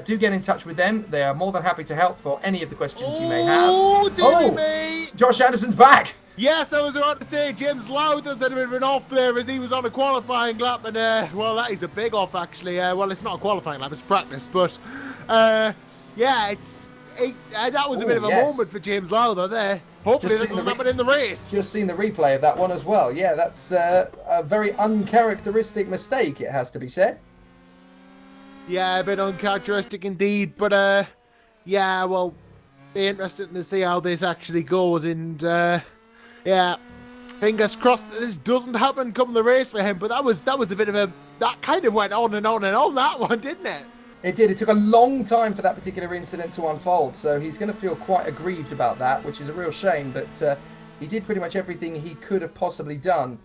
Do get in touch with them. They are more than happy to help for any of the questions you may have. Me. Josh Anderson's back. Yes, I was about to say James Lowther's had a bit of an off there as he was on a qualifying lap, and well, that is a big off actually. Well, it's not a qualifying lap, it's practice, but yeah, that was a bit of a moment for James Lowther there. Hopefully that doesn't happen in the race. Just seen the replay of that one as well. Yeah, that's a very uncharacteristic mistake, it has to be said. Yeah, a bit uncharacteristic indeed, but yeah, well, be interesting to see how this actually goes, and yeah, fingers crossed that this doesn't happen come the race for him. But that was a bit of that kind of went on and on and on, that one, didn't it? It did. It took a long time for that particular incident to unfold, so he's going to feel quite aggrieved about that, which is a real shame. But he did pretty much everything he could have possibly done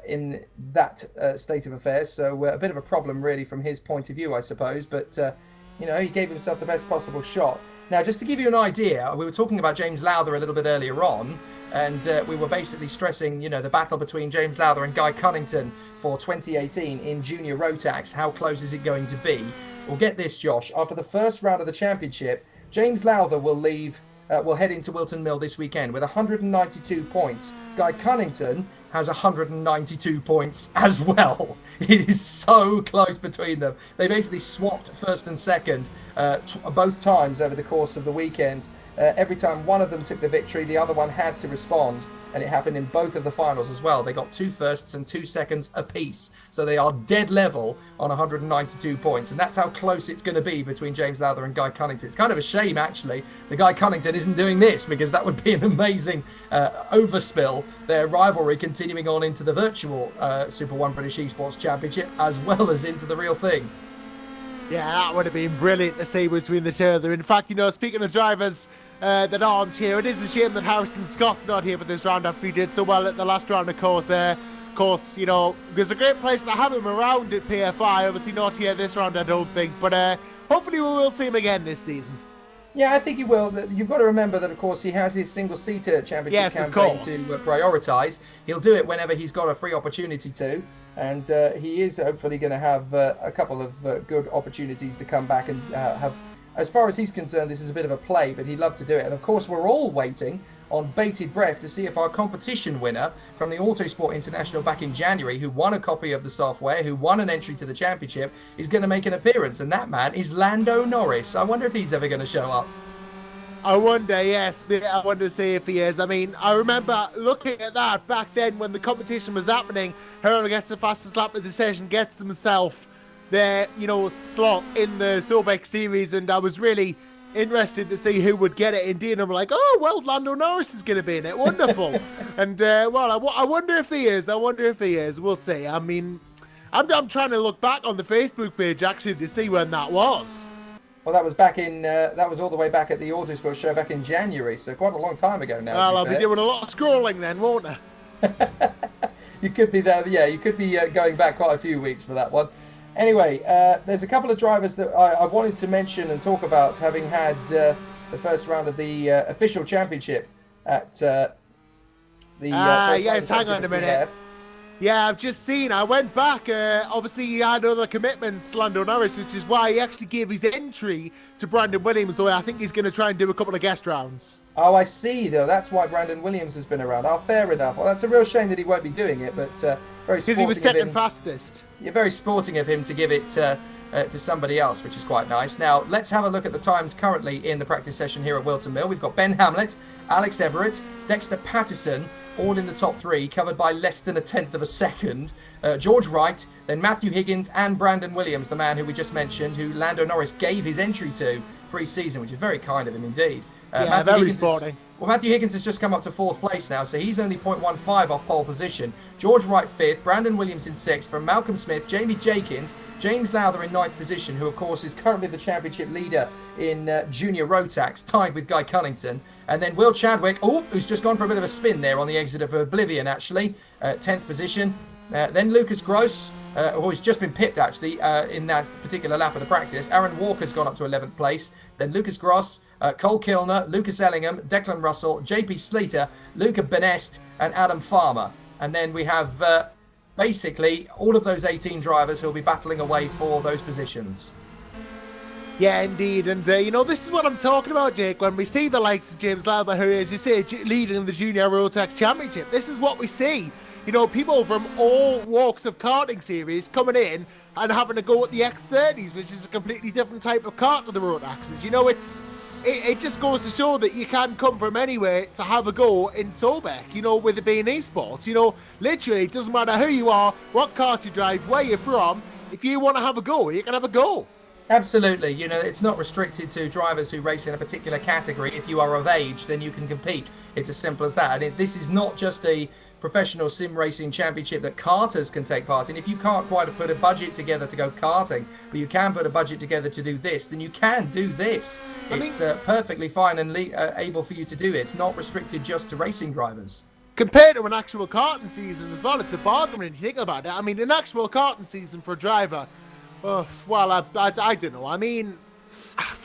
in that state of affairs, so a bit of a problem really from his point of view, I suppose, but you know, he gave himself the best possible shot. Now, just to give you an idea, we were talking about James Lowther a little bit earlier on, and we were basically stressing, you know, the battle between James Lowther and Guy Cunnington for 2018 in Junior Rotax. How close is it going to be? Well, get this, Josh, after the first round of the championship, James Lowther will head into Whilton Mill this weekend with 192 points. Guy Cunnington has 192 points as well. It is so close between them. They basically swapped first and second both times over the course of the weekend. Every time one of them took the victory, the other one had to respond, and it happened in both of the finals as well. They got 2 firsts and 2 seconds apiece, so they are dead level on 192 points, and that's how close it's going to be between James Lowther and Guy Cunnington. It's kind of a shame, actually, that Guy Cunnington isn't doing this, because that would be an amazing overspill, their rivalry continuing on into the virtual Super 1 British eSports Championship, as well as into the real thing. Yeah, that would have been brilliant to see between the two of them. In fact, you know, speaking of drivers that aren't here, it is a shame that Harrison Scott's not here for this round after he did so well at the last round, of course. of course, you know, there's a great place to have him around at PFI. Obviously not here this round, I don't think, but hopefully we will see him again this season. Yeah, I think he will. You've got to remember that, of course, he has his single-seater championship campaign to prioritise. He'll do it whenever he's got a free opportunity to, and he is hopefully going to have a couple of good opportunities to come back and have, as far as he's concerned, this is a bit of a play, but he'd love to do it. And, of course, we're all waiting on bated breath to see if our competition winner from the Autosport International back in January, who won a copy of the software, who won an entry to the championship, is going to make an appearance. And that man is Lando Norris. I wonder if he's ever going to show up. I wonder, yes. I wonder to see if he is. I mean, I remember looking at that back then when the competition was happening. Whoever gets the fastest lap of the session gets himself their, you know, slot in the SoBEC series, and I was really interested to see who would get it indeed. I'm like, oh, well, Lando Norris is going to be in it. Wonderful. And, well, I wonder if he is. I wonder if he is. We'll see. I mean, I'm trying to look back on the Facebook page, actually, to see when that was. Well, that was back in, that was all the way back at the Autosport show back in January, so quite a long time ago now. Well, I'll be doing a lot of scrolling then, won't I? You could be there, yeah, you could be going back quite a few weeks for that one. Anyway, there's a couple of drivers that I wanted to mention and talk about, having had the first round of the official championship at the yes, hang on a minute. Yeah, I've just seen. I went back. Obviously, he had other commitments, Lando Norris, which is why he actually gave his entry to Brandon Williams, though I think he's going to try and do a couple of guest rounds. Oh, I see, though. That's why Brandon Williams has been around. Oh, fair enough. Well, that's a real shame that he won't be doing it, but very sporting. Because he was second fastest. Yeah, very sporting of him to give it to somebody else, which is quite nice. Now, let's have a look at the times currently in the practice session here at Whilton Mill. We've got Ben Hamlet, Alex Everett, Dexter Patterson, all in the top three, covered by less than a tenth of a second. George Wright, then Matthew Higgins and Brandon Williams, the man who we just mentioned, who Lando Norris gave his entry to pre-season, which is very kind of him indeed. Very sporting. Matthew Higgins has just come up to 4th place now, so he's only 0.15 off pole position. George Wright 5th, Brandon Williams in 6th, from Malcolm Smith, Jamie Jenkins, James Lowther in 9th position, who of course is currently the championship leader in junior Rotax, tied with Guy Cunnington. And then Will Chadwick, who's just gone for a bit of a spin there on the exit of Oblivion actually, 10th position. Then Lucas Gross, who's just been pipped actually in that particular lap of the practice. Aaron Walker's gone up to 11th place. Then Lucas Gross, Cole Kilner, Lucas Ellingham, Declan Russell, JP Sleater, Luca Benest and Adam Farmer. And then we have basically all of those 18 drivers who will be battling away for those positions. Yeah, indeed. And, you know, this is what I'm talking about, Jake. When we see the likes of James Lowther, who, as you say, leading the Junior Rotax Championship, this is what we see. You know, people from all walks of karting series coming in and having to go at the X30s, which is a completely different type of kart to the Rotaxes. You know, it just goes to show that you can come from anywhere to have a go in SoBEC, you know, with it being eSports. You know, literally, it doesn't matter who you are, what kart you drive, where you're from. If you want to have a go, you can have a go. Absolutely. You know, it's not restricted to drivers who race in a particular category. If you are of age, then you can compete. It's as simple as that. And this is not just a professional sim racing championship that karters can take part in. If you can't quite put a budget together to go karting, but you can put a budget together to do this, then you can do this. It's perfectly fine and able for you to do it. It's not restricted just to racing drivers. Compared to an actual karting season as well, it's a bargain when you think about it. I mean, an actual karting season for a driver, well, I don't know. I mean,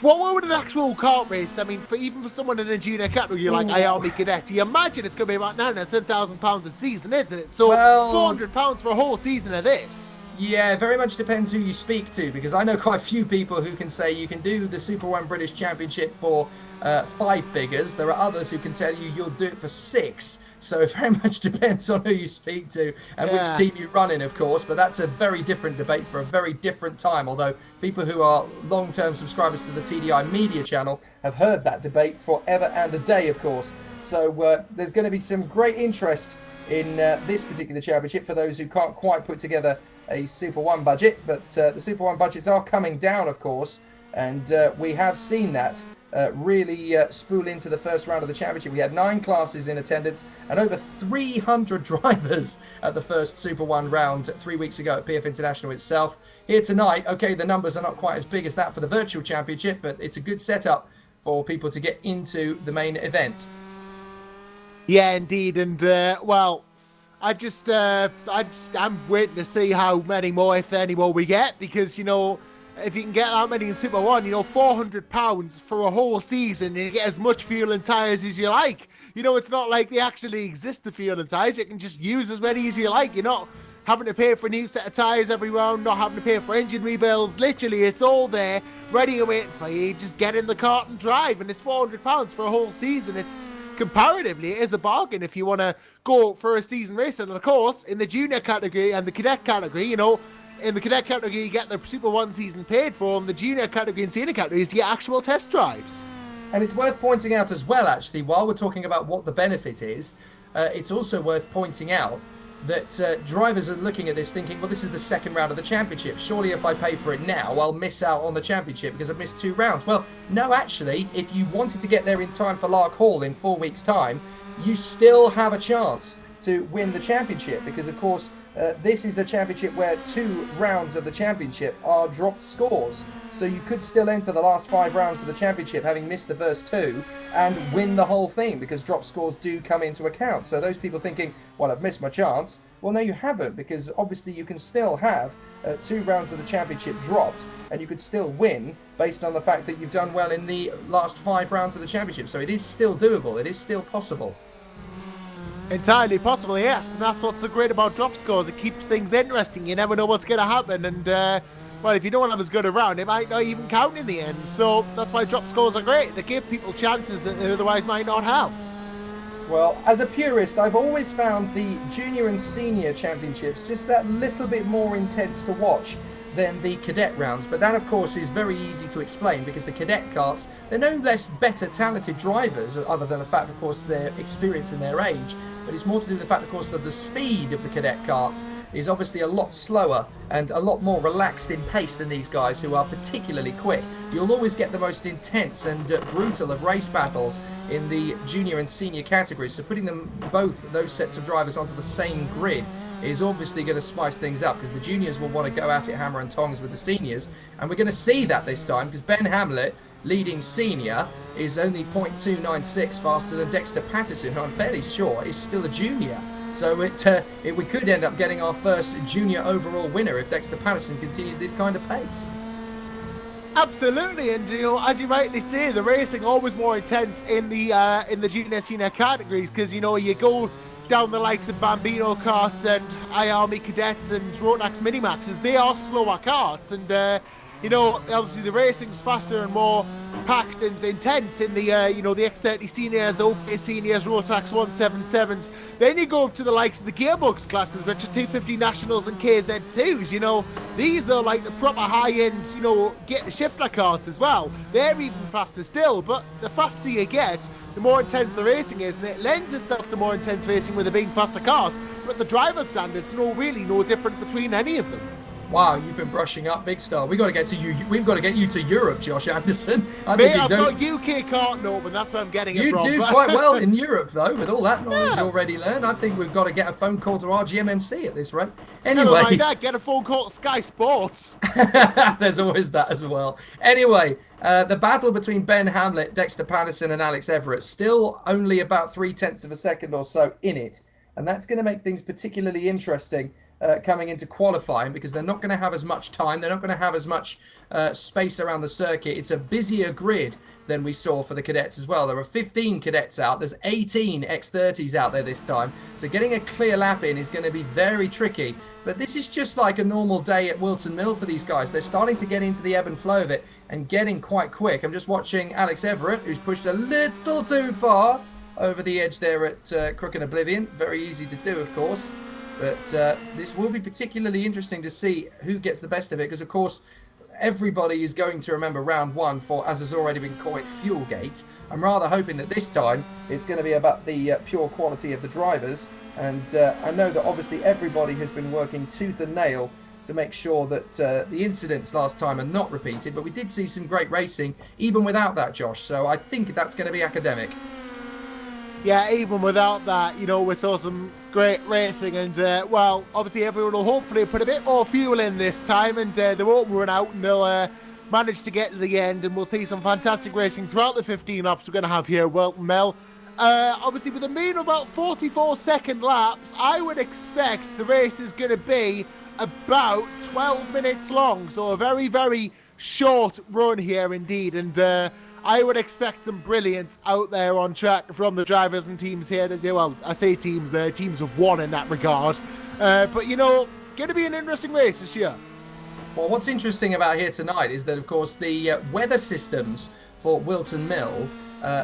what would an actual kart race? I mean, even for someone in a junior category, you're like Army Cadet. You imagine it's going to be about £9,000 a season, isn't it? So £400 for a whole season of this. Yeah, very much depends who you speak to, because I know quite a few people who can say you can do the Super 1 British Championship for 5 figures. There are others who can tell you you'll do it for 6. So it very much depends on who you speak to and which team you run in, of course. But that's a very different debate for a very different time. Although people who are long-term subscribers to the TDI Media channel have heard that debate forever and a day, of course. So there's going to be some great interest in this particular championship for those who can't quite put together a Super 1 budget. But the Super 1 budgets are coming down, of course. And we have seen that really spool into the first round of the championship. We had 9 classes in attendance and over 300 drivers at the first Super 1 round 3 weeks ago at PF International itself. Here tonight, okay, the numbers are not quite as big as that for the virtual championship, but it's a good setup for people to get into the main event. Yeah, indeed. And, well, I'm waiting to see how many more, if any more, we get, because, you know, if you can get that many in Super 1, you know, £400 for a whole season, and you get as much fuel and tyres as you like. You know, it's not like they actually exist, the fuel and tyres. You can just use as many as you like. You're not having to pay for a new set of tyres every round, not having to pay for engine rebuilds. Literally, it's all there, ready and waiting for you. Just get in the kart and drive, and it's £400 for a whole season. It's comparatively, it is a bargain if you want to go for a season race. And of course, in the junior category and the cadet category, you know, in the cadet category, you get the Super 1 season paid for. In the junior category and senior categories, you get actual test drives. And it's worth pointing out as well, actually, while we're talking about what the benefit is, it's also worth pointing out that drivers are looking at this thinking, well, this is the second round of the championship. Surely if I pay for it now, I'll miss out on the championship because I've missed 2 rounds. Well, no, actually, if you wanted to get there in time for Lark Hall in 4 weeks' time, you still have a chance to win the championship because, of course, this is a championship where 2 rounds of the championship are dropped scores. So you could still enter the last 5 rounds of the championship having missed the first 2 and win the whole thing because drop scores do come into account. So those people thinking, well, I've missed my chance. Well, no, you haven't, because obviously you can still have 2 rounds of the championship dropped and you could still win based on the fact that you've done well in the last 5 rounds of the championship. So it is still doable. It is still possible. Entirely possible, yes. And that's what's so great about drop scores. It keeps things interesting. You never know what's going to happen. And, well, if you don't have as good a round, it might not even count in the end. So that's why drop scores are great. They give people chances that they otherwise might not have. Well, as a purist, I've always found the junior and senior championships just that little bit more intense to watch than the cadet rounds. But that, of course, is very easy to explain because the cadet karts, they're no less better talented drivers, other than the fact, of course, their experience and their age. But it's more to do with the fact, of course, that the speed of the cadet karts is obviously a lot slower and a lot more relaxed in pace than these guys who are particularly quick. You'll always get the most intense and brutal of race battles in the junior and senior categories. So putting them both, those sets of drivers, onto the same grid is obviously going to spice things up because the juniors will want to go at it hammer and tongs with the seniors. And we're going to see that this time because Ben Hamlet, leading senior, is only 0.296 faster than Dexter Patterson, who I'm fairly sure is still a junior. So we could end up getting our first junior overall winner if Dexter Patterson continues this kind of pace. Absolutely, and you know, as you rightly say, the racing always more intense in the junior senior categories because you know you go down the likes of Bambino karts and iArmy cadets and Rotax Minimaxes. They are slower karts, and you know, obviously the racing's faster and more packed and intense in the you know, the X30 seniors, OK seniors, Rotax 177s. Then you go up to the likes of the gearbox classes, which are 250 nationals and KZ2s. You know, these are like the proper high-end, you know, shifter karts as well. They're even faster still, but the faster you get, the more intense the racing is, and it lends itself to more intense racing with it being faster karts. But the driver standards really no different between any of them. Wow, you've been brushing up big style. We've got to get you to Europe, Josh Anderson. I've got UK kart open, that's where I'm getting it from. You do quite well in Europe, though, with all that knowledge you already learned. I think we've got to get a phone call to RGMMC at this rate. Anyway. Never mind that, get a phone call to Sky Sports. There's always that as well. Anyway, the battle between Ben Hamlet, Dexter Patterson, and Alex Everett, still only about 0.3 of a second or so in it. And that's going to make things particularly interesting coming into qualifying because they're not going to have as much time. They're not going to have as much space around the circuit. It's a busier grid than we saw for the cadets as well. There are 15 cadets out. There's 18 X30s out there this time. So getting a clear lap in is going to be very tricky. But this is just like a normal day at Whilton Mill for these guys. They're starting to get into the ebb and flow of it and getting quite quick. I'm just watching Alex Everett, who's pushed a little too far over the edge there at Crook and Oblivion. Very easy to do, of course. But this will be particularly interesting to see who gets the best of it because, of course, everybody is going to remember round 1 for, as has already been called, Fuelgate. I'm rather hoping that this time it's going to be about the pure quality of the drivers. And I know that obviously everybody has been working tooth and nail to make sure that the incidents last time are not repeated. But we did see some great racing even without that, Josh. So I think that's going to be academic. Yeah, even without that, you know, we saw some great racing and, well, obviously everyone will hopefully put a bit more fuel in this time and they won't run out and they'll manage to get to the end and we'll see some fantastic racing throughout the 15 laps we're going to have here at Whilton Mill. Obviously, with a mean of about 44-second laps, I would expect the race is going to be about 12 minutes long. So a very, very short run here indeed. And I would expect some brilliance out there on track from the drivers and teams here. Well, I say teams, teams of one in that regard. But, going to be an interesting race this year. Well, what's interesting about here tonight is that, of course, the weather systems for Whilton Mill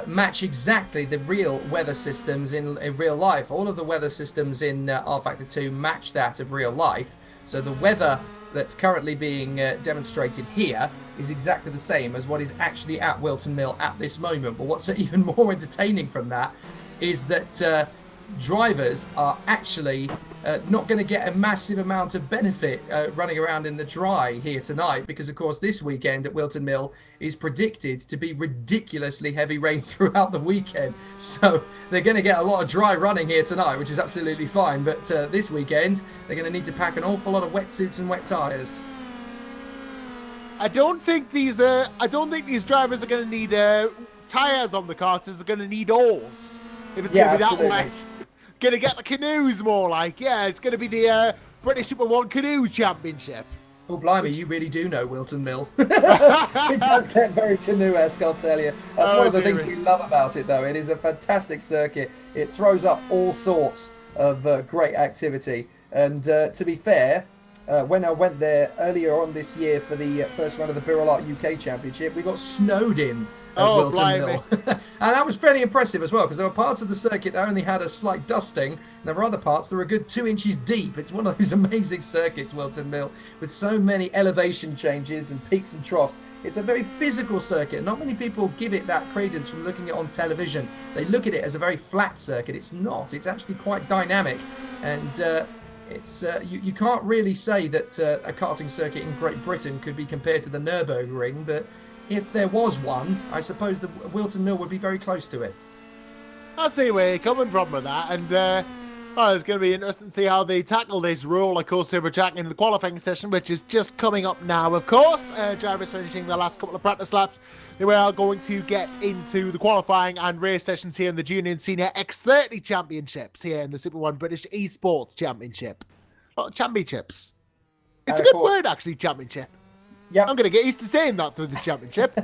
match exactly the real weather systems in real life. All of the weather systems in R Factor 2 match that of real life. So the weather that's currently being demonstrated here is exactly the same as what is actually at Whilton Mill at this moment. But what's even more entertaining from that is that drivers are actually not going to get a massive amount of benefit running around in the dry here tonight, because of course this weekend at Whilton Mill is predicted to be ridiculously heavy rain throughout the weekend, so they're going to get a lot of dry running here tonight, which is absolutely fine. But this weekend they're going to need to pack an awful lot of wetsuits and wet tyres. I don't think these drivers are going to need tyres on the karts. They're going to need oars if it's going to be that wet. Going to get the canoes more like. Yeah, it's going to be the British Super 1 Canoe Championship. Oh, blimey, you really do know Whilton Mill. It does get very canoe-esque, I'll tell you. That's one of the things we love about it, though. It is a fantastic circuit. It throws up all sorts of great activity. And to be fair, when I went there earlier on this year for the first round of the Birrell Art UK Championship, we got snowed in at Whilton Mill. And that was pretty impressive as well, because there were parts of the circuit that only had a slight dusting, and there were other parts that were a good 2 inches deep. It's one of those amazing circuits, Whilton Mill, with so many elevation changes and peaks and troughs. It's a very physical circuit. Not many people give it that credence from looking at it on television. They look at it as a very flat circuit. It's not. It's actually quite dynamic, and you can't really say that a karting circuit in Great Britain could be compared to the Nürburgring, but if there was one, I suppose the Whilton Mill would be very close to it. I see where you're coming from with that, and it's going to be interesting to see how they tackle this roller coaster of track in the qualifying session, which is just coming up now, of course. Drivers finishing the last couple of practice laps. They are going to get into the qualifying and race sessions here in the Junior and Senior X30 Championships here in the Super 1 British eSports Championship. Championships. It's a good word, actually, championship. Yeah, I'm going to get used to saying that through this championship.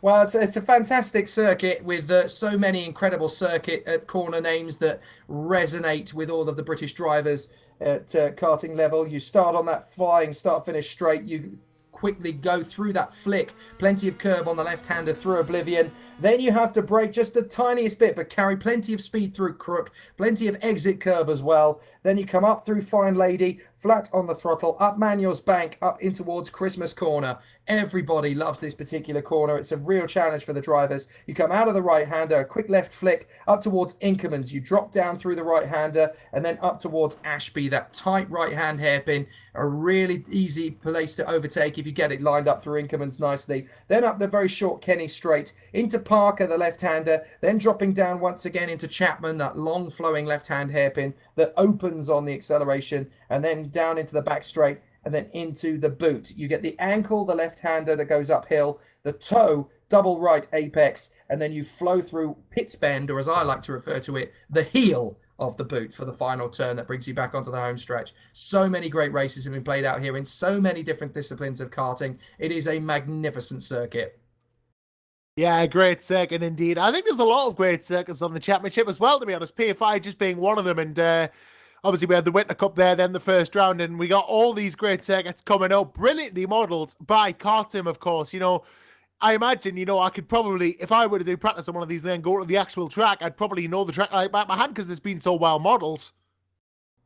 Well, it's a fantastic circuit with so many incredible circuit corner names that resonate with all of the British drivers at karting level. You start on that flying start-finish straight. You quickly go through that flick. Plenty of curb on the left-hander through Oblivion. Then you have to brake just the tiniest bit, but carry plenty of speed through Crook, plenty of exit curb as well. Then you come up through Fine Lady, flat on the throttle, up Manuel's Bank, up in towards Christmas Corner. Everybody loves this particular corner. It's a real challenge for the drivers. You come out of the right-hander, a quick left flick, up towards Inkermans. You drop down through the right-hander, and then up towards Ashby, that tight right-hand hairpin. A really easy place to overtake if you get it lined up through Inkermans nicely. Then up the very short Kenny straight, into Parker, the left-hander, then dropping down once again into Chapman, that long flowing left-hand hairpin that opens on the acceleration, and then down into the back straight, and then into the boot. You get the ankle, the left-hander that goes uphill, the toe, double right apex, and then you flow through Pitts Bend, or as I like to refer to it, the heel of the boot for the final turn that brings you back onto the home stretch. So many great races have been played out here in so many different disciplines of karting. It is a magnificent circuit. Yeah, great circuit indeed. I think there's a lot of great circuits on the championship as well, to be honest. PFI just being one of them, and obviously we had the Winter Cup there, then the first round, and we got all these great circuits coming up, brilliantly modelled by KartSim, of course. I imagine, I could probably, if I were to do practice on one of these and then go to the actual track, I'd probably know the track like back my hand because it's been so well modelled.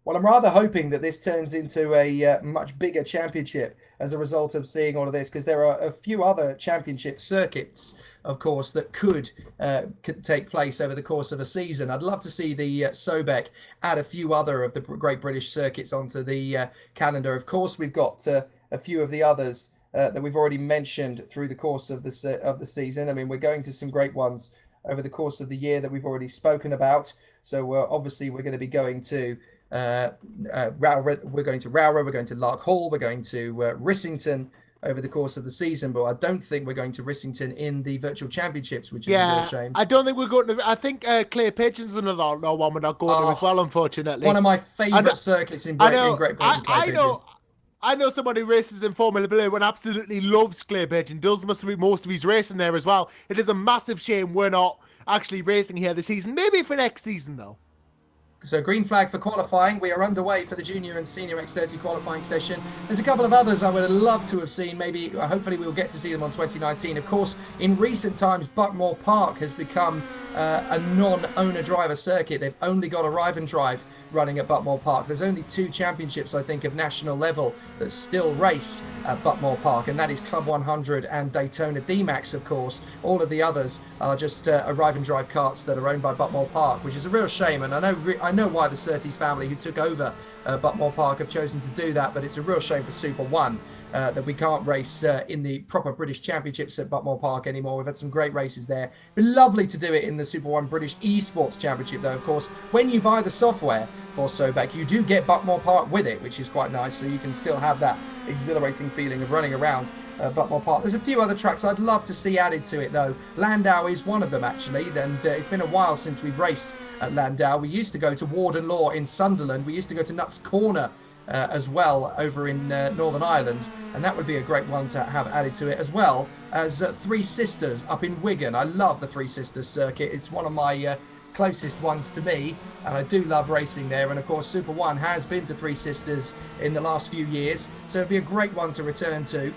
Well, I'm rather hoping that this turns into a much bigger championship as a result of seeing all of this, because there are a few other championship circuits, of course, that could take place over the course of a season. I'd love to see the SoBEC add a few other of the Great British circuits onto the calendar. Of course, we've got a few of the others that we've already mentioned through the course of the season. I mean, we're going to some great ones over the course of the year that we've already spoken about. So obviously, we're going to be going to we're going to Rowra, we're going to Lark Hall, we're going to Rissington, over the course of the season, but I don't think we're going to Rissington in the virtual championships, which is a Yeah, real shame. I don't think we're going to. I think Clay Pigeon's another one we're not going to as well, unfortunately. One of my favourite circuits in Great Britain, Clay Pigeon. I know someone who races in Formula Blue and absolutely loves Clay Pigeon, does most of his racing there as well. It is a massive shame we're not actually racing here this season. Maybe for next season, though. So green flag for qualifying. We are underway for the junior and senior X30 qualifying session. There's a couple of others I would have loved to have seen. Maybe, hopefully we'll get to see them on 2019. Of course, in recent times, Buckmore Park has become a non-owner driver circuit. They've only got Arrive and Drive running at Buckmore Park. There's only 2 championships, I think, of national level that still race at Buckmore Park, and that is Club 100 and Daytona D-Max, of course. All of the others are just Arrive and Drive karts that are owned by Buckmore Park, which is a real shame. And I know why the Surtees family who took over Buckmore Park have chosen to do that, but it's a real shame for Super 1 that we can't race in the proper British Championships at Buckmore Park anymore. We've had some great races there. It'd be lovely to do it in the Super 1 British eSports Championship, though, of course. When you buy the software for SoBEC, you do get Buckmore Park with it, which is quite nice, so you can still have that exhilarating feeling of running around Buckmore Park. There's a few other tracks I'd love to see added to it, though. Landau is one of them, actually, and it's been a while since we've raced at Landau. We used to go to Warden Law in Sunderland. We used to go to Nuts Corner as well over in Northern Ireland, and that would be a great one to have added to it, as well as Three Sisters up in Wigan. I love the Three Sisters circuit. It's one of my closest ones to me, and I do love racing there. And of course, Super 1 has been to Three Sisters in the last few years, so it'd be a great one to return to.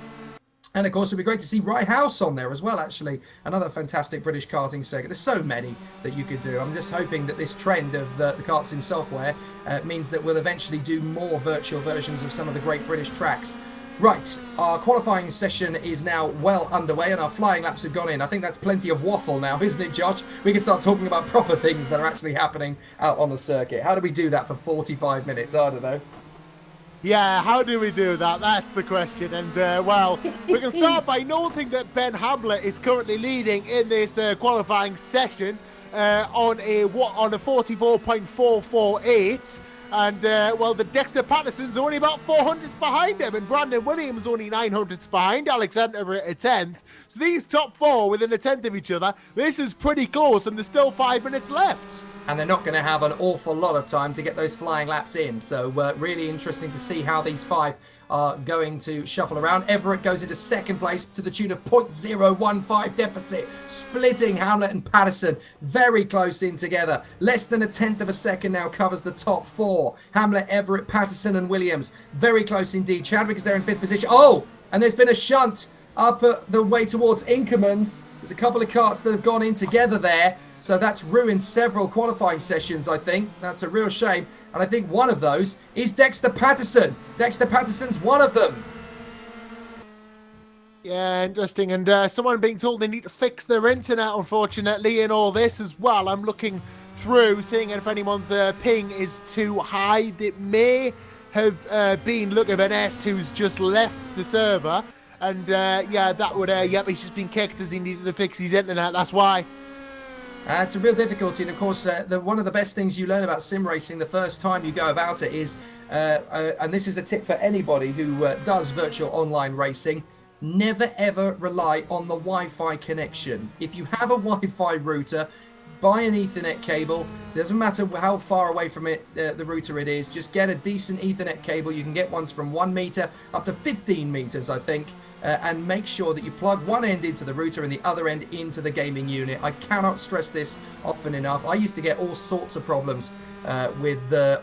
And of course, it'd be great to see Rye House on there as well, actually. Another fantastic British karting circuit. There's so many that you could do. I'm just hoping that this trend of the KartSim software means that we'll eventually do more virtual versions of some of the great British tracks. Right, our qualifying session is now well underway and our flying laps have gone in. I think that's plenty of waffle now, isn't it, Josh? We can start talking about proper things that are actually happening out on the circuit. How do we do that for 45 minutes? I don't know. Yeah, how do we do that? That's the question. And, well, we can start by noting that Ben Hamlet is currently leading in this qualifying session on a 44.448. And, well, the Dexter Patterson's only about 400s behind him, and Brandon Williams only 900s behind Alexander at a 10th. So these top 4 within a 10th of each other, this is pretty close, and there's still 5 minutes left. And they're not going to have an awful lot of time to get those flying laps in. So really interesting to see how these 5 are going to shuffle around. Everett goes into second place to the tune of 0.015 deficit, splitting Hamlet and Patterson very close in together. Less than a 1/10 of a second now covers the top 4. Hamlet, Everett, Patterson and Williams very close indeed. Chadwick is there in 5th position. Oh, and there's been a shunt up the way towards Inkermans. There's a couple of karts that have gone in together there. So that's ruined several qualifying sessions, I think. That's a real shame. And I think one of those is Dexter Patterson. Dexter Patterson's one of them. Yeah, interesting. And someone being told they need to fix their internet, unfortunately, in all this as well. I'm looking through, seeing if anyone's ping is too high. It may have been Look of an Est who's just left the server. And yeah, that would, yep, he's just been kicked as he needed to fix his internet. That's why. It's a real difficulty, and of course, one of the best things you learn about sim racing the first time you go about it is, and this is a tip for anybody who does virtual online racing, never ever rely on the Wi-Fi connection. If you have a Wi-Fi router, buy an Ethernet cable. Doesn't matter how far away from it the router it is, just get a decent Ethernet cable. You can get ones from 1 meter up to 15 meters, I think. And make sure that you plug one end into the router and the other end into the gaming unit. I cannot stress this often enough. I used to get all sorts of problems with the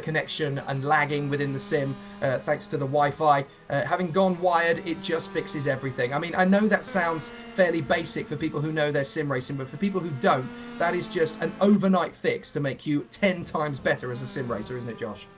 connection and lagging within the sim thanks to the Wi-Fi. Having gone wired, it just fixes everything. I mean, I know that sounds fairly basic for people who know their sim racing, but for people who don't, that is just an overnight fix to make you 10 times better as a sim racer, isn't it, Josh?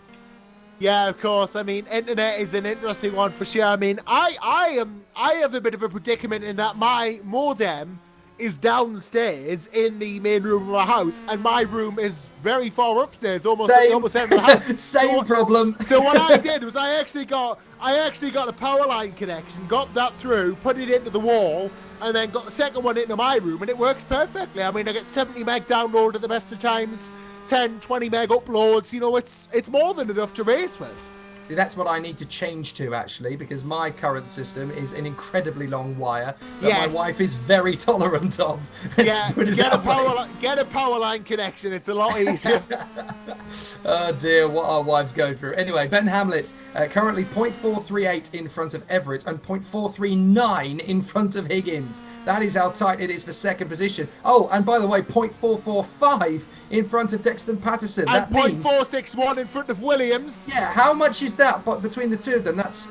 Yeah, of course. I mean, internet is an interesting one for sure. I mean, I have a bit of a predicament in that my modem is downstairs in the main room of my house, and my room is very far upstairs, almost out of the house. Same problem. So what I did was I actually got a power line connection, got that through, put it into the wall, and then got the second one into my room, and it works perfectly. I mean, I get 70 meg download at the best of times. 10, 20 meg uploads, you know, it's more than enough to race with. See, that's what I need to change to, actually, because my current system is an incredibly long wire that my wife is very tolerant of. Yeah, get a power line connection. It's a lot easier. Oh dear, what our wives go through. Anyway, Ben Hamlet currently 0.438 in front of Everett and 0.439 in front of Higgins. That is how tight it is for second position. Oh, and by the way, 0.445 in front of Dexter Patterson. And 0.461 in front of Williams. Yeah, how much is that? But between the two of them, that's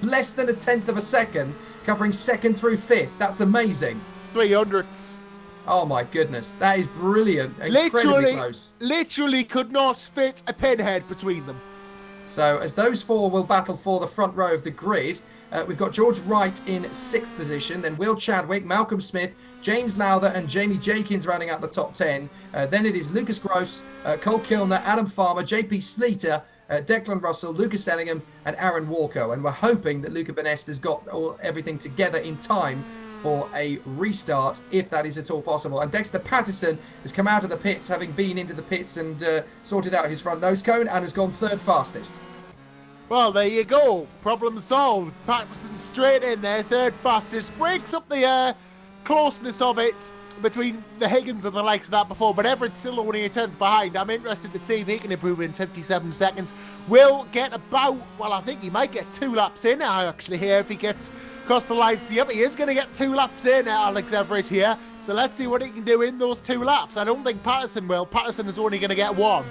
less than 1/10 of a second, covering second through fifth. That's amazing. 300ths. Oh my goodness, that is brilliant. Incredibly close. Literally could not fit a pinhead between them. So as those four will battle for the front row of the grid, we've got George Wright in 6th position, then Will Chadwick, Malcolm Smith, James Lowther and Jamie Jenkins rounding out the top 10. Then it is Lucas Gross, Cole Kilner, Adam Farmer, JP Sleater, Declan Russell, Lucas Ellingham and Aaron Walker. And we're hoping that Luca Benest has got everything together in time for a restart, if that is at all possible. And Dexter Patterson has come out of the pits, having been into the pits and sorted out his front nose cone, and has gone 3rd fastest. Well, there you go. Problem solved. Patterson straight in there, 3rd fastest. Breaks up the closeness of it between the Higgins and the likes of that before, but Everett's still only a 10th behind. I'm interested to see if he can improve in 57 seconds. Will get about, well, I think he might get 2 laps in now, actually, here, if he gets across the line. So, yep, he is going to get 2 laps in, Alex Everett here. So let's see what he can do in those 2 laps. I don't think Patterson will. Patterson is only going to get 1.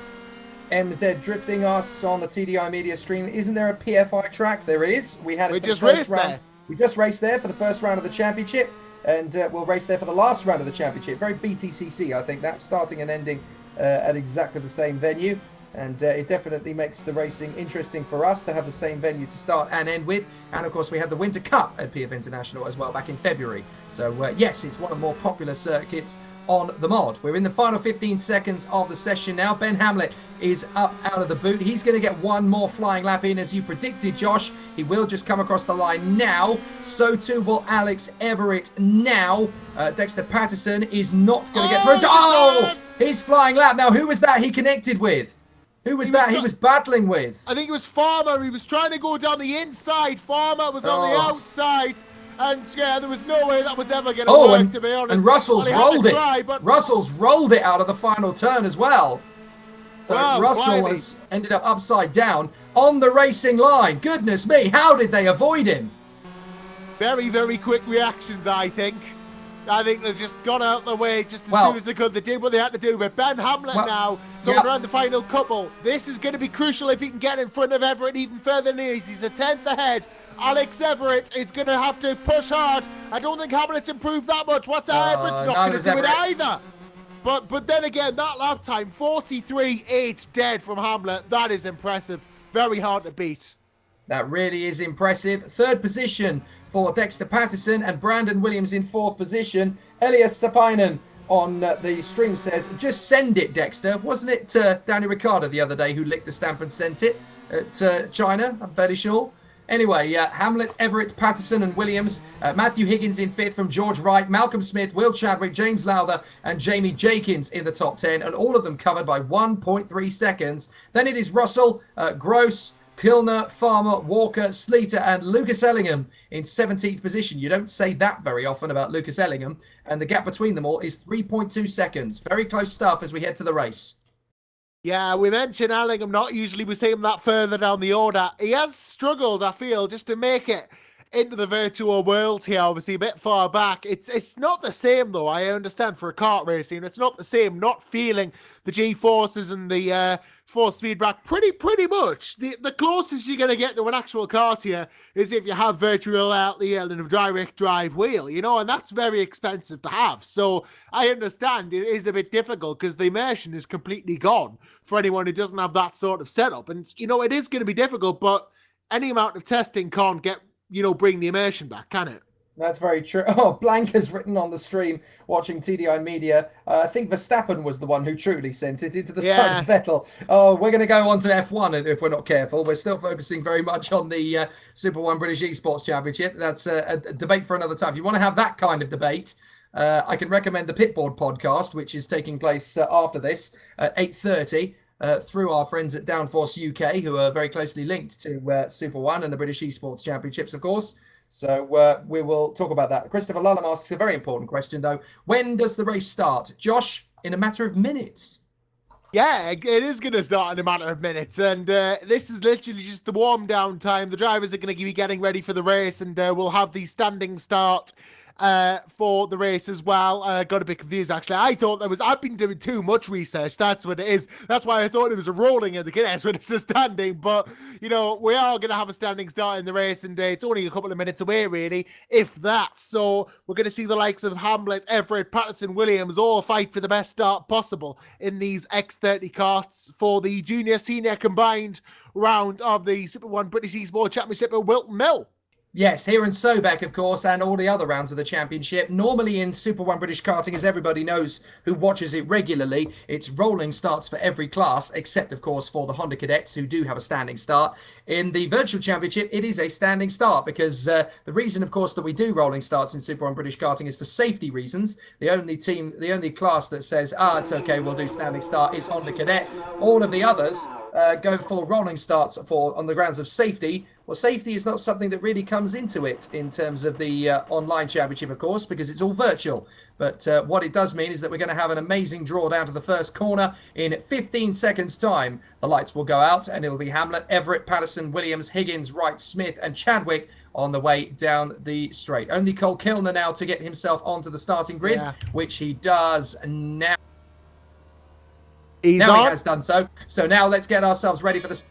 MZ Drifting asks on the TDI Media stream, isn't there a PFI track? There is. We had it for the first round. We just raced there for the first round of the championship, and we'll race there for the last round of the championship. Very BTCC, I think, that starting and ending at exactly the same venue. And it definitely makes the racing interesting for us to have the same venue to start and end with. And of course, we had the Winter Cup at PF International as well back in February. So yes, it's one of the more popular circuits on the mod. We're in the final 15 seconds of the session now. Ben Hamlet is up out of the boot. He's going to get 1 more flying lap in, as you predicted, Josh. He will just come across the line now. So too will Alex Everett now. Dexter Patterson is not going to get through. Oh, his flying lap. Now, who was that he connected with? Who was that he was battling with? I think it was Farmer. He was trying to go down the inside. Farmer was on the outside. And yeah, there was no way that was ever going to work, to be honest. And Russell's rolled it. Russell's rolled it out of the final turn as well. So Russell has ended up upside down on the racing line. Goodness me, how did they avoid him? Very, very quick reactions, I think. I think they've just got out of the way just as soon as they could. They did what they had to do. But Ben Hamlet now going around the final couple. This is going to be crucial if he can get in front of Everett even further than he is. He's a 10th ahead. Alex Everett is going to have to push hard. I don't think Hamlet's improved that much. Everett's not going to do it either. But then again, that lap time, 43.8 dead from Hamlet. That is impressive. Very hard to beat. That really is impressive. 3rd position for Dexter Patterson and Brandon Williams in 4th position. Elias Sapainen on the stream says, just send it, Dexter. Wasn't it Danny Ricciardo the other day who licked the stamp and sent it to China? I'm fairly sure. Anyway, Hamlet, Everett, Patterson and Williams. Matthew Higgins in 5th from George Wright. Malcolm Smith, Will Chadwick, James Lowther and Jamie Jenkins in the top 10. And all of them covered by 1.3 seconds. Then it is Russell, Gross, Kilner, Farmer, Walker, Sleater and Lucas Ellingham in 17th position. You don't say that very often about Lucas Ellingham. And the gap between them all is 3.2 seconds. Very close stuff as we head to the race. Yeah, we mentioned Ellingham. Not usually we see him that further down the order. He has struggled, I feel, just to make it into the virtual world here, obviously a bit far back. It's not the same though, I understand, for a kart racing. It's not the same, not feeling the G-forces and the force feedback pretty much. The closest you're going to get to an actual kart here is if you have virtual reality and a direct drive wheel, you know, and that's very expensive to have. So I understand it is a bit difficult because the immersion is completely gone for anyone who doesn't have that sort of setup. And, you know, it is going to be difficult, but any amount of testing can't get, you know, bring the immersion back, can it? That's very true. Oh, Blanca's written on the stream watching TDI Media. I think Verstappen was the one who truly sent it into the side of Vettel. Oh, we're going to go on to F1 if we're not careful. We're still focusing very much on the Super 1 British eSports Championship. That's a debate for another time. If you want to have that kind of debate, I can recommend the Pitboard podcast, which is taking place after this at 8:30. through our friends at Downforce UK, who are very closely linked to Super One and the British eSports Championships, of course. So we will talk about that. Christopher Lullam asks a very important question, though. When does the race start? Josh, in a matter of minutes. Yeah, it is going to start in a matter of minutes. And this is literally just the warm down time. The drivers are going to be getting ready for the race, and we'll have the standing start for the race as well. Got a bit confused, actually. I've been doing too much research. That's what it is. That's why I thought it was a rolling in the Cadets when it's a standing. But, you know, we are going to have a standing start in the race, and it's only a couple of minutes away, really, if that. So we're going to see the likes of Hamlet, Everett, Patterson, Williams all fight for the best start possible in these X30 karts for the junior-senior combined round of the Super One British eSports Championship at Whilton Mill. Yes, here in SoBEC, of course, and all the other rounds of the championship. Normally in Super One British Karting, as everybody knows who watches it regularly, it's rolling starts for every class, except, of course, for the Honda Cadets, who do have a standing start. In the virtual championship, it is a standing start because the reason, of course, that we do rolling starts in Super One British Karting is for safety reasons. The only class that says, it's okay, we'll do standing start is Honda Cadet. All of the others go for rolling starts on the grounds of safety. Well, safety is not something that really comes into it in terms of the online championship, of course, because it's all virtual. But what it does mean is that we're going to have an amazing draw down to the first corner in 15 seconds' time. The lights will go out, and it'll be Hamlet, Everett, Patterson, Williams, Higgins, Wright, Smith, and Chadwick on the way down the straight. Only Cole Kilner now to get himself onto the starting grid, which he does now. He has done so. So now let's get ourselves ready for the...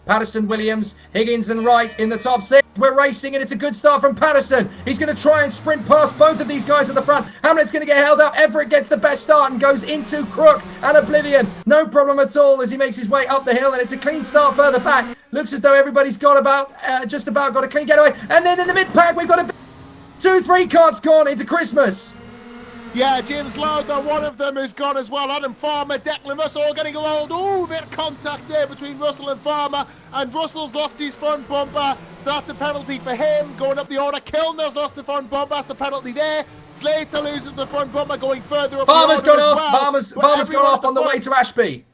Patterson, Williams, Higgins and Wright in the top six. We're racing and it's a good start from Patterson. He's going to try and sprint past both of these guys at the front. Hamlet's going to get held up. Everett gets the best start and goes into Crook and Oblivion. No problem at all as he makes his way up the hill, and it's a clean start further back. Looks as though everybody's got just about got a clean getaway. And then in the mid-pack, we've got 2-3 carts gone into Christmas. Yeah, James Lowther, one of them is gone as well. Adam Farmer, Declan Russell all getting old. Oh, bit of contact there between Russell and Farmer. And Russell's lost his front bumper. So that's a penalty for him. Going up the order, Kilner's lost the front bumper. That's a penalty there. Slater loses the front bumper going further up Farmer's the order gone as off. well. Farmer's gone off on the way to Ashby.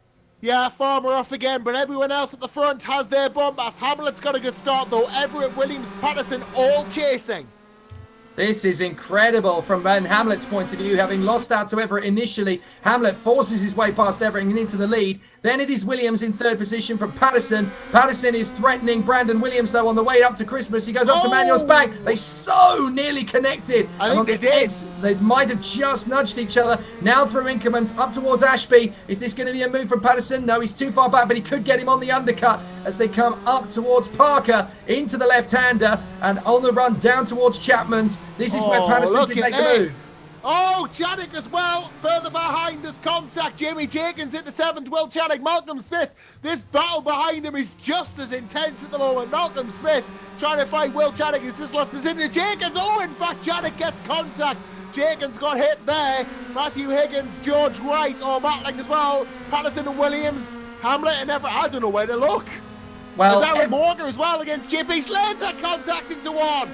Yeah, Farmer off again, but everyone else at the front has their bumpers. Hamlet's got a good start though. Everett, Williams, Patterson all chasing. This is incredible from Ben Hamlet's point of view. Having lost out to Everett initially, Hamlet forces his way past Everett and into the lead. Then it is Williams in third position from Patterson. Patterson is threatening Brandon Williams, though, on the way up to Christmas. He goes up to Manuel's back. They so nearly connected. I think they did. They might have just nudged each other. Now through increments up towards Ashby. Is this going to be a move from Patterson? No, he's too far back, but he could get him on the undercut as they come up towards Parker into the left-hander and on the run down towards Chapman's. This is where Patterson can make the move. Oh, Chadwick as well. Further behind this contact. Jamie Jenkins into seventh. Will Chadwick, Malcolm Smith. This battle behind them is just as intense at the moment. Malcolm Smith trying to find Will Chadwick, who's just lost position. Jenkins. Oh, in fact, Chadwick gets contact. Jenkins got hit there. Matthew Higgins, George Wright all battling as well. Patterson and Williams, Hamlet and Everett. I don't know where to look. Well, there's Aaron Morgan as well against JP Slater contacting to one.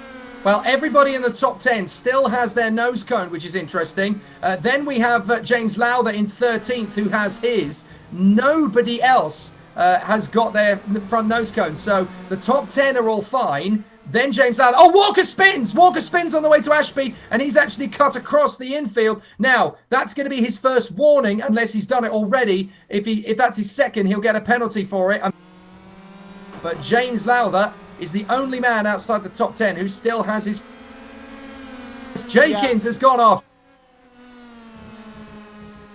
Well, everybody in the top 10 still has their nose cone, which is interesting. Then we have James Lowther in 13th, who has his. Nobody else has got their front nose cone. So the top 10 are all fine. Then James Lowther. Oh, Walker spins! Walker spins on the way to Ashby, and he's actually cut across the infield. Now, that's going to be his first warning, unless he's done it already. If that's his second, he'll get a penalty for it. But James Lowther is the only man outside the top 10 who still has his... Jenkins has gone off.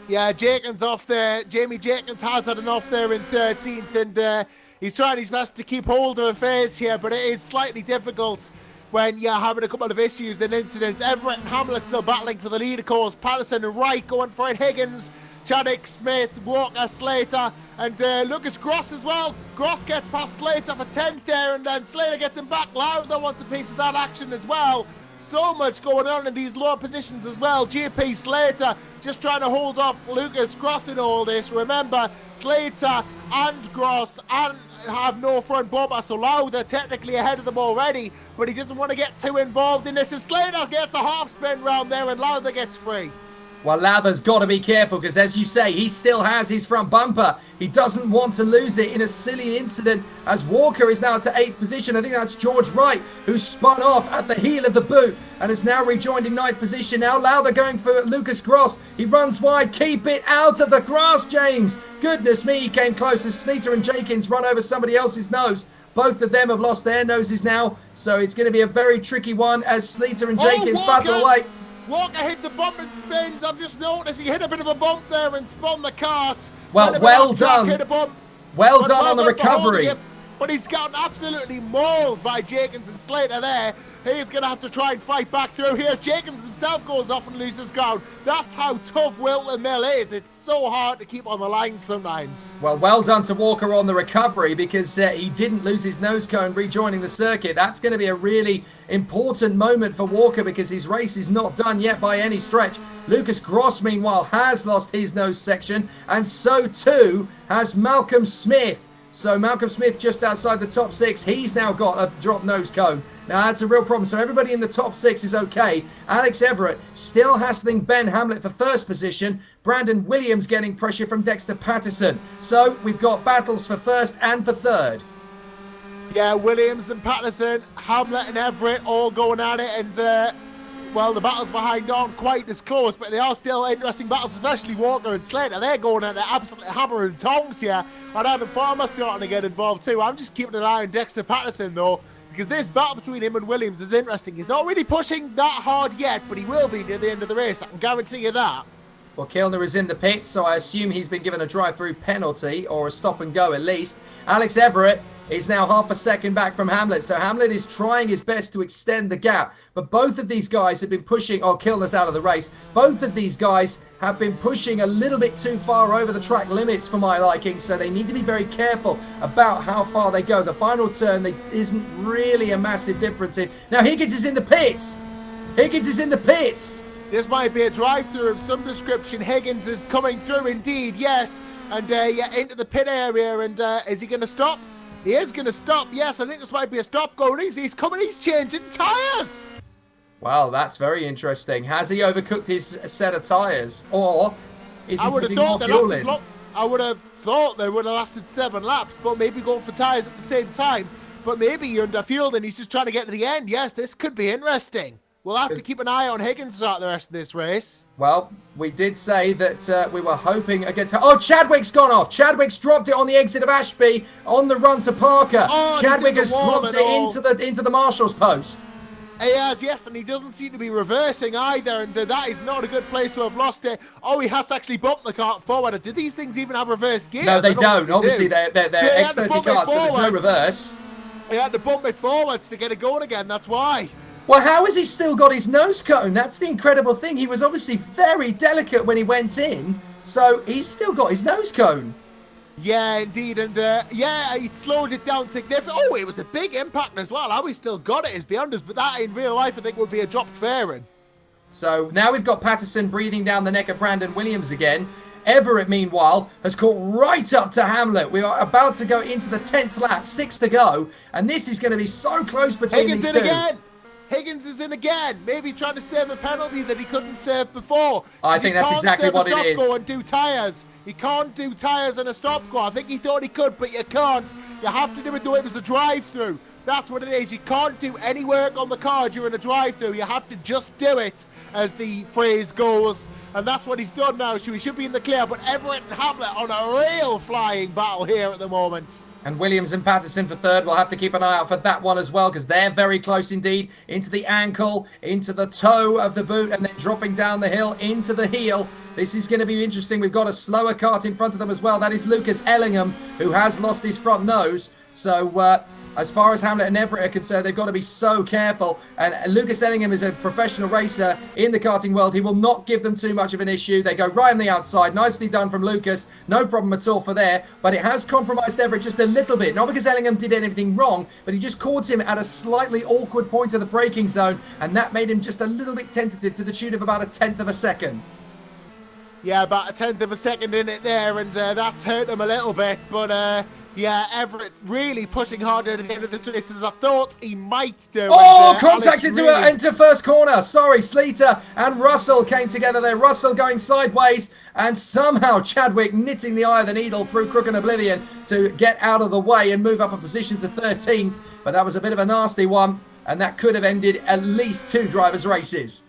Yeah, Jenkins off there. Jamie Jenkins has had an off there in 13th, and he's trying his best to keep hold of affairs here, but it is slightly difficult when you're having a couple of issues and incidents. Everett and Hamlet still battling for the lead, of course. Patterson and Wright going for it. Higgins, Chadwick, Smith, Walker, Slater, and Lucas Gross as well. Gross gets past Slater for 10th there, and then Slater gets him back. Lowther wants a piece of that action as well. So much going on in these lower positions as well. GP Slater just trying to hold off Lucas Gross in all this. Remember, Slater and Gross and have no front bumper, so Lowther technically ahead of them already, but he doesn't want to get too involved in this. And Slater gets a half spin round there, and Lowther gets free. Well, Lather's got to be careful because, as you say, he still has his front bumper. He doesn't want to lose it in a silly incident as Walker is now to 8th position. I think that's George Wright who spun off at the heel of the boot and has now rejoined in 9th position. Now Lather going for Lucas Gross. He runs wide. Keep it out of the grass, James. Goodness me, he came close as Sleater and Jenkins run over somebody else's nose. Both of them have lost their noses now, so it's going to be a very tricky one as Sleater and Jenkins battle away. Walker hits a bump and spins. I've just noticed he hit a bit of a bump there and spun the cart. Well done. Well done on the recovery. But he's gotten absolutely mauled by Jenkins and Slater there. He's going to have to try and fight back through. Here's Jenkins himself goes off and loses ground. That's how tough Whilton Mill is. It's so hard to keep on the line sometimes. Well done to Walker on the recovery because he didn't lose his nose cone rejoining the circuit. That's going to be a really important moment for Walker because his race is not done yet by any stretch. Lucas Gross, meanwhile, has lost his nose section, and so too has Malcolm Smith. So Malcolm Smith just outside the top 6. He's now got a drop nose cone. Now that's a real problem. So everybody in the top 6 is okay. Alex Everett still hassling Ben Hamlet for 1st position. Brandon Williams getting pressure from Dexter Patterson. So we've got battles for 1st and for 3rd. Yeah, Williams and Patterson, Hamlet and Everett all going at it, and well, the battles behind aren't quite as close, but they are still interesting battles, especially Walker and Slater. They're going at it absolutely hammer and tongs here. And Adam Farmer starting to get involved too. I'm just keeping an eye on Dexter Patterson though, because this battle between him and Williams is interesting. He's not really pushing that hard yet, but he will be near the end of the race. I can guarantee you that. Well, Kilner is in the pits, so I assume he's been given a drive-through penalty, or a stop and go at least. Alex Everett is now half a second back from Hamlet, so Hamlet is trying his best to extend the gap. But both of these guys have been pushing, Kilner's out of the race. Both of these guys have been pushing a little bit too far over the track limits for my liking, so they need to be very careful about how far they go. The final turn, there isn't really a massive difference in. Now Higgins is in the pits! Higgins is in the pits! This might be a drive-through of some description. Higgins is coming through indeed, yes. And yeah, into the pit area, and is he going to stop? He is going to stop, yes. I think this might be a stop going. He's coming, he's changing tyres. Wow, that's very interesting. Has he overcooked his set of tyres? Or is he putting more fuel in? I would have thought they would have lasted 7 laps, but maybe going for tyres at the same time. But maybe he underfueled and he's just trying to get to the end. Yes, this could be interesting. We'll have to keep an eye on Higgins throughout the rest of this race. Well, we did say that we were hoping against... Oh, Chadwick's gone off. Chadwick's dropped it on the exit of Ashby on the run to Parker. Oh, Chadwick has dropped it into the marshal's post. He has, yes, and he doesn't seem to be reversing either, and that is not a good place to have lost it. Oh, he has to actually bump the cart forward. Do these things even have reverse gears? No, they don't. Obviously, they're X30 carts, so there's no reverse. He had to bump it forwards to get it going again, that's why. Well, how has he still got his nose cone? That's the incredible thing. He was obviously very delicate when he went in, so he's still got his nose cone. Yeah, indeed, and yeah, he slowed it down significantly. Oh, it was a big impact as well. How he still got it is beyond us, but that in real life I think would be a dropped fairing. So now we've got Patterson breathing down the neck of Brandon Williams again. Everett, meanwhile, has caught right up to Hamlet. We are about to go into the 10th lap, 6 to go, and this is going to be so close between these two. Again. Higgins is in again, maybe trying to save a penalty that he couldn't save before. I think that's exactly what it is. Go and do tyres. He can't do tyres on a stop go. I think he thought he could, but you can't. You have to do it the way it was a drive-through. That's what it is. You can't do any work on the car during a drive-through. You have to just do it, as the phrase goes. And that's what he's done now. So he should be in the clear. But Everett and Hamlet on a real flying battle here at the moment. And Williams and Patterson for 3rd. We'll have to keep an eye out for that one as well, because they're very close indeed. Into the ankle, into the toe of the boot, and then dropping down the hill into the heel. This is going to be interesting. We've got a slower kart in front of them as well. That is Lucas Ellingham, who has lost his front nose. So as far as Hamlet and Everett are concerned, they've got to be so careful. And Lucas Ellingham is a professional racer in the karting world. He will not give them too much of an issue. They go right on the outside. Nicely done from Lucas. No problem at all for there. But it has compromised Everett just a little bit. Not because Ellingham did anything wrong, but he just caught him at a slightly awkward point of the braking zone. And that made him just a little bit tentative to the tune of about 1/10 of a second. Yeah, about a 1/10 of a second in it there, and that's hurt him a little bit. But yeah, Everett really pushing harder at the end of the race as I thought he might do. Oh, and, contact Alex into first corner. Sorry, Sleater and Russell came together there. Russell going sideways, and somehow Chadwick knitting the eye of the needle through Crook and Oblivion to get out of the way and move up a position to 13th. But that was a bit of a nasty one, and that could have ended at least 2 drivers' races.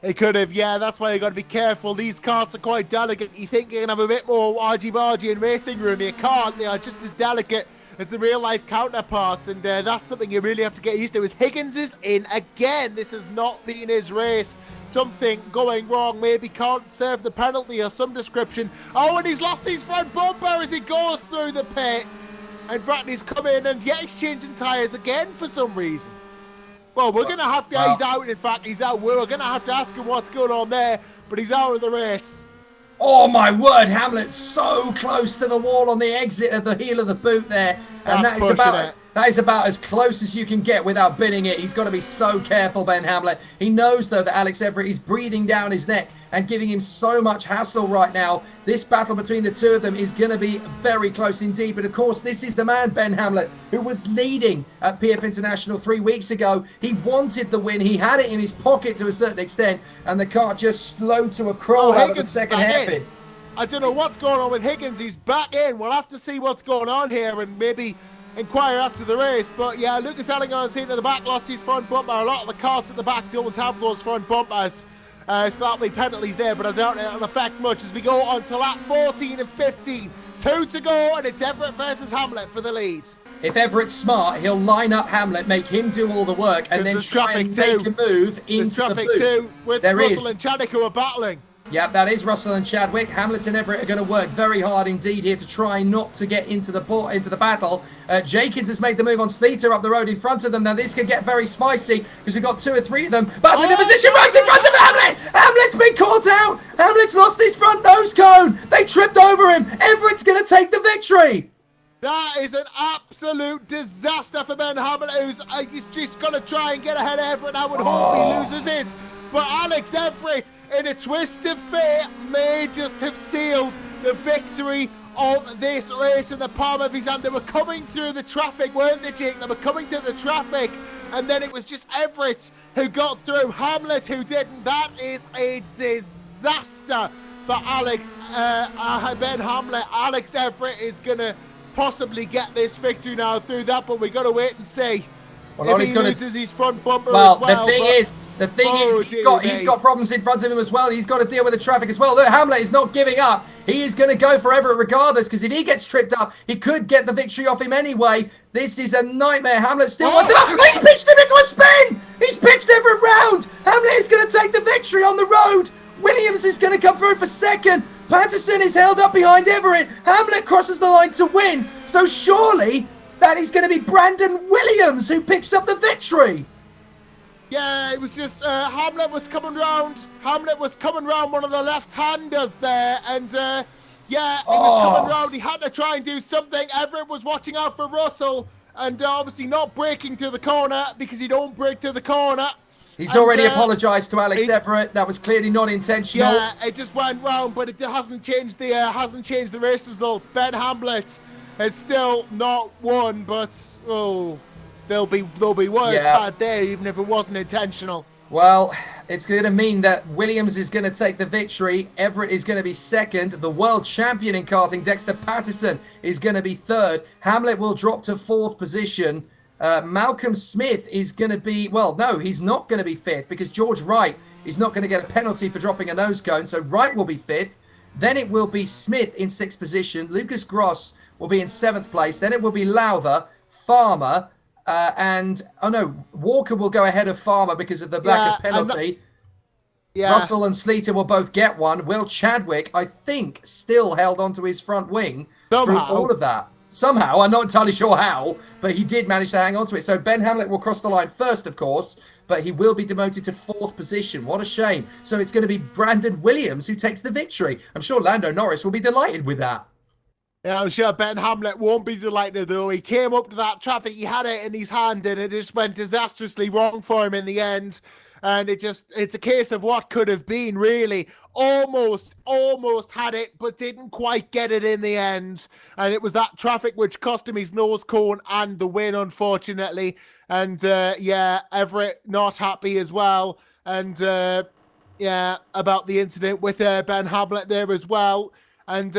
It could have, yeah, that's why you got to be careful. These karts are quite delicate. You think you can have a bit more argy-bargy and racing room. You can't. They are just as delicate as the real-life counterparts, and that's something you really have to get used to. As Higgins is in again, this has not been his race. Something going wrong, maybe can't serve the penalty or some description. Oh, and he's lost his front bumper as he goes through the pits. In fact, he's come in and yet he's changing tyres again for some reason. Well, we're going to have to, he's out, in fact, he's out. We're going to have to ask him what's going on there, but he's out of the race. Oh my word, Hamlet so close to the wall on the exit at the heel of the boot there. And that is about as close as you can get without binning it. He's got to be so careful, Ben Hamlet. He knows, though, that Alex Everett is breathing down his neck and giving him so much hassle right now. This battle between the two of them is going to be very close indeed. But, of course, this is the man, Ben Hamlet, who was leading at PF International 3 weeks ago. He wanted the win. He had it in his pocket to a certain extent. And the car just slowed to a crawl out of the second hairpin. I don't know what's going on with Higgins. He's back in. We'll have to see what's going on here and maybe inquire after the race. But yeah, Lucas Ellingham seen to the back, lost his front bumper. A lot of the karts at the back don't have those front bumpers. So that'll be penalties there, but I doubt it'll affect much as we go on to lap 14 and 15. 2 to go, and it's Everett versus Hamlet for the lead. If Everett's smart, he'll line up Hamlet, make him do all the work, and then try and make a move into the boot. Too, with Russell and Chadwick who are battling. Yep, that is Russell and Chadwick. Hamlet and Everett are going to work very hard indeed here to try not to get into the battle. Jenkins has made the move on Sleater up the road in front of them. Now this could get very spicy because we've got 2 or 3 of them battling the position right in front of Hamlet. Hamlet's been caught out. Hamlet's lost his front nose cone. They tripped over him. Everett's going to take the victory. That is an absolute disaster for Ben Hamlet, who's just going to try and get ahead of Everett. I would hope he loses his. But Alex Everett, in a twist of fate, may just have sealed the victory of this race in the palm of his hand. They were coming through the traffic, weren't they, Jake? They were coming through the traffic, and then it was just Everett who got through, Hamlet who didn't. That is a disaster for Ben Hamlet. Alex Everett is going to possibly get this victory now through that, but we've got to wait and see. Well, if he loses his front bumper as well. The thing is, he's got problems in front of him as well. He's got to deal with the traffic as well. Look, Hamlet is not giving up. He is going to go for Everett regardless, because if he gets tripped up, he could get the victory off him anyway. This is a nightmare. Hamlet still wants to... He's pitched him into a spin! He's pitched Everett round! Hamlet is going to take the victory on the road. Williams is going to come through for second. Patterson is held up behind Everett. Hamlet crosses the line to win. So surely that is going to be Brandon Williams who picks up the victory. Yeah, it was just Hamlet was coming round. Hamlet was coming round one of the left-handers there, and yeah, he was coming round. He had to try and do something. Everett was watching out for Russell, and obviously not braking to the corner because he don't brake to the corner. He's already apologised to Alex Everett. That was clearly not intentional. Yeah, it just went round, but it hasn't changed the race results. Ben Hamlet has still not won, but there'll be words had there, even if it wasn't intentional. Well, it's going to mean that Williams is going to take the victory. Everett is going to be second. The world champion in karting, Dexter Patterson, is going to be third. Hamlet will drop to 4th position. Malcolm Smith is going to be... Well, no, he's not going to be 5th because George Wright is not going to get a penalty for dropping a nose cone. So Wright will be 5th. Then it will be Smith in 6th position. Lucas Gross will be in 7th place. Then it will be Lowther, Farmer... Walker will go ahead of Farmer because of the lack of penalty. Russell and Sleater will both get one. Will Chadwick, I think, still held onto his front wing through all of that. Somehow, I'm not entirely sure how, but he did manage to hang on to it. So Ben Hamlet will cross the line first, of course, but he will be demoted to 4th position. What a shame. So it's going to be Brandon Williams who takes the victory. I'm sure Lando Norris will be delighted with that. Yeah, I'm sure Ben Hamlet won't be delighted though. He came up to that traffic, he had it in his hand, and it just went disastrously wrong for him in the end. And it's a case of what could have been, really. Almost had it, but didn't quite get it in the end. And it was that traffic which cost him his nose cone and the win, unfortunately. And yeah, Everett not happy as well. And yeah, about the incident with Ben Hamlet there as well. And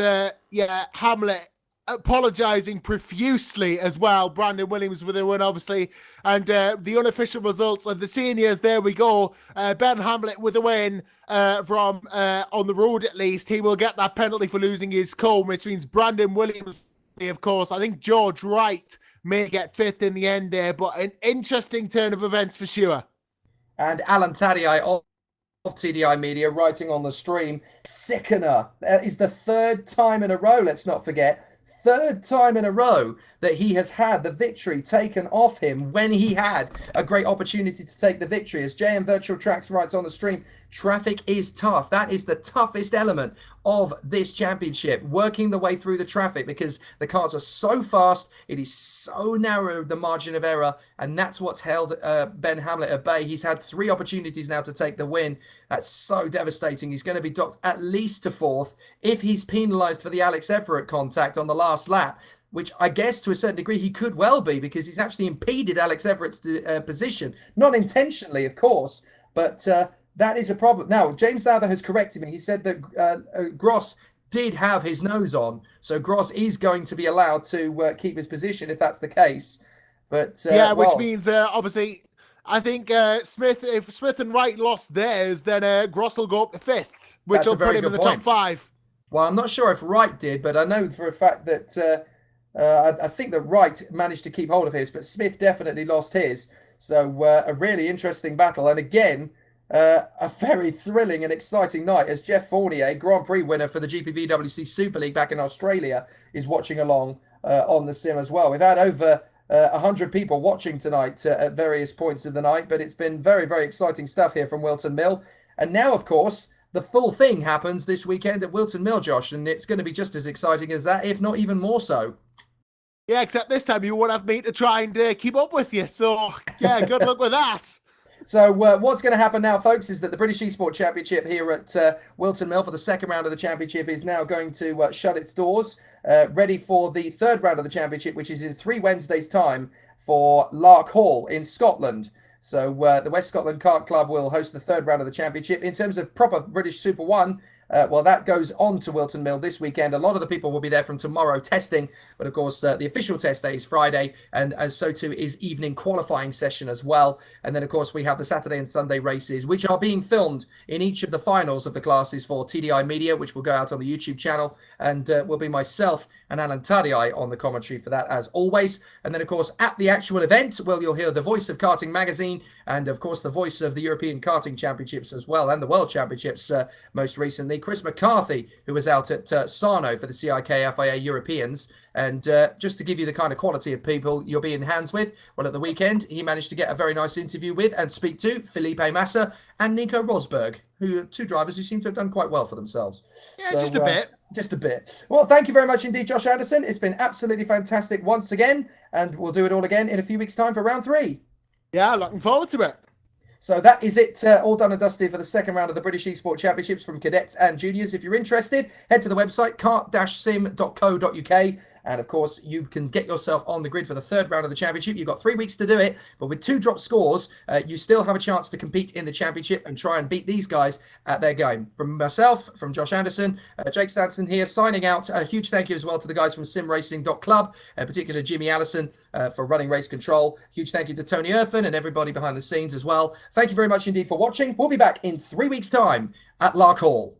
yeah, Hamlet apologizing profusely as well. Brandon Williams with a win, obviously. And the unofficial results of the seniors, there we go. Ben Hamlet with a win from on the road at least. He will get that penalty for losing his cone, which means Brandon Williams, of course. I think George Wright may get fifth in the end there, but an interesting turn of events for sure. And Alan Tadei of TDI Media writing on the stream, sickener. That is the third time in a row, let's not forget, third time in a row that he has had the victory taken off him when he had a great opportunity to take the victory. As JM Virtual Tracks writes on the stream, traffic is tough. That is the toughest element of this championship, working the way through the traffic, because the cars are so fast, it is so narrow, the margin of error, and that's what's held Ben Hamlet at bay. He's had 3 opportunities now to take the win. That's so devastating. He's going to be docked at least to 4th if he's penalised for the Alex Everett contact on the last lap, which I guess to a certain degree he could well be, because he's actually impeded Alex Everett's position. Not intentionally, of course, but that is a problem. Now, James Lowther has corrected me. He said that Gross did have his nose on, so Gross is going to be allowed to keep his position if that's the case. But yeah, which means obviously, I think if Smith and Wright lost theirs, then Gross will go up to 5th, which will put him in the top 5. Well, I'm not sure if Wright did, but I know for a fact that I think that Wright managed to keep hold of his, but Smith definitely lost his. So a really interesting battle. And again, a very thrilling and exciting night as Jeff Fournier, Grand Prix winner for the GPVWC Super League back in Australia, is watching along on the sim as well. We've had over 100 people watching tonight at various points of the night, but it's been very, very exciting stuff here from Whilton Mill. And now, of course, the full thing happens this weekend at Whilton Mill, Josh, and it's going to be just as exciting as that, if not even more so. Yeah, except this time you won't have me to try and keep up with you. So, yeah, good luck with that. So what's going to happen now, folks, is that the British eSports Championship here at Whilton Mill for the second round of the championship is now going to shut its doors, ready for the third round of the championship, which is in 3 Wednesdays' time for Lark Hall in Scotland. So the West Scotland Kart Club will host the third round of the championship. In terms of proper British Super 1, well, that goes on to Whilton Mill this weekend. A lot of the people will be there from tomorrow testing, but of course the official test day is Friday, and as so too is evening qualifying session as well. And then of course we have the Saturday and Sunday races, which are being filmed in each of the finals of the classes for TDI Media, which will go out on the YouTube channel, and will be myself and Alan Tadei on the commentary for that as always. And then of course at the actual event, well, you'll hear the voice of Karting Magazine, and of course the voice of the European Karting Championships as well, and the World Championships most recently, Chris McCarthy, who was out at Sarno for the CIK FIA Europeans. And just to give you the kind of quality of people you'll be in hands with, well, at the weekend, he managed to get a very nice interview with and speak to Felipe Massa and Nico Rosberg, who are 2 drivers who seem to have done quite well for themselves. Yeah, so, just a bit. Just a bit. Well, thank you very much indeed, Josh Anderson. It's been absolutely fantastic once again, and we'll do it all again in a few weeks' time for round 3. Yeah, looking forward to it. So that is it, all done and dusted for the second round of the British eSports Championships from cadets and juniors. If you're interested, head to the website kart-sim.co.uk. And of course, you can get yourself on the grid for the third round of the championship. You've got 3 weeks to do it, but with 2 drop scores, you still have a chance to compete in the championship and try and beat these guys at their game. From myself, from Josh Anderson, Jake Stanson here, signing out. A huge thank you as well to the guys from simracing.club, particularly Jimmy Allison for running race control. Huge thank you to Tony Irfan and everybody behind the scenes as well. Thank you very much indeed for watching. We'll be back in 3 weeks' time at Lark Hall.